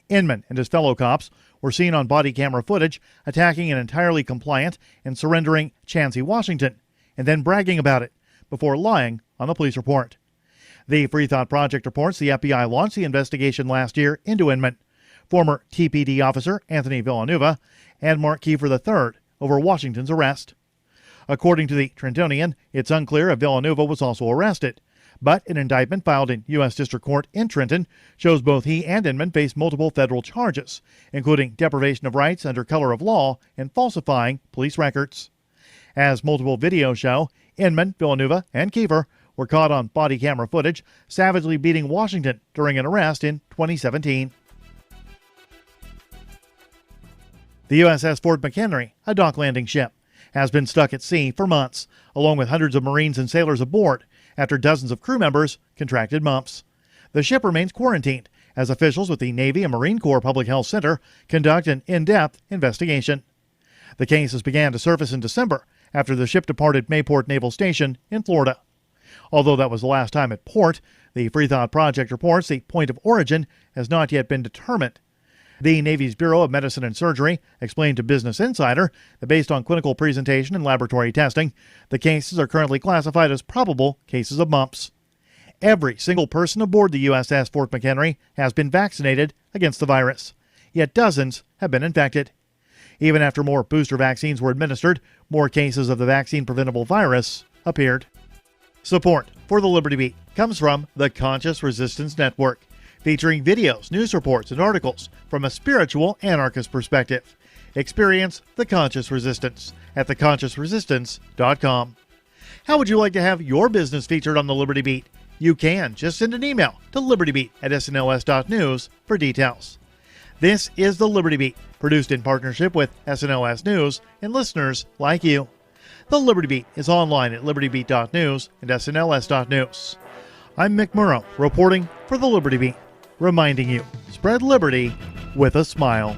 Inman and his fellow cops were seen on body camera footage attacking an entirely compliant and surrendering Chancey Washington, and then bragging about it before lying on the police report. The Free Thought Project reports the FBI launched the investigation last year into Inman, former TPD officer Anthony Villanueva, and Mark Kiefer III over Washington's arrest. According to the Trentonian, it's unclear if Villanueva was also arrested, but an indictment filed in U.S. District Court in Trenton shows both he and Inman face multiple federal charges, including deprivation of rights under color of law and falsifying police records. As multiple videos show, Inman, Villanueva, and Kiefer were caught on body camera footage savagely beating Washington during an arrest in 2017. The USS Fort McHenry, a dock landing ship, has been stuck at sea for months, along with hundreds of Marines and sailors aboard, after dozens of crew members contracted mumps. The ship remains quarantined as officials with the Navy and Marine Corps Public Health Center conduct an in-depth investigation. The cases began to surface in December after the ship departed Mayport Naval Station in Florida. Although that was the last time at port, the Free Thought Project reports the point of origin has not yet been determined. The Navy's Bureau of Medicine and Surgery explained to Business Insider that based on clinical presentation and laboratory testing, the cases are currently classified as probable cases of mumps. Every single person aboard the USS Fort McHenry has been vaccinated against the virus, yet dozens have been infected. Even after more booster vaccines were administered, more cases of the vaccine-preventable virus appeared. Support for the Liberty Beat comes from the Conscious Resistance Network, featuring videos, news reports, and articles from a spiritual anarchist perspective. Experience the Conscious Resistance at theconsciousresistance.com. How would you like to have your business featured on the Liberty Beat? You can. Just send an email to libertybeat@snls.news for details. This is the Liberty Beat, produced in partnership with SNLS News and listeners like you. The Liberty Beat is online at libertybeat.news and snls.news. I'm Mick Murrow, reporting for the Liberty Beat, reminding you, spread liberty with a smile.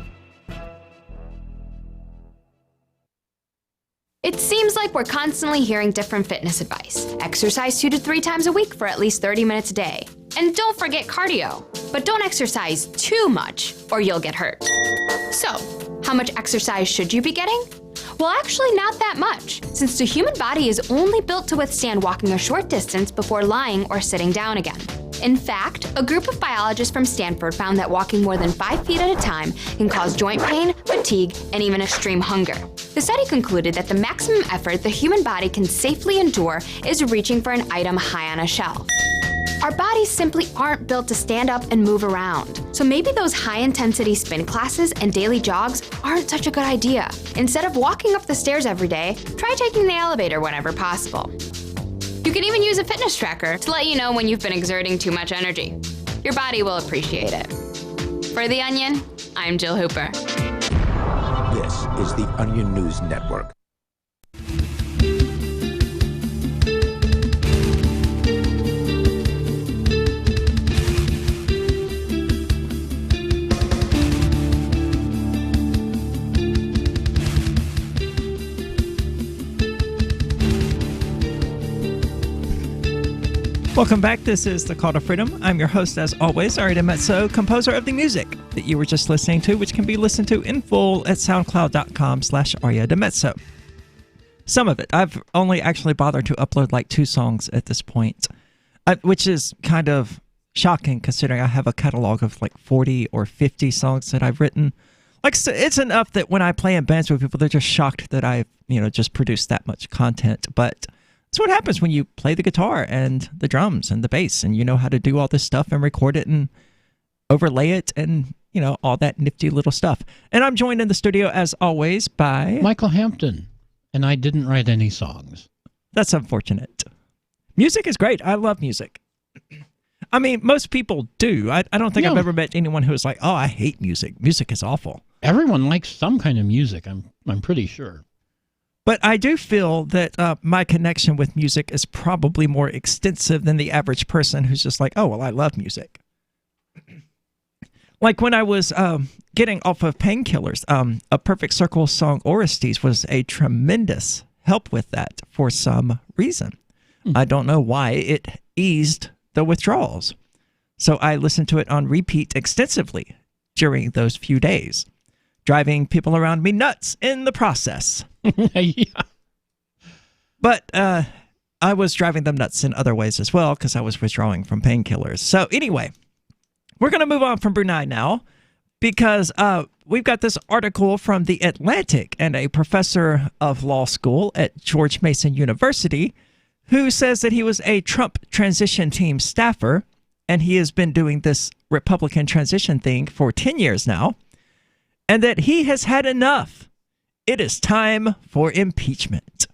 It seems like we're constantly hearing different fitness advice. Exercise 2 to 3 times a week for at least 30 minutes a day. And don't forget cardio. But don't exercise too much or you'll get hurt. So, how much exercise should you be getting? Well, actually not that much, since the human body is only built to withstand walking a short distance before lying or sitting down again. In fact, a group of biologists from Stanford found that walking more than 5 feet at a time can cause joint pain, fatigue, and even extreme hunger. The study concluded that the maximum effort the human body can safely endure is reaching for an item high on a shelf. Our bodies simply aren't built to stand up and move around. So maybe those high-intensity spin classes and daily jogs aren't such a good idea. Instead of walking up the stairs every day, try taking the elevator whenever possible. You can even use a fitness tracker to let you know when you've been exerting too much energy. Your body will appreciate it. For The Onion, I'm Jill Hooper. This is the Onion News Network. Welcome back. This is The Call to Freedom. I'm your host, as always, Aria Uncensored, composer of the music that you were just listening to, which can be listened to in full at soundcloud.com/Aria Uncensored. Some of it. I've only actually bothered to upload like 2 songs at this point, which is kind of shocking considering I have a catalog of like 40 or 50 songs that I've written. Like, it's enough that when I play in bands with people, they're just shocked that I've, just produced that much content. But that's what happens when you play the guitar and the drums and the bass and you know how to do all this stuff and record it and overlay it and, all that nifty little stuff. And I'm joined in the studio, as always, by Michael Hampton. And I didn't write any songs. That's unfortunate. Music is great. I love music. I mean, most people do. I don't think I've ever met anyone who was like, oh, I hate music. Music is awful. Everyone likes some kind of music, I'm pretty sure. But I do feel that my connection with music is probably more extensive than the average person who's just like, oh, well, I love music. Like when I was getting off of painkillers, A Perfect Circle song Orestes was a tremendous help with that for some reason. I don't know why. It eased the withdrawals. So I listened to it on repeat extensively during those few days, driving people around me nuts in the process. Yeah. But I was driving them nuts in other ways as well because I was withdrawing from painkillers. So anyway, we're going to move on from Brunei now because we've got this article from The Atlantic and a professor of law school at George Mason University who says that he was a Trump transition team staffer and he has been doing this Republican transition thing for 10 years now, and that he has had enough. It is time for impeachment.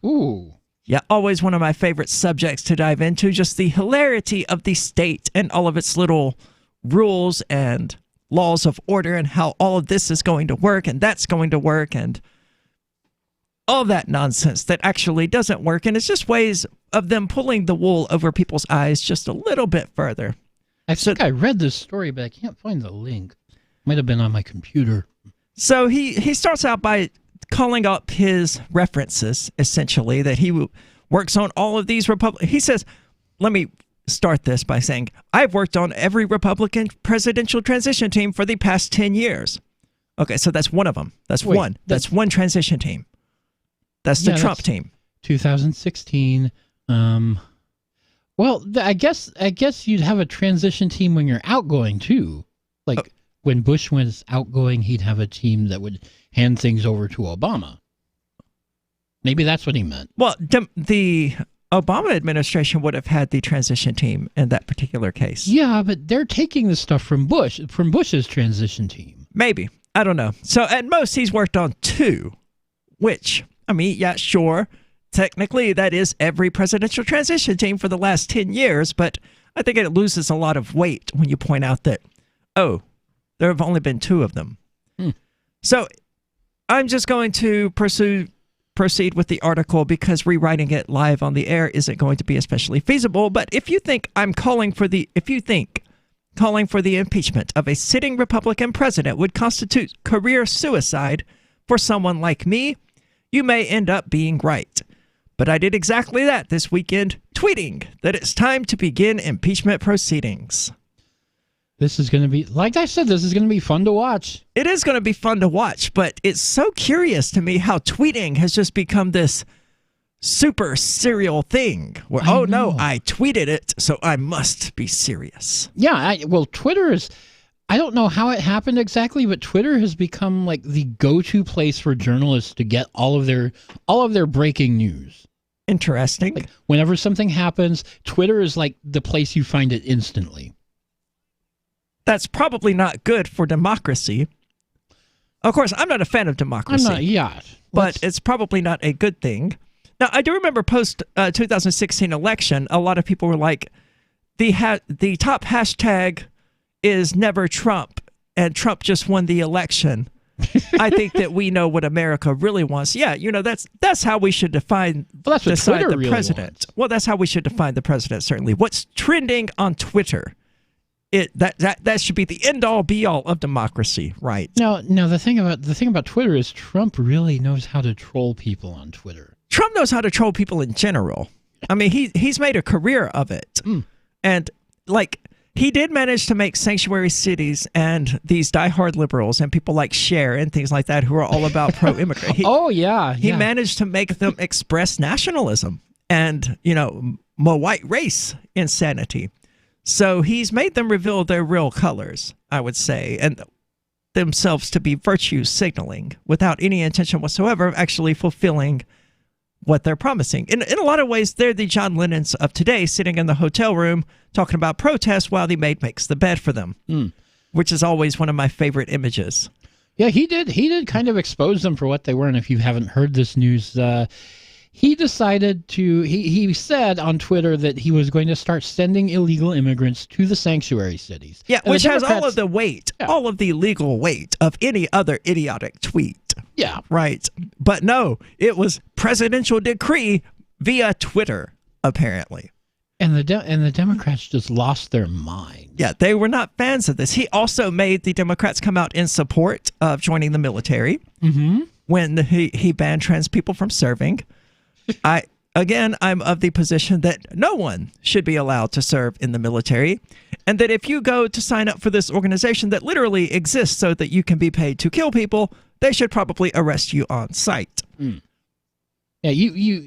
Ooh. Yeah, always one of my favorite subjects to dive into, just the hilarity of the state and all of its little rules and laws of order and how all of this is going to work and that's going to work and all that nonsense that actually doesn't work. And it's just ways of them pulling the wool over people's eyes just a little bit further. I think I read this story, but I can't find the link. Might have been on my computer. So he starts out by calling up his references, essentially, that he works on all of these He says, let me start this by saying, I've worked on every Republican presidential transition team for the past 10 years. Okay, so that's one of them. That's one. That's one transition team. That's the Trump team. 2016. Well, I guess you'd have a transition team when you're outgoing, too. Like, when Bush was outgoing, he'd have a team that would hand things over to Obama. Maybe that's what he meant. Well, the Obama administration would have had the transition team in that particular case. Yeah, but they're taking the stuff from Bush's transition team. Maybe. I don't know. So at most, he's worked on 2, which, I mean, yeah, sure. Technically, that is every presidential transition team for the last 10 years, but I think it loses a lot of weight when you point out that, oh, there have only been 2 of them. So I'm just going to proceed with the article because rewriting it live on the air isn't going to be especially feasible. But if you think calling for the impeachment of a sitting Republican president would constitute career suicide for someone like me, you may end up being right. But I did exactly that this weekend, tweeting that it's time to begin impeachment proceedings. This is going to be, like I said, this is going to be fun to watch. It is going to be fun to watch, but it's so curious to me how tweeting has just become this super serial thing where, no, I tweeted it, so I must be serious. Yeah, Twitter is, I don't know how it happened exactly, but Twitter has become like the go-to place for journalists to get all of their breaking news. Interesting. Like, whenever something happens, Twitter is like the place you find it instantly. That's probably not good for democracy. Of course, I'm not a fan of democracy. I'm not yet. But it's probably not a good thing. Now, I do remember post-2016 election, a lot of people were like, the top hashtag is never Trump, and Trump just won the election. I think that we know what America really wants. Yeah, that's how we should decide the really president. Wants. Well, that's how we should define the president, certainly. What's trending on Twitter? That should be the end-all, be-all of democracy, right? No. The thing about Twitter is Trump really knows how to troll people on Twitter. Trump knows how to troll people in general. I mean, he's made a career of it, and like he did manage to make sanctuary cities and these diehard liberals and people like Cher and things like that who are all about pro-immigrant. He managed to make them express nationalism and white race insanity. So he's made them reveal their real colors, I would say, and themselves to be virtue signaling without any intention whatsoever of actually fulfilling what they're promising. In a lot of ways, they're the John Lennons of today, sitting in the hotel room talking about protests while the maid makes the bed for them, which is always one of my favorite images. Yeah, he did kind of expose them for what they were, and if you haven't heard this news, he decided to, he said on Twitter that he was going to start sending illegal immigrants to the sanctuary cities. Yeah, which has all of the weight, all of the legal weight of any other idiotic tweet. Yeah. Right. But no, it was presidential decree via Twitter, apparently. And the Democrats just lost their mind. Yeah, they were not fans of this. He also made the Democrats come out in support of joining the military when he banned trans people from serving. I'm of the position that no one should be allowed to serve in the military, and that if you go to sign up for this organization that literally exists so that you can be paid to kill people, they should probably arrest you on sight. Yeah, you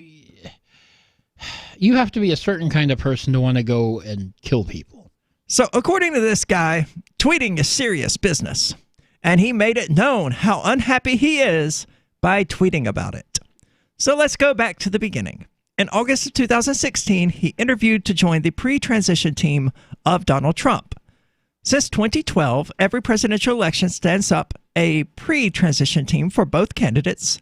have to be a certain kind of person to want to go and kill people. So according to this guy, tweeting is serious business, and he made it known how unhappy he is by tweeting about it. So let's go back to the beginning. In August of 2016, he interviewed to join the pre-transition team of Donald Trump. Since 2012, every presidential election stands up a pre-transition team for both candidates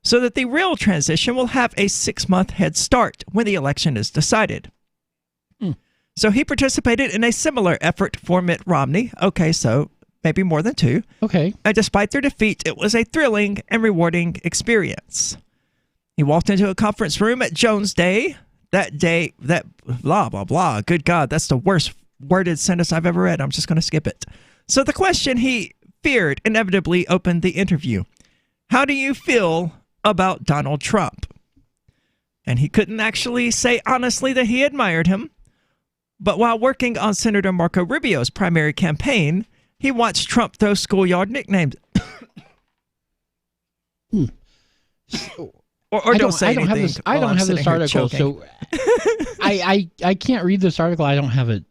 so that the real transition will have a 6-month head start when the election is decided. So he participated in a similar effort for Mitt Romney. Okay, so maybe more than 2. Okay. And despite their defeat, it was a thrilling and rewarding experience. He walked into a conference room at Jones Day. That day, that blah, blah, blah. Good God, that's the worst worded sentence I've ever read. I'm just going to skip it. So the question he feared inevitably opened the interview. How do you feel about Donald Trump? And he couldn't actually say honestly that he admired him. But while working on Senator Marco Rubio's primary campaign, he watched Trump throw schoolyard nicknames. Or don't say anything. I don't have this article, so I can't read this article. I don't have it.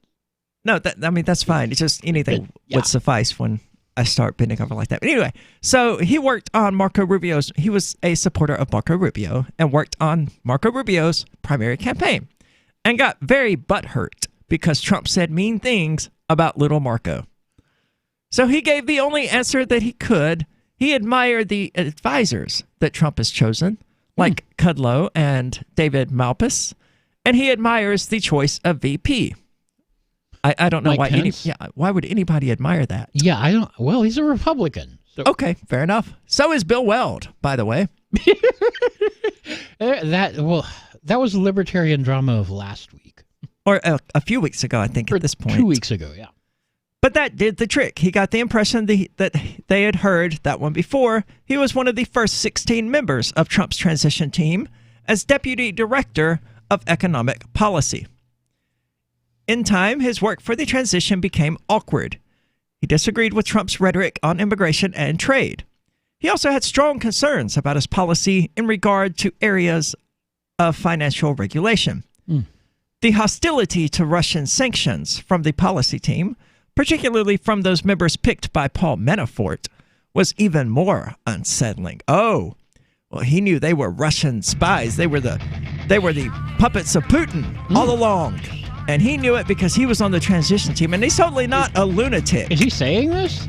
No, that's fine. It's just anything would suffice when I start bending over like that. But anyway, so he worked on he was a supporter of Marco Rubio and worked on Marco Rubio's primary campaign and got very butthurt because Trump said mean things about little Marco. So he gave the only answer that he could. He admired the advisors that Trump has chosen, like Kudlow and David Malpass, and he admires the choice of VP. I don't know why would anybody admire that? Yeah, I don't. Well, he's a Republican. So. Okay, fair enough. So is Bill Weld, by the way. That was the libertarian drama of last week, or a few weeks ago, I think. At this point, 2 weeks ago, yeah. But that did the trick. He got the impression that they had heard that one before. He was one of the first 16 members of Trump's transition team as Deputy Director of Economic Policy. In time, his work for the transition became awkward. He disagreed with Trump's rhetoric on immigration and trade. He also had strong concerns about his policy in regard to areas of financial regulation. The hostility to Russian sanctions from the policy team, particularly from those members picked by Paul Manafort, was even more unsettling. Oh, well, he knew they were Russian spies. They were the puppets of Putin all along. And he knew it because he was on the transition team, and he's totally not a lunatic. Is he saying this?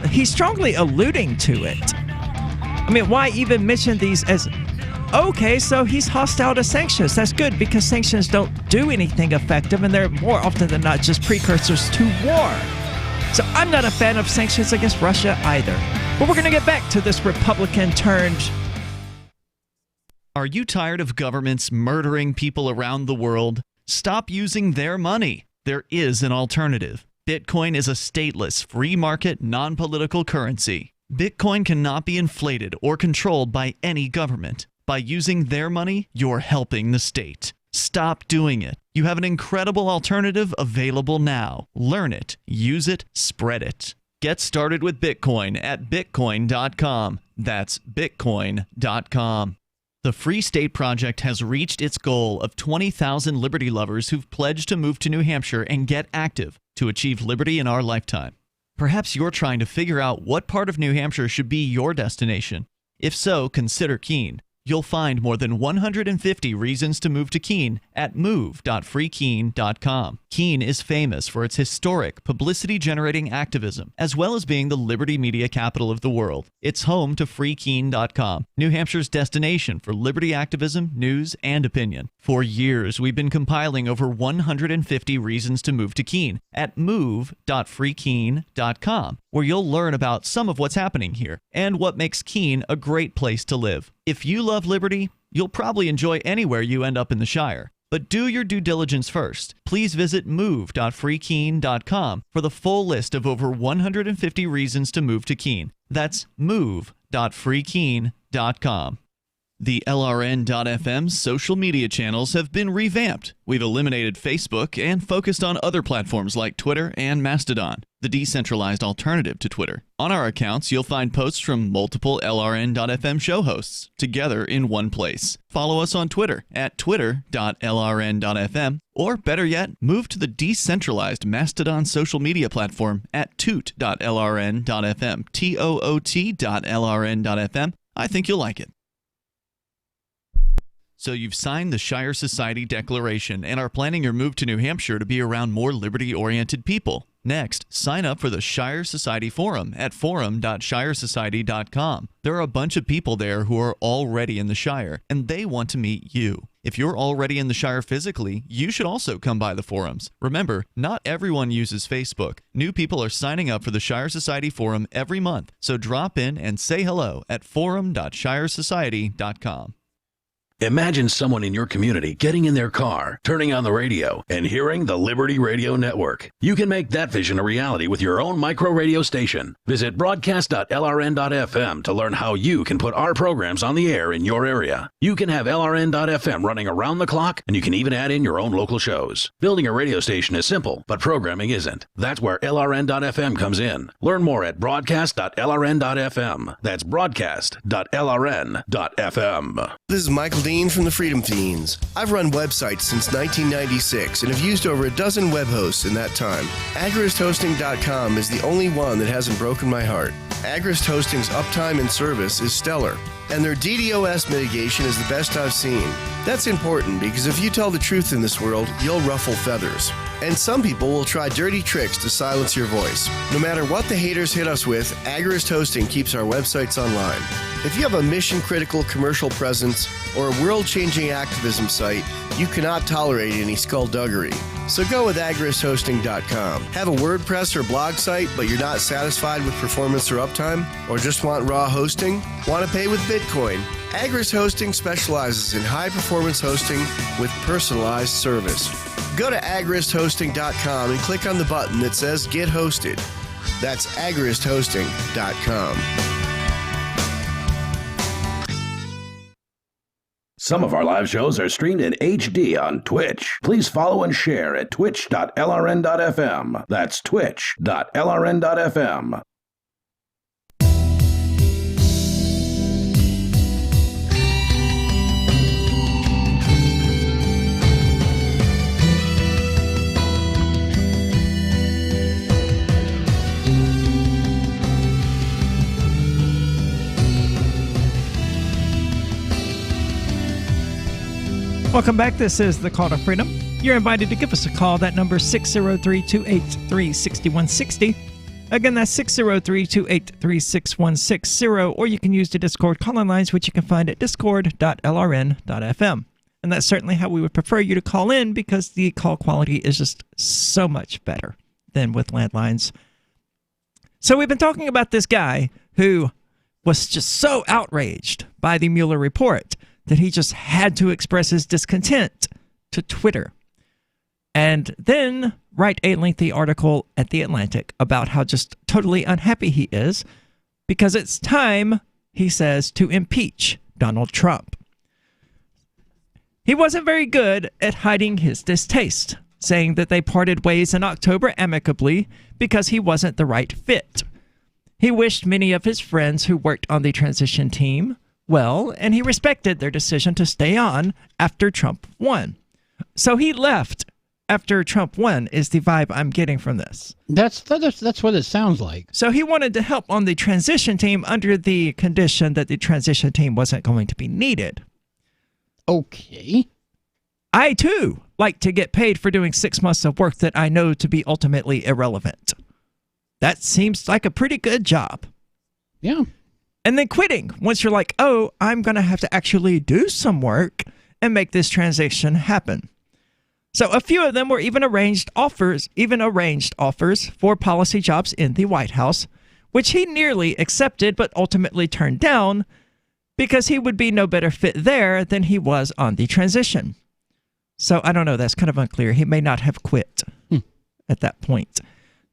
He's strongly alluding to it. I mean, why even mention these as... Okay, so he's hostile to sanctions. That's good because sanctions don't do anything effective, and they're more often than not just precursors to war. So I'm not a fan of sanctions against Russia either. But we're going to get back to this Republican-turned... Are you tired of governments murdering people around the world? Stop using their money. There is an alternative. Bitcoin is a stateless, free market, non-political currency. Bitcoin cannot be inflated or controlled by any government. By using their money, you're helping the state. Stop doing it. You have an incredible alternative available now. Learn it, use it, spread it. Get started with Bitcoin at Bitcoin.com. That's Bitcoin.com. The Free State Project has reached its goal of 20,000 liberty lovers who've pledged to move to New Hampshire and get active to achieve liberty in our lifetime. Perhaps you're trying to figure out what part of New Hampshire should be your destination. If so, consider Keene. You'll find more than 150 reasons to move to Keene at move.freekeene.com. Keene is famous for its historic, publicity-generating activism, as well as being the liberty media capital of the world. It's home to freekeene.com, New Hampshire's destination for liberty activism, news, and opinion. For years, we've been compiling over 150 reasons to move to Keene at move.freekeene.com, where you'll learn about some of what's happening here and what makes Keene a great place to live. If you love liberty, you'll probably enjoy anywhere you end up in the Shire. But do your due diligence first. Please visit move.freekeene.com for the full list of over 150 reasons to move to Keene. That's move.freekeene.com. The LRN.FM social media channels have been revamped. We've eliminated Facebook and focused on other platforms like Twitter and Mastodon, the decentralized alternative to Twitter. On our accounts, you'll find posts from multiple LRN.FM show hosts together in one place. Follow us on Twitter at twitter.lrn.fm, or better yet, move to the decentralized Mastodon social media platform at toot.lrn.fm, toot.lrn.fm. I think you'll like it. So you've signed the Shire Society Declaration and are planning your move to New Hampshire to be around more liberty-oriented people. Next, sign up for the Shire Society Forum at forum.shiresociety.com. There are a bunch of people there who are already in the Shire, and they want to meet you. If you're already in the Shire physically, you should also come by the forums. Remember, not everyone uses Facebook. New people are signing up for the Shire Society Forum every month, so drop in and say hello at forum.shiresociety.com. Imagine someone in your community getting in their car, turning on the radio, and hearing the Liberty Radio Network. You can make that vision a reality with your own micro radio station. Visit broadcast.lrn.fm to learn how you can put our programs on the air in your area. You can have LRN.FM running around the clock, and you can even add in your own local shows. Building a radio station is simple, but programming isn't. That's where LRN.FM comes in. Learn more at broadcast.lrn.fm. That's broadcast.lrn.fm. This is Michael Dean from the Freedom Fiends. I've run websites since 1996 and have used over a dozen web hosts in that time. AgristHosting.com is the only one that hasn't broken my heart. Agrist Hosting's uptime and service is stellar, and their DDoS mitigation is the best I've seen. That's important because if you tell the truth in this world, you'll ruffle feathers. And some people will try dirty tricks to silence your voice. No matter what the haters hit us with, Agrist Hosting keeps our websites online. If you have a mission-critical commercial presence or a world-changing activism site, you cannot tolerate any skullduggery. So go with agristhosting.com. Have a WordPress or blog site, but you're not satisfied with performance or uptime? Or just want raw hosting? Want to pay with Bitcoin? Agrist Hosting specializes in high-performance hosting with personalized service. Go to agristhosting.com and click on the button that says Get Hosted. That's agristhosting.com. Some of our live shows are streamed in HD on Twitch. Please follow and share at twitch.lrn.fm. That's twitch.lrn.fm. Welcome back. This is the Call to Freedom. You're invited to give us a call. That number is 603-283-6160. Again, that's 603-283-6160. Or you can use the Discord call-in lines, which you can find at discord.lrn.fm. And that's certainly how we would prefer you to call in, because the call quality is just so much better than with landlines. So we've been talking about this guy who was just so outraged by the Mueller report that he just had to express his discontent to Twitter. And then write a lengthy article at The Atlantic about how just totally unhappy he is because it's time, he says, to impeach Donald Trump. He wasn't very good at hiding his distaste, saying that they parted ways in October amicably because he wasn't the right fit. He wished many of his friends who worked on the transition team well, and he respected their decision to stay on after Trump won. So he left after Trump won, is the vibe I'm getting from this. That's what it sounds like. So he wanted to help on the transition team under the condition that the transition team wasn't going to be needed. Okay. I, too, like to get paid for doing 6 months of work that I know to be ultimately irrelevant. That seems like a pretty good job. Yeah. And then quitting once you're like, oh, I'm going to have to actually do some work and make this transition happen. So a few of them were even arranged offers for policy jobs in the White House, which he nearly accepted but ultimately turned down because he would be no better fit there than he was on the transition. So I don't know, that's kind of unclear. He may not have quit at that point.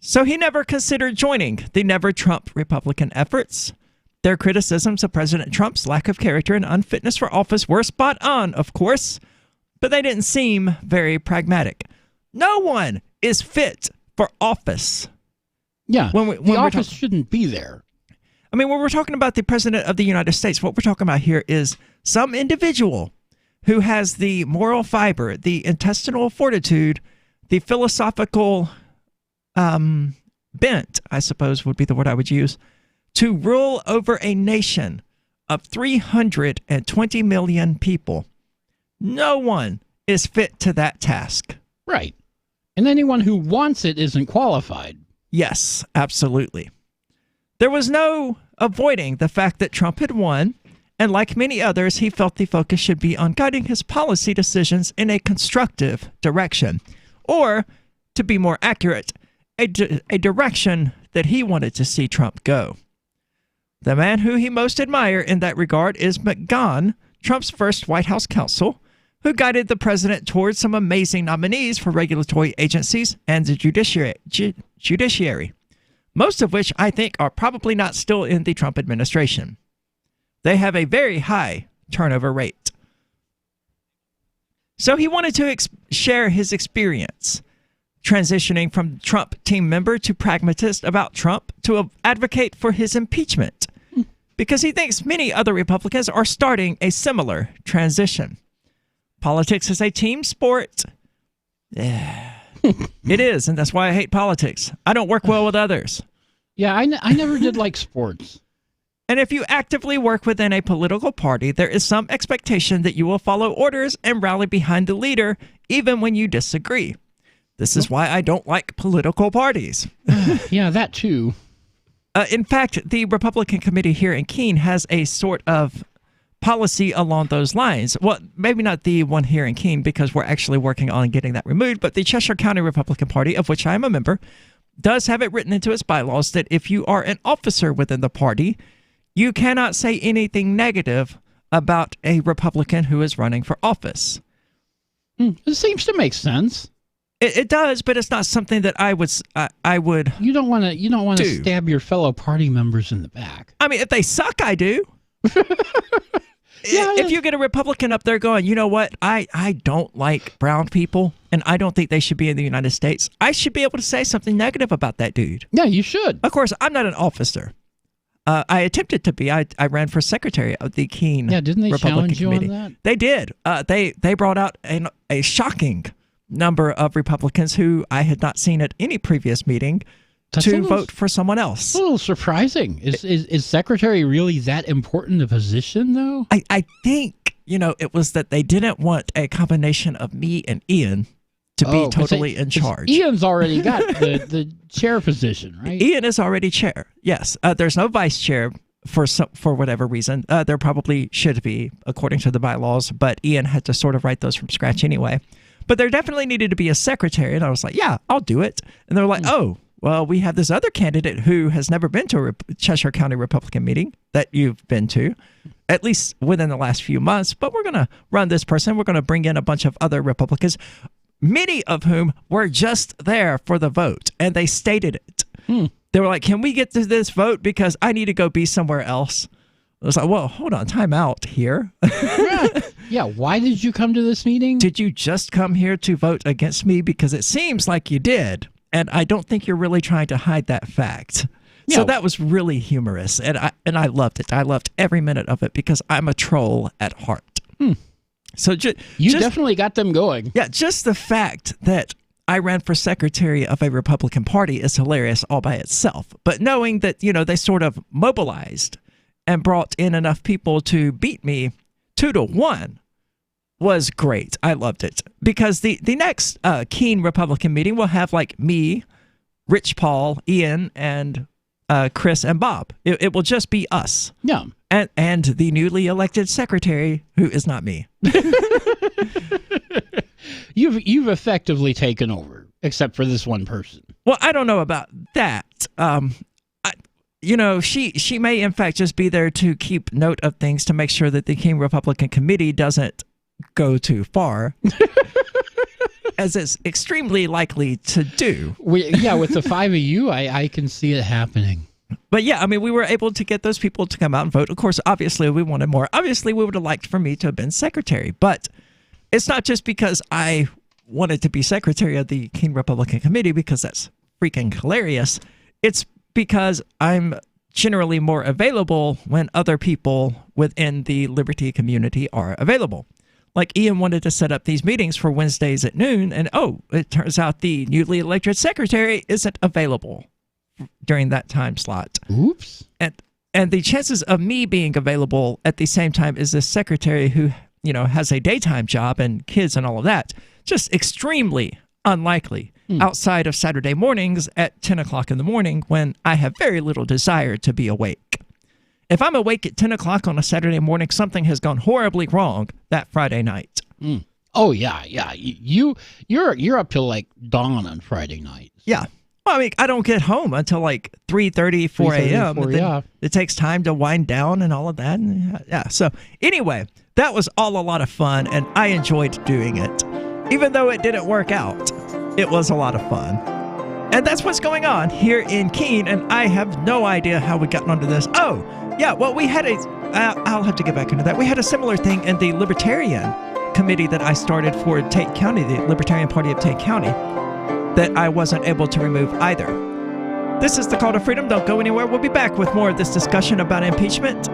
So he never considered joining the Never Trump Republican efforts. Their criticisms of President Trump's lack of character and unfitness for office were spot on, of course, but they didn't seem very pragmatic. No one is fit for office. Yeah, the office shouldn't be there. I mean, when we're talking about the President of the United States, what we're talking about here is some individual who has the moral fiber, the intestinal fortitude, the philosophical bent, I suppose would be the word I would use, to rule over a nation of 320 million people. No one is fit to that task. Right. And anyone who wants it isn't qualified. Yes, absolutely. There was no avoiding the fact that Trump had won, and like many others, he felt the focus should be on guiding his policy decisions in a constructive direction. Or, to be more accurate, a direction that he wanted to see Trump go. The man who he most admired in that regard is McGahn, Trump's first White House counsel, who guided the president towards some amazing nominees for regulatory agencies and the judiciary, most of which I think are probably not still in the Trump administration. They have a very high turnover rate. So he wanted to share his experience transitioning from Trump team member to pragmatist about Trump to advocate for his impeachment, because he thinks many other Republicans are starting a similar transition. Politics is a team sport. Yeah, it is, and that's why I hate politics. I don't work well with others. Yeah, I never did like sports. And if you actively work within a political party, there is some expectation that you will follow orders and rally behind the leader, even when you disagree. This is why I don't like political parties. Yeah, that too. In fact, the Republican committee here in Keene has a sort of policy along those lines. Well, maybe not the one here in Keene, because we're actually working on getting that removed, but the Cheshire County Republican Party, of which I am a member, does have it written into its bylaws that if you are an officer within the party, you cannot say anything negative about a Republican who is running for office. It seems to make sense. It does, but it's not something that I would. You don't want to stab your fellow party members in the back. I mean, if they suck, I do. if you get a Republican up there going, you know what, I don't like brown people, and I don't think they should be in the United States, I should be able to say something negative about that dude. Yeah, you should. Of course, I'm not an officer. I attempted to be. I ran for secretary of the Keene didn't they Republican challenge you Committee. on that? They did. They brought out a shocking number of Republicans who I had not seen at any previous meeting to vote for someone else. A little surprising. Is secretary really that important a position, though? I think, it was that they didn't want a combination of me and Ian to be totally in charge. Ian's already got the chair position, right? Ian is already chair, yes. There's no vice chair for whatever reason. There probably should be, according to the bylaws, but Ian had to sort of write those from scratch anyway. But there definitely needed to be a secretary, and I was like, yeah, I'll do it. And they're like, oh, well, we have this other candidate who has never been to a Cheshire County Republican meeting that you've been to, at least within the last few months, but we're going to run this person. We're going to bring in a bunch of other Republicans, many of whom were just there for the vote, and they stated it. They were like, can we get to this vote because I need to go be somewhere else? I was like, well, hold on, time out here. Yeah, why did you come to this meeting? Did you just come here to vote against me? Because it seems like you did, and I don't think you're really trying to hide that fact. Yeah. So that was really humorous, and I loved it. I loved every minute of it because I'm a troll at heart. So you definitely got them going. Yeah, just the fact that I ran for secretary of a Republican Party is hilarious all by itself. But knowing that, they sort of mobilized and brought in enough people to beat me 2-1 was great. I loved it. Because the next Keene Republican meeting will have like me, Rich Paul, Ian, and Chris and Bob. It will just be us. Yeah. And the newly elected secretary, who is not me. You've effectively taken over, except for this one person. Well, I don't know about that. She may in fact just be there to keep note of things to make sure that the Keene Republican Committee doesn't go too far, as it's extremely likely to do. With the five of you, I can see it happening. But yeah, I mean, we were able to get those people to come out and vote. Of course, obviously, we wanted more. Obviously, we would have liked for me to have been secretary. But it's not just because I wanted to be secretary of the Keene Republican Committee, because that's freaking hilarious. It's because I'm generally more available when other people within the Liberty community are available. Like Ian wanted to set up these meetings for Wednesdays at noon, and it turns out the newly elected secretary isn't available during that time slot. Oops. And the chances of me being available at the same time as this secretary who, has a daytime job and kids and all of that, just extremely unlikely outside of Saturday mornings at 10 o'clock in the morning when I have very little desire to be awake. If I'm awake at 10 o'clock on a Saturday morning, something has gone horribly wrong that Friday night. Oh, yeah. You're up till like dawn on Friday night. Yeah. Well, I mean, I don't get home until like 3:30, 4 a.m. Yeah. It takes time to wind down and all of that. And yeah. So anyway, that was all a lot of fun, and I enjoyed doing it. Even though it didn't work out, it was a lot of fun. And that's what's going on here in Keene, and I have no idea how we got onto this. Oh, yeah, well, we had I'll have to get back into that. We had a similar thing in the Libertarian committee that I started for Tate County, the Libertarian Party of Tate County, that I wasn't able to remove either. This is the Call to Freedom. Don't go anywhere. We'll be back with more of this discussion about impeachment.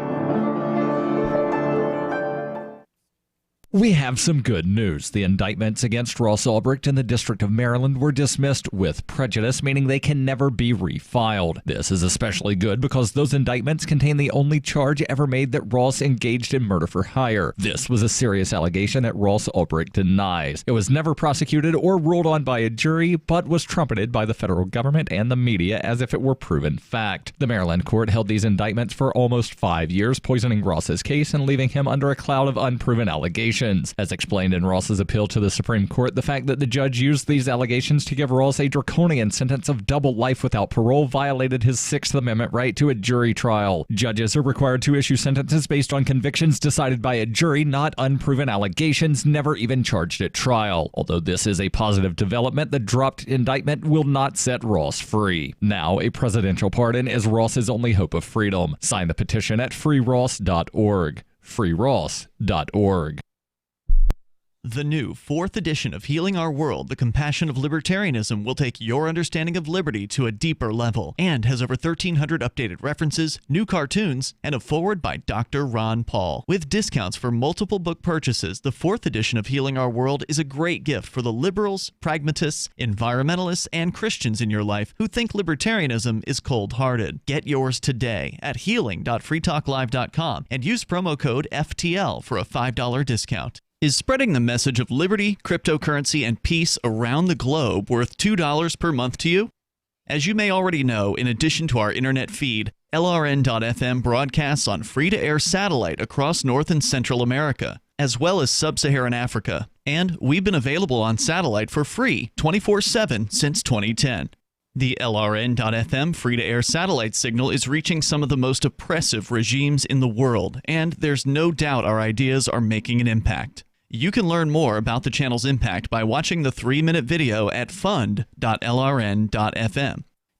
We have some good news. The indictments against Ross Ulbricht in the District of Maryland were dismissed with prejudice, meaning they can never be refiled. This is especially good because those indictments contain the only charge ever made that Ross engaged in murder for hire. This was a serious allegation that Ross Ulbricht denies. It was never prosecuted or ruled on by a jury, but was trumpeted by the federal government and the media as if it were proven fact. The Maryland court held these indictments for almost 5 years, poisoning Ross's case and leaving him under a cloud of unproven allegations. As explained in Ross's appeal to the Supreme Court, the fact that the judge used these allegations to give Ross a draconian sentence of double life without parole violated his Sixth Amendment right to a jury trial. Judges are required to issue sentences based on convictions decided by a jury, not unproven allegations never even charged at trial. Although this is a positive development, the dropped indictment will not set Ross free. Now, a presidential pardon is Ross's only hope of freedom. Sign the petition at freeross.org. freeross.org. The new 4th edition of Healing Our World, The Compassion of Libertarianism, will take your understanding of liberty to a deeper level and has over 1,300 updated references, new cartoons, and a foreword by Dr. Ron Paul. With discounts for multiple book purchases, the 4th edition of Healing Our World is a great gift for the liberals, pragmatists, environmentalists, and Christians in your life who think libertarianism is cold-hearted. Get yours today at healing.freetalklive.com and use promo code FTL for a $5 discount. Is spreading the message of liberty, cryptocurrency, and peace around the globe worth $2 per month to you? As you may already know, in addition to our internet feed, LRN.FM broadcasts on free-to-air satellite across North and Central America, as well as Sub-Saharan Africa. And we've been available on satellite for free 24/7 since 2010. The LRN.FM free-to-air satellite signal is reaching some of the most oppressive regimes in the world, and there's no doubt our ideas are making an impact. You can learn more about the channel's impact by watching the 3-minute video at fund.lrn.fm.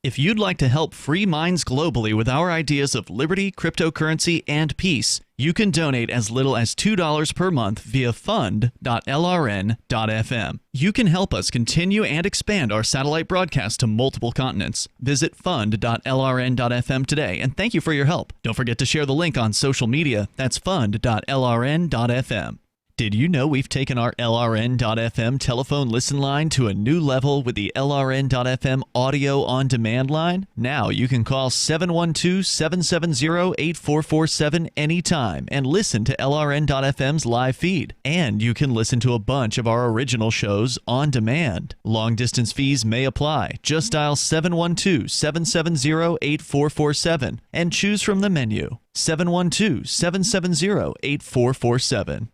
If you'd like to help free minds globally with our ideas of liberty, cryptocurrency, and peace, you can donate as little as $2 per month via fund.lrn.fm. You can help us continue and expand our satellite broadcast to multiple continents. Visit fund.lrn.fm today, and thank you for your help. Don't forget to share the link on social media. That's fund.lrn.fm. Did you know we've taken our LRN.FM telephone listen line to a new level with the LRN.FM audio on demand line? Now you can call 712-770-8447 anytime and listen to LRN.FM's live feed. And you can listen to a bunch of our original shows on demand. Long distance fees may apply. Just dial 712-770-8447 and choose from the menu. 712-770-8447.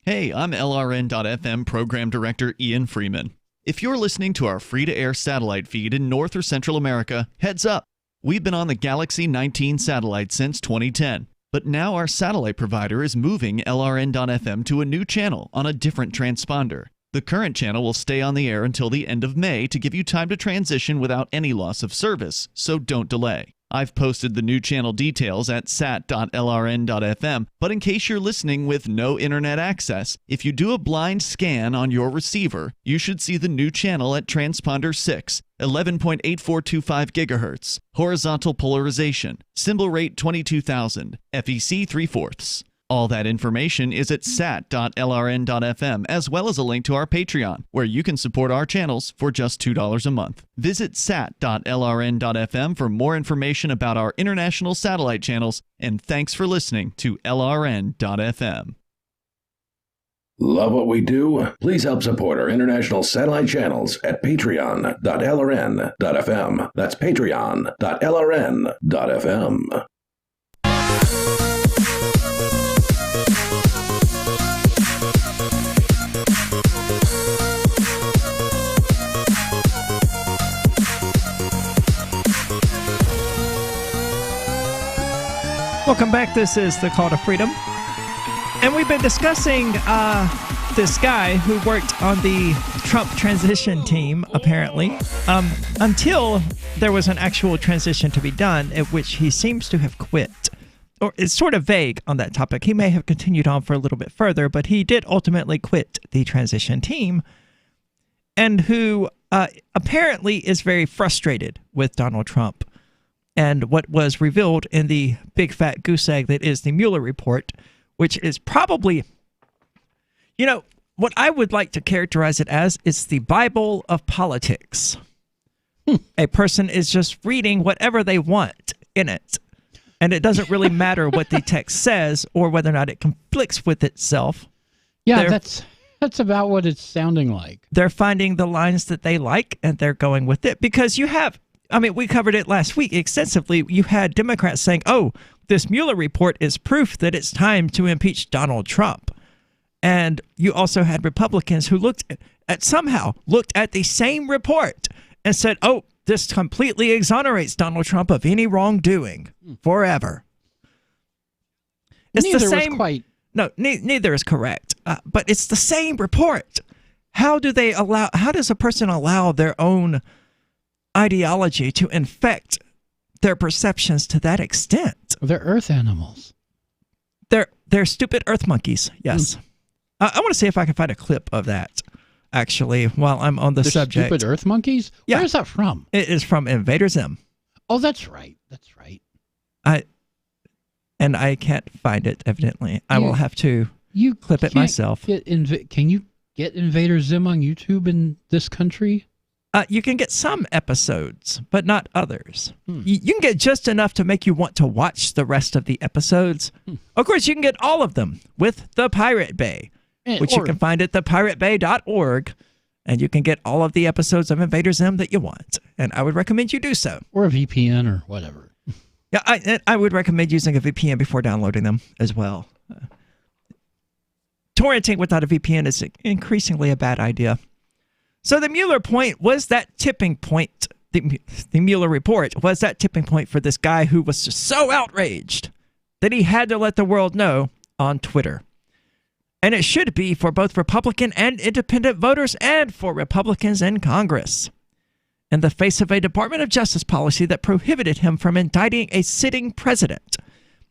Hey, I'm LRN.FM Program Director Ian Freeman. If you're listening to our free-to-air satellite feed in North or Central America, heads up! We've been on the Galaxy 19 satellite since 2010, but now our satellite provider is moving LRN.FM to a new channel on a different transponder. The current channel will stay on the air until the end of May to give you time to transition without any loss of service, so don't delay. I've posted the new channel details at sat.lrn.fm, but in case you're listening with no internet access, if you do a blind scan on your receiver, you should see the new channel at transponder 6, 11.8425 GHz, horizontal polarization, symbol rate 22,000, FEC 3/4. All that information is at sat.lrn.fm, as well as a link to our Patreon, where you can support our channels for just $2 a month. Visit sat.lrn.fm for more information about our international satellite channels, and thanks for listening to LRN.fm. Love what we do? Please help support our international satellite channels at patreon.lrn.fm. That's patreon.lrn.fm. Welcome back. This is the Call to Freedom. And we've been discussing this guy who worked on the Trump transition team, apparently, until there was an actual transition to be done, at which he seems to have quit. Or it's sort of vague on that topic. He may have continued on for a little bit further, but he did ultimately quit the transition team, and who apparently is very frustrated with Donald Trump and what was revealed in the big fat goose egg that is the Mueller report, which is probably, what I would like to characterize it as is the Bible of politics. A person is just reading whatever they want in it, and it doesn't really matter what the text says or whether or not it conflicts with itself. Yeah, that's about what it's sounding like. They're finding the lines that they like, and they're going with it, because you have, we covered it last week extensively. You had Democrats saying, oh, this Mueller report is proof that it's time to impeach Donald Trump. And you also had Republicans who looked at the same report and said, oh, this completely exonerates Donald Trump of any wrongdoing forever. It's neither the same. Was quite. No, neither is correct. But it's the same report. How does a person allow their own ideology to infect their perceptions to that extent? They're earth animals. They're stupid earth monkeys, yes. I want to see if I can find a clip of that, actually, while I'm on the subject. Stupid earth monkeys? Yeah. Where is that from? It is from Invader Zim. Oh, that's right. That's right. And I can't find it, evidently. I will have to clip it myself. Can you get Invader Zim on YouTube in this country? You can get some episodes, but not others. You can get just enough to make you want to watch the rest of the episodes. Of course, you can get all of them with the Pirate Bay, which you can find at thepiratebay.org, and you can get all of the episodes of Invader Zim that you want. And I would recommend you do so. Or a VPN or whatever. Yeah, I would recommend using a VPN before downloading them as well. Torrenting without a VPN is increasingly a bad idea. So the Mueller point was that tipping point. The Mueller report was that tipping point for this guy who was just so outraged that he had to let the world know on Twitter. And it should be for both Republican and independent voters and for Republicans in Congress. In the face of a Department of Justice policy that prohibited him from indicting a sitting president,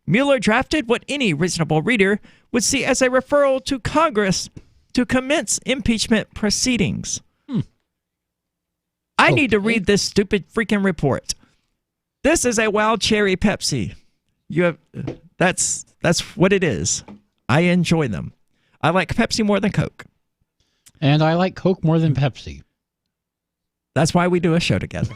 Mueller drafted what any reasonable reader would see as a referral to Congress to commence impeachment proceedings. I need to read this stupid freaking report. This is a wild cherry Pepsi. That's what it is. I enjoy them. I like Pepsi more than Coke. And I like Coke more than Pepsi. That's why we do a show together.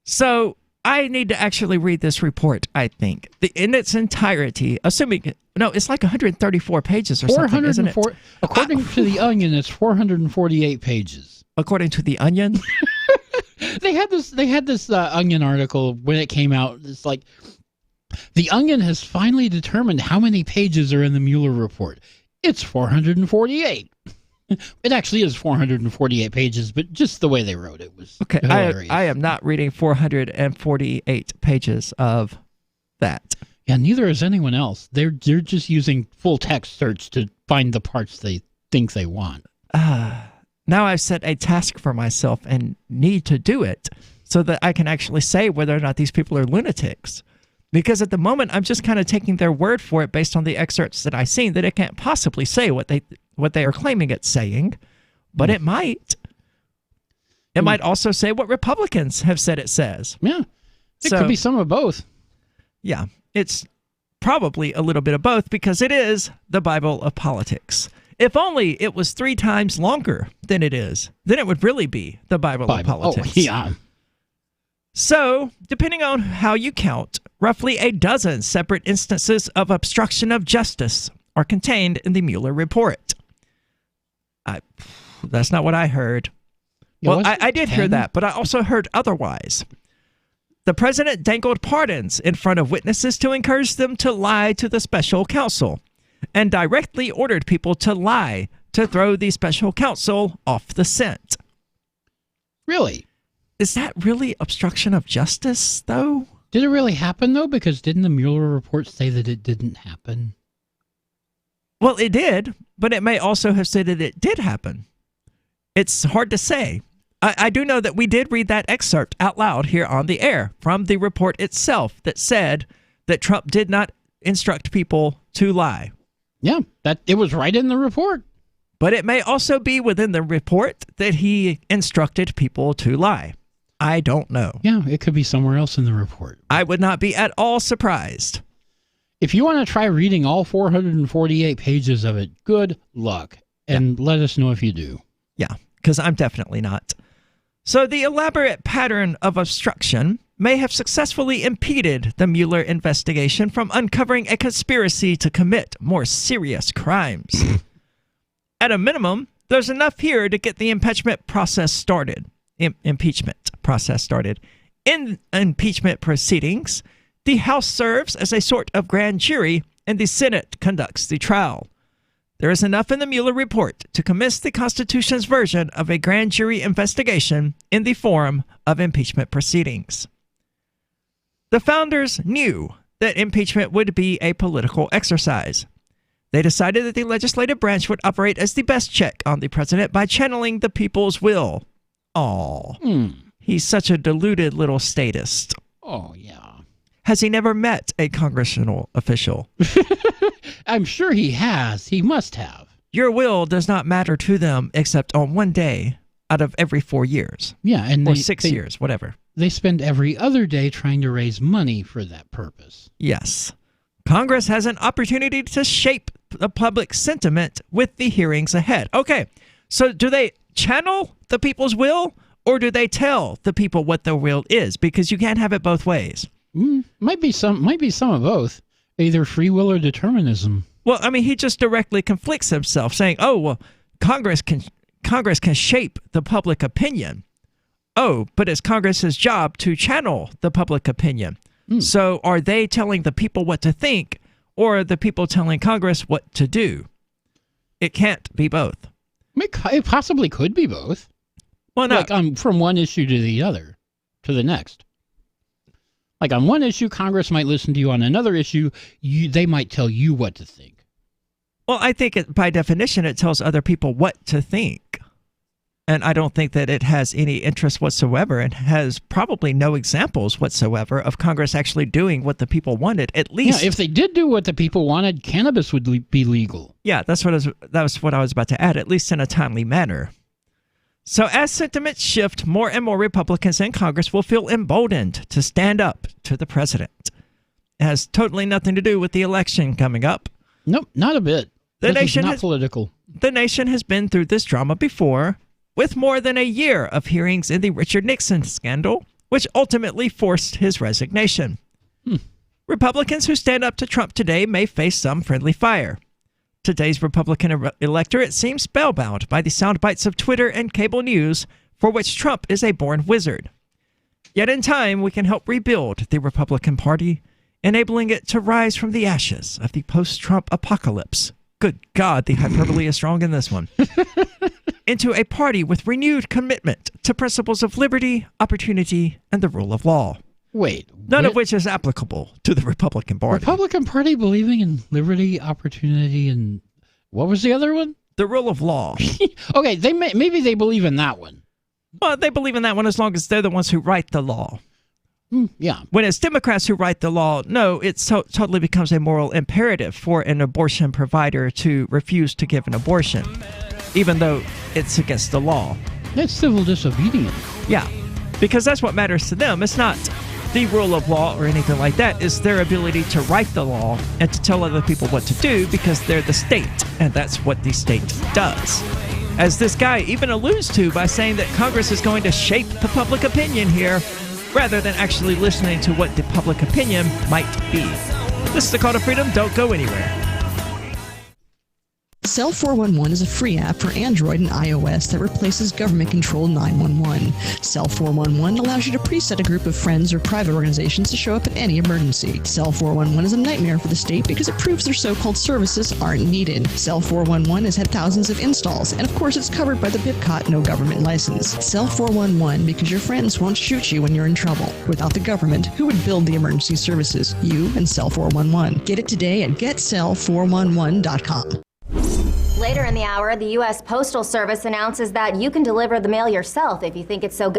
So I need to actually read this report, I think. In its entirety, assuming... No, it's like 134 pages or something, isn't it? According to The Onion, it's 448 pages. According to The Onion? They had this Onion article when it came out. It's like, The Onion has finally determined how many pages are in the Mueller report. It's 448. It actually is 448 pages, but just the way they wrote it was hilarious. I am not reading 448 pages of that. Yeah, neither is anyone else. They're just using full text search to find the parts they think they want. Now I've set a task for myself and need to do it so that I can actually say whether or not these people are lunatics. Because at the moment, I'm just kind of taking their word for it based on the excerpts that I've seen, that it can't possibly say what they are claiming it's saying, but it might. It might also say what Republicans have said it says. Yeah, it could be some of both. Yeah, it's probably a little bit of both because it is the Bible of politics. If only it was 3 times longer than it is, then it would really be the Bible of politics. Oh, yeah. So, depending on how you count, roughly a dozen separate instances of obstruction of justice are contained in the Mueller report. That's not what I heard. Well, I did hear that, but I also heard otherwise. The president dangled pardons in front of witnesses to encourage them to lie to the special counsel, and directly ordered people to lie to throw the special counsel off the scent. Really? Is that really obstruction of justice, though? Did it really happen, though? Because didn't the Mueller report say that it didn't happen? Well, it did, but it may also have said that it did happen. It's hard to say. I do know that we did read that excerpt out loud here on the air from the report itself that said that Trump did not instruct people to lie. Yeah, that it was right in the report. But it may also be within the report that he instructed people to lie. I don't know. Yeah, it could be somewhere else in the report. I would not be at all surprised. If you want to try reading all 448 pages of it, good luck. And let us know if you do. Yeah, because I'm definitely not. So the elaborate pattern of obstruction may have successfully impeded the Mueller investigation from uncovering a conspiracy to commit more serious crimes. At a minimum, there's enough here to get the impeachment process started. In impeachment proceedings, the House serves as a sort of grand jury and the Senate conducts the trial. There is enough in the Mueller report to commence the Constitution's version of a grand jury investigation in the form of impeachment proceedings. The founders knew that impeachment would be a political exercise. They decided that the legislative branch would operate as the best check on the president by channeling the people's will. He's such a deluded little statist. Oh, yeah. Has he never met a congressional official? I'm sure he has. He must have. Your will does not matter to them except on one day out of every 4 years. Yeah, and or 6 years, whatever. They spend every other day trying to raise money for that purpose. Yes. Congress has an opportunity to shape the public sentiment with the hearings ahead. Okay, so do they channel the people's will, or do they tell the people what their will is? Because you can't have it both ways. Might be some of both. Either free will or determinism. Well, I mean, he just directly conflicts himself, saying, "Oh, well, Congress can shape the public opinion." Oh, but it's Congress's job to channel the public opinion. So are they telling the people what to think, or are the people telling Congress what to do? It can't be both. It possibly could be both. Well, no. Like from one issue to the other, to the next. Like on one issue, Congress might listen to you. On another issue, they might tell you what to think. Well, I think by definition, it tells other people what to think. And I don't think that it has any interest whatsoever and has probably no examples whatsoever of Congress actually doing what the people wanted. At least, if they did do what the people wanted, cannabis would be legal. Yeah, that was what I was about to add, at least in a timely manner. So as sentiments shift, more and more Republicans in Congress will feel emboldened to stand up to the president. It has totally nothing to do with the election coming up. Nope, not a bit. The nation is not political. The nation has been through this drama before, with more than a year of hearings in the Richard Nixon scandal, which ultimately forced his resignation. Republicans who stand up to Trump today may face some friendly fire. Today's Republican electorate seems spellbound by the sound bites of Twitter and cable news, for which Trump is a born wizard. Yet in time, we can help rebuild the Republican Party, enabling it to rise from the ashes of the post-Trump apocalypse. Good God, the hyperbole is strong in this one. Into a party with renewed commitment to principles of liberty, opportunity, and the rule of law. Wait. None of which is applicable to the Republican Party. Republican Party believing in liberty, opportunity, and what was the other one? The rule of law. Okay, maybe they believe in that one. Well, they believe in that one as long as they're the ones who write the law. Yeah. When it's Democrats who write the law, no, it totally becomes a moral imperative for an abortion provider to refuse to give an abortion, even though it's against the law. That's civil disobedience. Yeah, because that's what matters to them. It's not the rule of law or anything like that. It's their ability to write the law and to tell other people what to do because they're the state, and that's what the state does. As this guy even alludes to by saying that Congress is going to shape the public opinion here, rather than actually listening to what the public opinion might be. This is the Call to Freedom. Don't go anywhere. Cell 411 is a free app for Android and iOS that replaces government-controlled 911. Cell 411 allows you to preset a group of friends or private organizations to show up in any emergency. Cell 411 is a nightmare for the state because it proves their so-called services aren't needed. Cell 411 has had thousands of installs, and of course it's covered by the BIPCOT no government license. Cell 411 because your friends won't shoot you when you're in trouble. Without the government, who would build the emergency services? You and Cell 411. Get it today at getcell411.com. Later in the hour, the U.S. Postal Service announces that you can deliver the mail yourself if you think it's so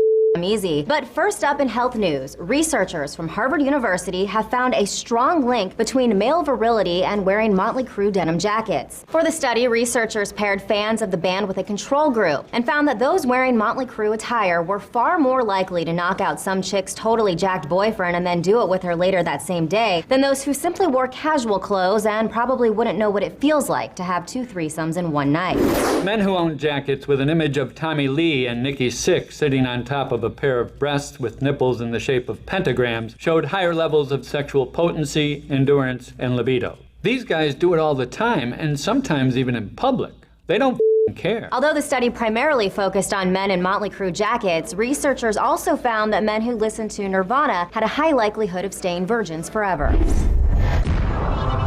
easy. But first up in health news, researchers from Harvard University have found a strong link between male virility and wearing Motley Crue denim jackets. For the study, researchers paired fans of the band with a control group and found that those wearing Motley Crue attire were far more likely to knock out some chick's totally jacked boyfriend and then do it with her later that same day than those who simply wore casual clothes and probably wouldn't know what it feels like to have 2 threesomes in one night. Men who own jackets with an image of Tommy Lee and Nikki Sixx sitting on top of a pair of breasts with nipples in the shape of pentagrams showed higher levels of sexual potency, endurance, and libido. These guys do it all the time, and sometimes even in public. They don't care. Although the study primarily focused on men in Motley Crue jackets, researchers also found that men who listened to Nirvana had a high likelihood of staying virgins forever.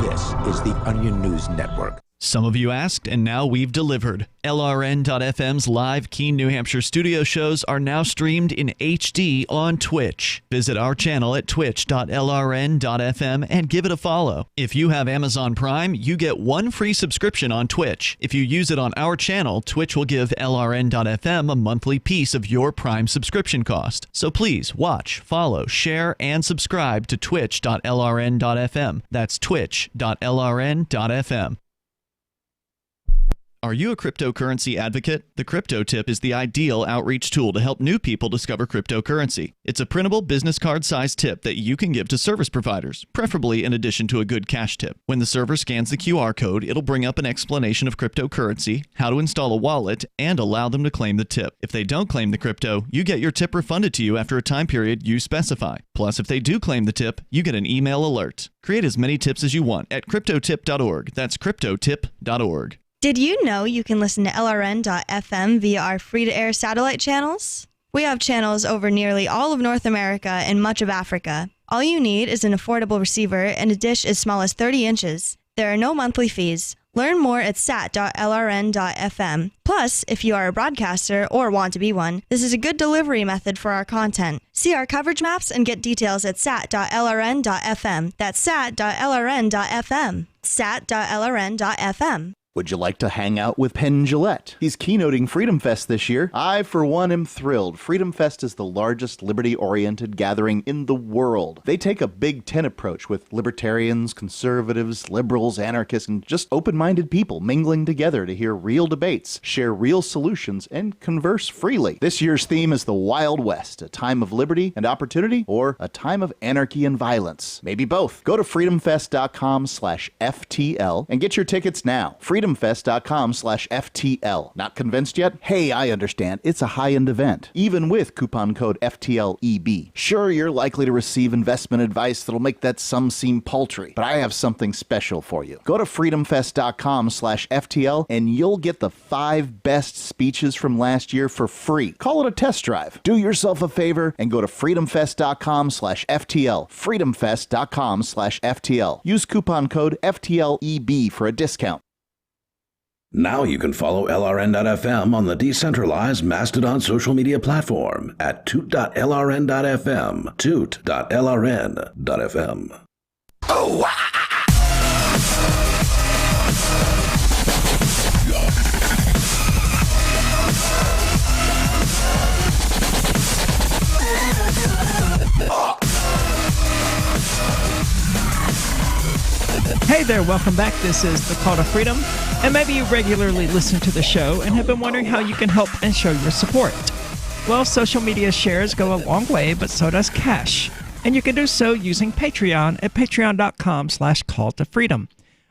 This is the Onion News Network. Some of you asked, and now we've delivered. LRN.FM's live Keene, New Hampshire studio shows are now streamed in HD on Twitch. Visit our channel at twitch.lrn.fm and give it a follow. If you have Amazon Prime, you get one free subscription on Twitch. If you use it on our channel, Twitch will give LRN.FM a monthly piece of your Prime subscription cost. So please watch, follow, share, and subscribe to twitch.lrn.fm. That's twitch.lrn.fm. Are you a cryptocurrency advocate? The Crypto Tip is the ideal outreach tool to help new people discover cryptocurrency. It's a printable business card-sized tip that you can give to service providers, preferably in addition to a good cash tip. When the server scans the QR code, it'll bring up an explanation of cryptocurrency, how to install a wallet, and allow them to claim the tip. If they don't claim the crypto, you get your tip refunded to you after a time period you specify. Plus, if they do claim the tip, you get an email alert. Create as many tips as you want at cryptotip.org. That's cryptotip.org. Did you know you can listen to LRN.FM via our free-to-air satellite channels? We have channels over nearly all of North America and much of Africa. All you need is an affordable receiver and a dish as small as 30 inches. There are no monthly fees. Learn more at sat.lrn.fm. Plus, if you are a broadcaster or want to be one, this is a good delivery method for our content. See our coverage maps and get details at sat.lrn.fm. That's sat.lrn.fm. sat.lrn.fm. Would you like to hang out with Penn Jillette? He's keynoting Freedom Fest this year. I, for one, am thrilled. Freedom Fest is the largest liberty-oriented gathering in the world. They take a Big Ten approach with libertarians, conservatives, liberals, anarchists, and just open-minded people mingling together to hear real debates, share real solutions, and converse freely. This year's theme is the Wild West, a time of liberty and opportunity, or a time of anarchy and violence. Maybe both. Go to freedomfest.com/FTL and get your tickets now. freedomfest.com/FTL. Not convinced yet? Hey, I understand. It's a high-end event, even with coupon code FTLEB. Sure, you're likely to receive investment advice that'll make that sum seem paltry, but I have something special for you. Go to freedomfest.com/FTL and you'll get the 5 best speeches from last year for free. Call it a test drive. Do yourself a favor and go to freedomfest.com/FTL. freedomfest.com/FTL. Use coupon code FTLEB for a discount. Now you can follow LRN.FM on the decentralized Mastodon social media platform at toot.lrn.fm, toot.lrn.fm. Oh, Hey there, welcome back. This is The Call to Freedom, and maybe you regularly listen to the show and have been wondering how you can help and show your support. Well, social media shares go a long way, but so does cash, and you can do so using Patreon at patreon.com/call-to-freedom.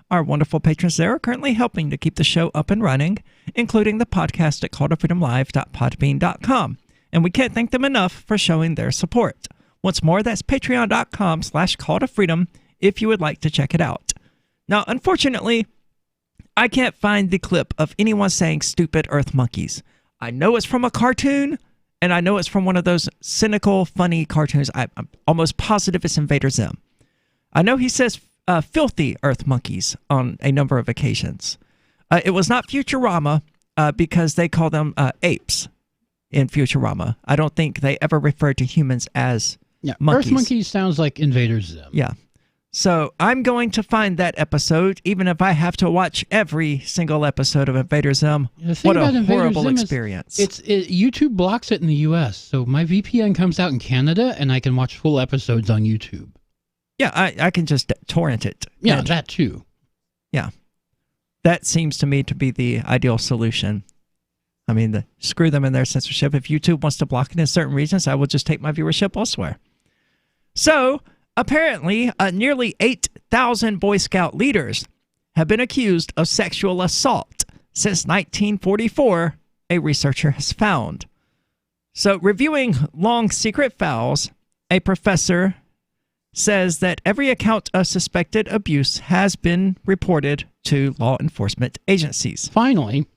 Our wonderful patrons there are currently helping to keep the show up and running, including the podcast at calltofreedomlive.podbean.com, and we can't thank them enough for showing their support. Once more, that's patreon.com/call-to-freedom if you would like to check it out. Now, unfortunately, I can't find the clip of anyone saying stupid earth monkeys. I know it's from a cartoon, and I know it's from one of those cynical, funny cartoons. I'm almost positive it's Invader Zim. I know he says filthy earth monkeys on a number of occasions. It was not Futurama because they call them apes in Futurama. I don't think they ever referred to humans as monkeys. Earth monkeys sounds like Invader Zim. Yeah. So I'm going to find that episode, even if I have to watch every single episode of Invader Zim. What a horrible experience. YouTube blocks it in the U.S., so my VPN comes out in Canada, and I can watch full episodes on YouTube. Yeah, I can just torrent it. Yeah, that too. Yeah. That seems to me to be the ideal solution. I mean, screw them in their censorship. If YouTube wants to block it in certain regions, I will just take my viewership elsewhere. So, apparently, nearly 8,000 Boy Scout leaders have been accused of sexual assault since 1944, a researcher has found. So, reviewing long secret files, a professor says that every account of suspected abuse has been reported to law enforcement agencies. Finally.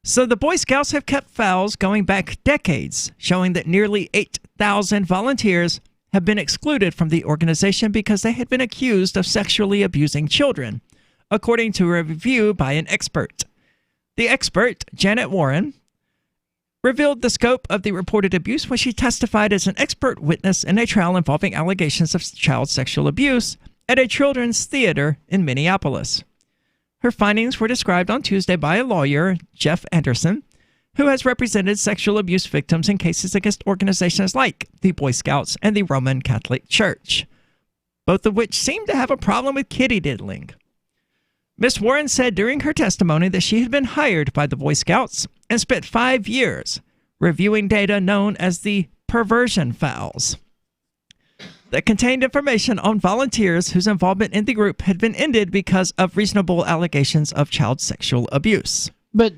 So the Boy Scouts have kept files going back decades, showing that nearly 8,000 volunteers have been excluded from the organization because they had been accused of sexually abusing children. according to a review by an expert. The expert, Janet Warren, revealed the scope of the reported abuse when she testified as an expert witness in a trial involving allegations of child sexual abuse at a children's theater in Minneapolis. Her findings were described on Tuesday by a lawyer, Jeff Anderson, who has represented sexual abuse victims in cases against organizations like the Boy Scouts and the Roman Catholic Church, both of which seem to have a problem with kitty diddling. Ms. Warren said during her testimony that she had been hired by the Boy Scouts and spent 5 years reviewing data known as the perversion files that contained information on volunteers whose involvement in the group had been ended because of reasonable allegations of child sexual abuse. But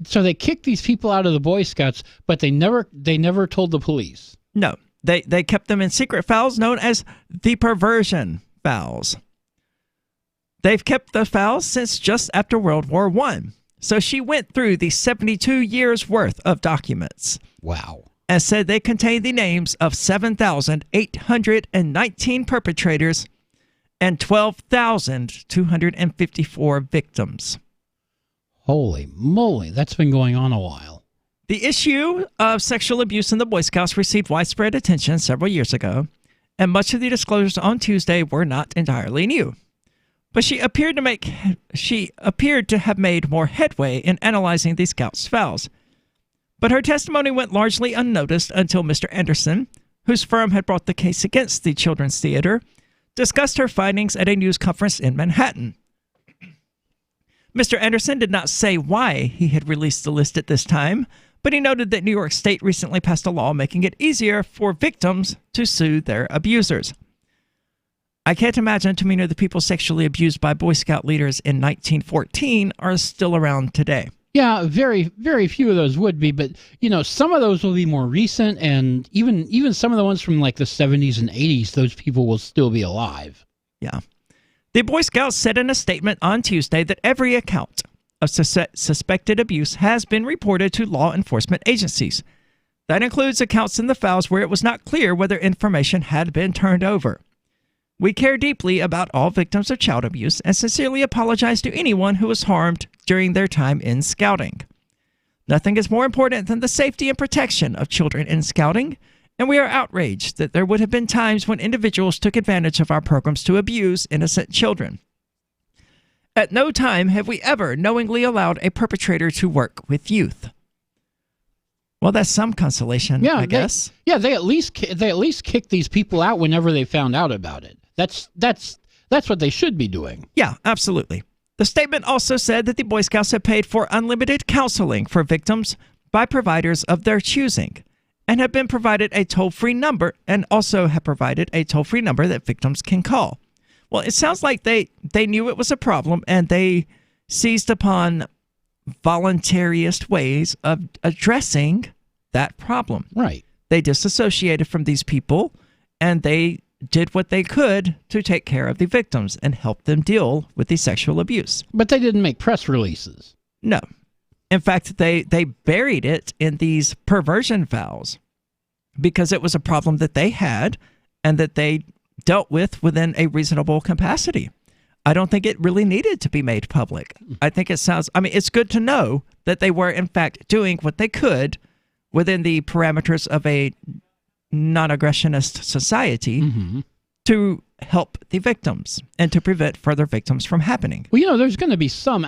so they kicked these people out of the Boy Scouts, but they never told the police. No, they kept them in secret files known as the perversion files. They've kept the files since just after World War I. So she went through the 72 years worth of documents. Wow. And said they contain the names of 7,819 perpetrators and 12,254 victims. Holy moly, that's been going on a while. The issue of sexual abuse in the Boy Scouts received widespread attention several years ago, and much of the disclosures on Tuesday were not entirely new. But she appeared to have made more headway in analyzing the Scouts' files. But her testimony went largely unnoticed until Mr. Anderson, whose firm had brought the case against the Children's Theater, discussed her findings at a news conference in Manhattan. Mr. Anderson did not say why he had released the list at this time, but he noted that New York State recently passed a law making it easier for victims to sue their abusers. I can't imagine too many of the people sexually abused by Boy Scout leaders in 1914 are still around today. Yeah, very, very few of those would be, but, some of those will be more recent, and even some of the ones from like the 70s and 80s, those people will still be alive. Yeah. The Boy Scouts said in a statement on Tuesday that every account of suspected abuse has been reported to law enforcement agencies. That includes accounts in the files where it was not clear whether information had been turned over. We care deeply about all victims of child abuse and sincerely apologize to anyone who was harmed during their time in Scouting. Nothing is more important than the safety and protection of children in Scouting, and we are outraged that there would have been times when individuals took advantage of our programs to abuse innocent children. At no time have we ever knowingly allowed a perpetrator to work with youth. Well, that's some consolation, I guess. They at least kicked these people out whenever they found out about it. That's what they should be doing. Yeah, absolutely. The statement also said that the Boy Scouts have paid for unlimited counseling for victims by providers of their choosing, and have been provided a toll-free number, and also have provided a toll-free number that victims can call. Well, it sounds like they knew it was a problem, and they seized upon voluntarist ways of addressing that problem. Right. They disassociated from these people, and they did what they could to take care of the victims and help them deal with the sexual abuse. But they didn't make press releases. No. In fact, they buried it in these perversion files because it was a problem that they had and that they dealt with within a reasonable capacity. I don't think it really needed to be made public. I think it's good to know that they were, in fact, doing what they could within the parameters of a non-aggressionist society to help the victims and to prevent further victims from happening. Well, there's going to be some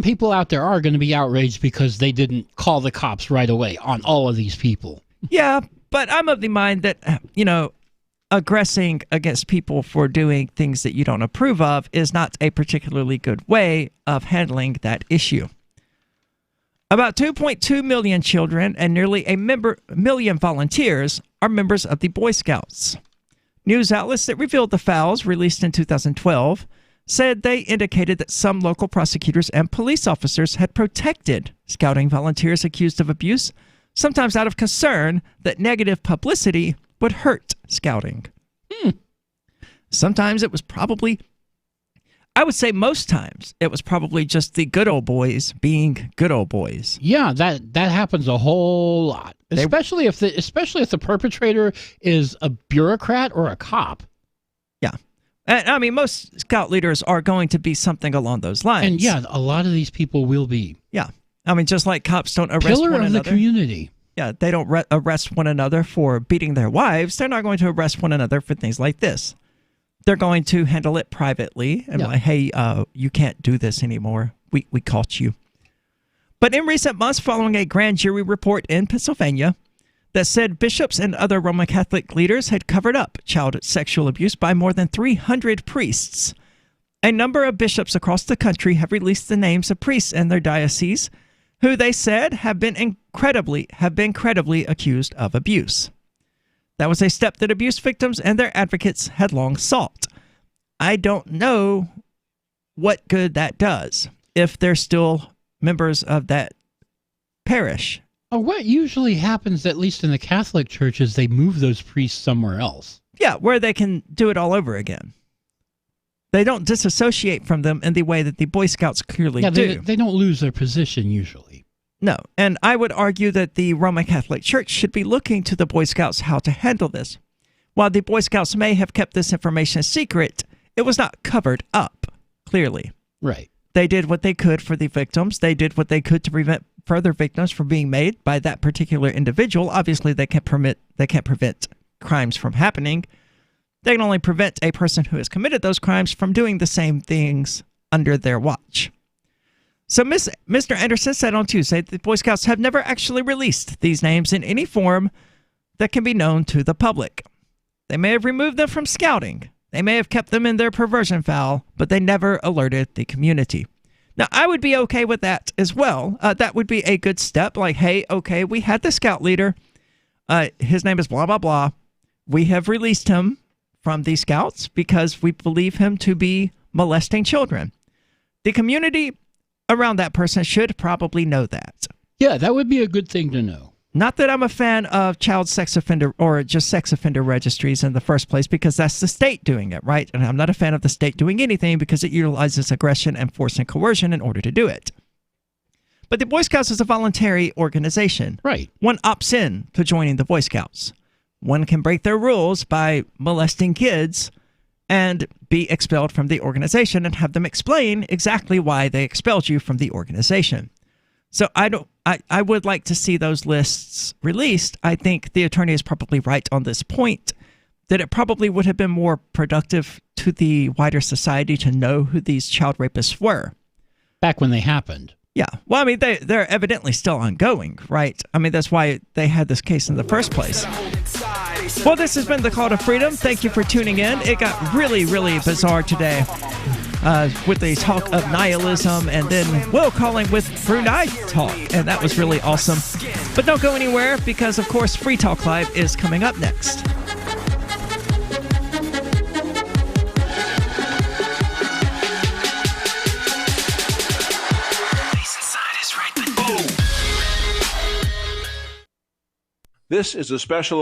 people out there are going to be outraged because they didn't call the cops right away on all of these people. Yeah, but I'm of the mind that, aggressing against people for doing things that you don't approve of is not a particularly good way of handling that issue. About 2.2 million children and nearly a million volunteers are members of the Boy Scouts. News outlets that revealed the files, released in 2012, said they indicated that some local prosecutors and police officers had protected Scouting volunteers accused of abuse, sometimes out of concern that negative publicity would hurt Scouting. Sometimes it was probably, I would say most times, it was probably just the good old boys being good old boys. Yeah, that happens a whole lot. Especially if the perpetrator is a bureaucrat or a cop. Yeah. And, I mean, most scout leaders are going to be something along those lines. And yeah, a lot of these people will be. Yeah. I mean, just like cops don't arrest Pillar one of another. the community. Yeah, they don't arrest one another for beating their wives. They're not going to arrest one another for things like this. They're going to handle it privately and like, hey, you can't do this anymore. We caught you. But in recent months, following a grand jury report in Pennsylvania that said bishops and other Roman Catholic leaders had covered up child sexual abuse by more than 300 priests, a number of bishops across the country have released the names of priests in their diocese who they said have been credibly accused of abuse. That was a step that abuse victims and their advocates had long sought. I don't know what good that does if they're still members of that parish. What usually happens, at least in the Catholic Church, is they move those priests somewhere else. Yeah, where they can do it all over again. They don't disassociate from them in the way that the Boy Scouts clearly do. They don't lose their position usually. No, and I would argue that the Roman Catholic Church should be looking to the Boy Scouts how to handle this. While the Boy Scouts may have kept this information secret, it was not covered up, clearly. Right. They did what they could for the victims. They did what they could to prevent further victims from being made by that particular individual. Obviously, they can't prevent crimes from happening. They can only prevent a person who has committed those crimes from doing the same things under their watch. So Mr. Anderson said on Tuesday that the Boy Scouts have never actually released these names in any form that can be known to the public. They may have removed them from scouting. They may have kept them in their perversion file, but they never alerted the community. Now, I would be okay with that as well. That would be a good step. Like, hey, okay, we had the scout leader. His name is blah, blah, blah. We have released him from the scouts because we believe him to be molesting children. The community around that person should probably know that. Yeah, that would be a good thing to know. Not that I'm a fan of child sex offender or just sex offender registries in the first place, because that's the state doing it, right? And I'm not a fan of the state doing anything because it utilizes aggression and force and coercion in order to do it. But the Boy Scouts is a voluntary organization. Right. One opts in to joining the Boy Scouts. One can break their rules by molesting kids and be expelled from the organization and have them explain exactly why they expelled you from the organization. So I would like to see those lists released. I think the attorney is probably right on this point, that it probably would have been more productive to the wider society to know who these child rapists were. Back when they happened. Yeah. Well, I mean, they're evidently still ongoing, right? I mean, that's why they had this case in the first place. Well, this has been The Call to Freedom. Thank you for tuning in. It got really, really bizarre today with the talk of nihilism and then Will calling with Brunei Talk. And that was really awesome. But don't go anywhere because, of course, Free Talk Live is coming up next. This is a special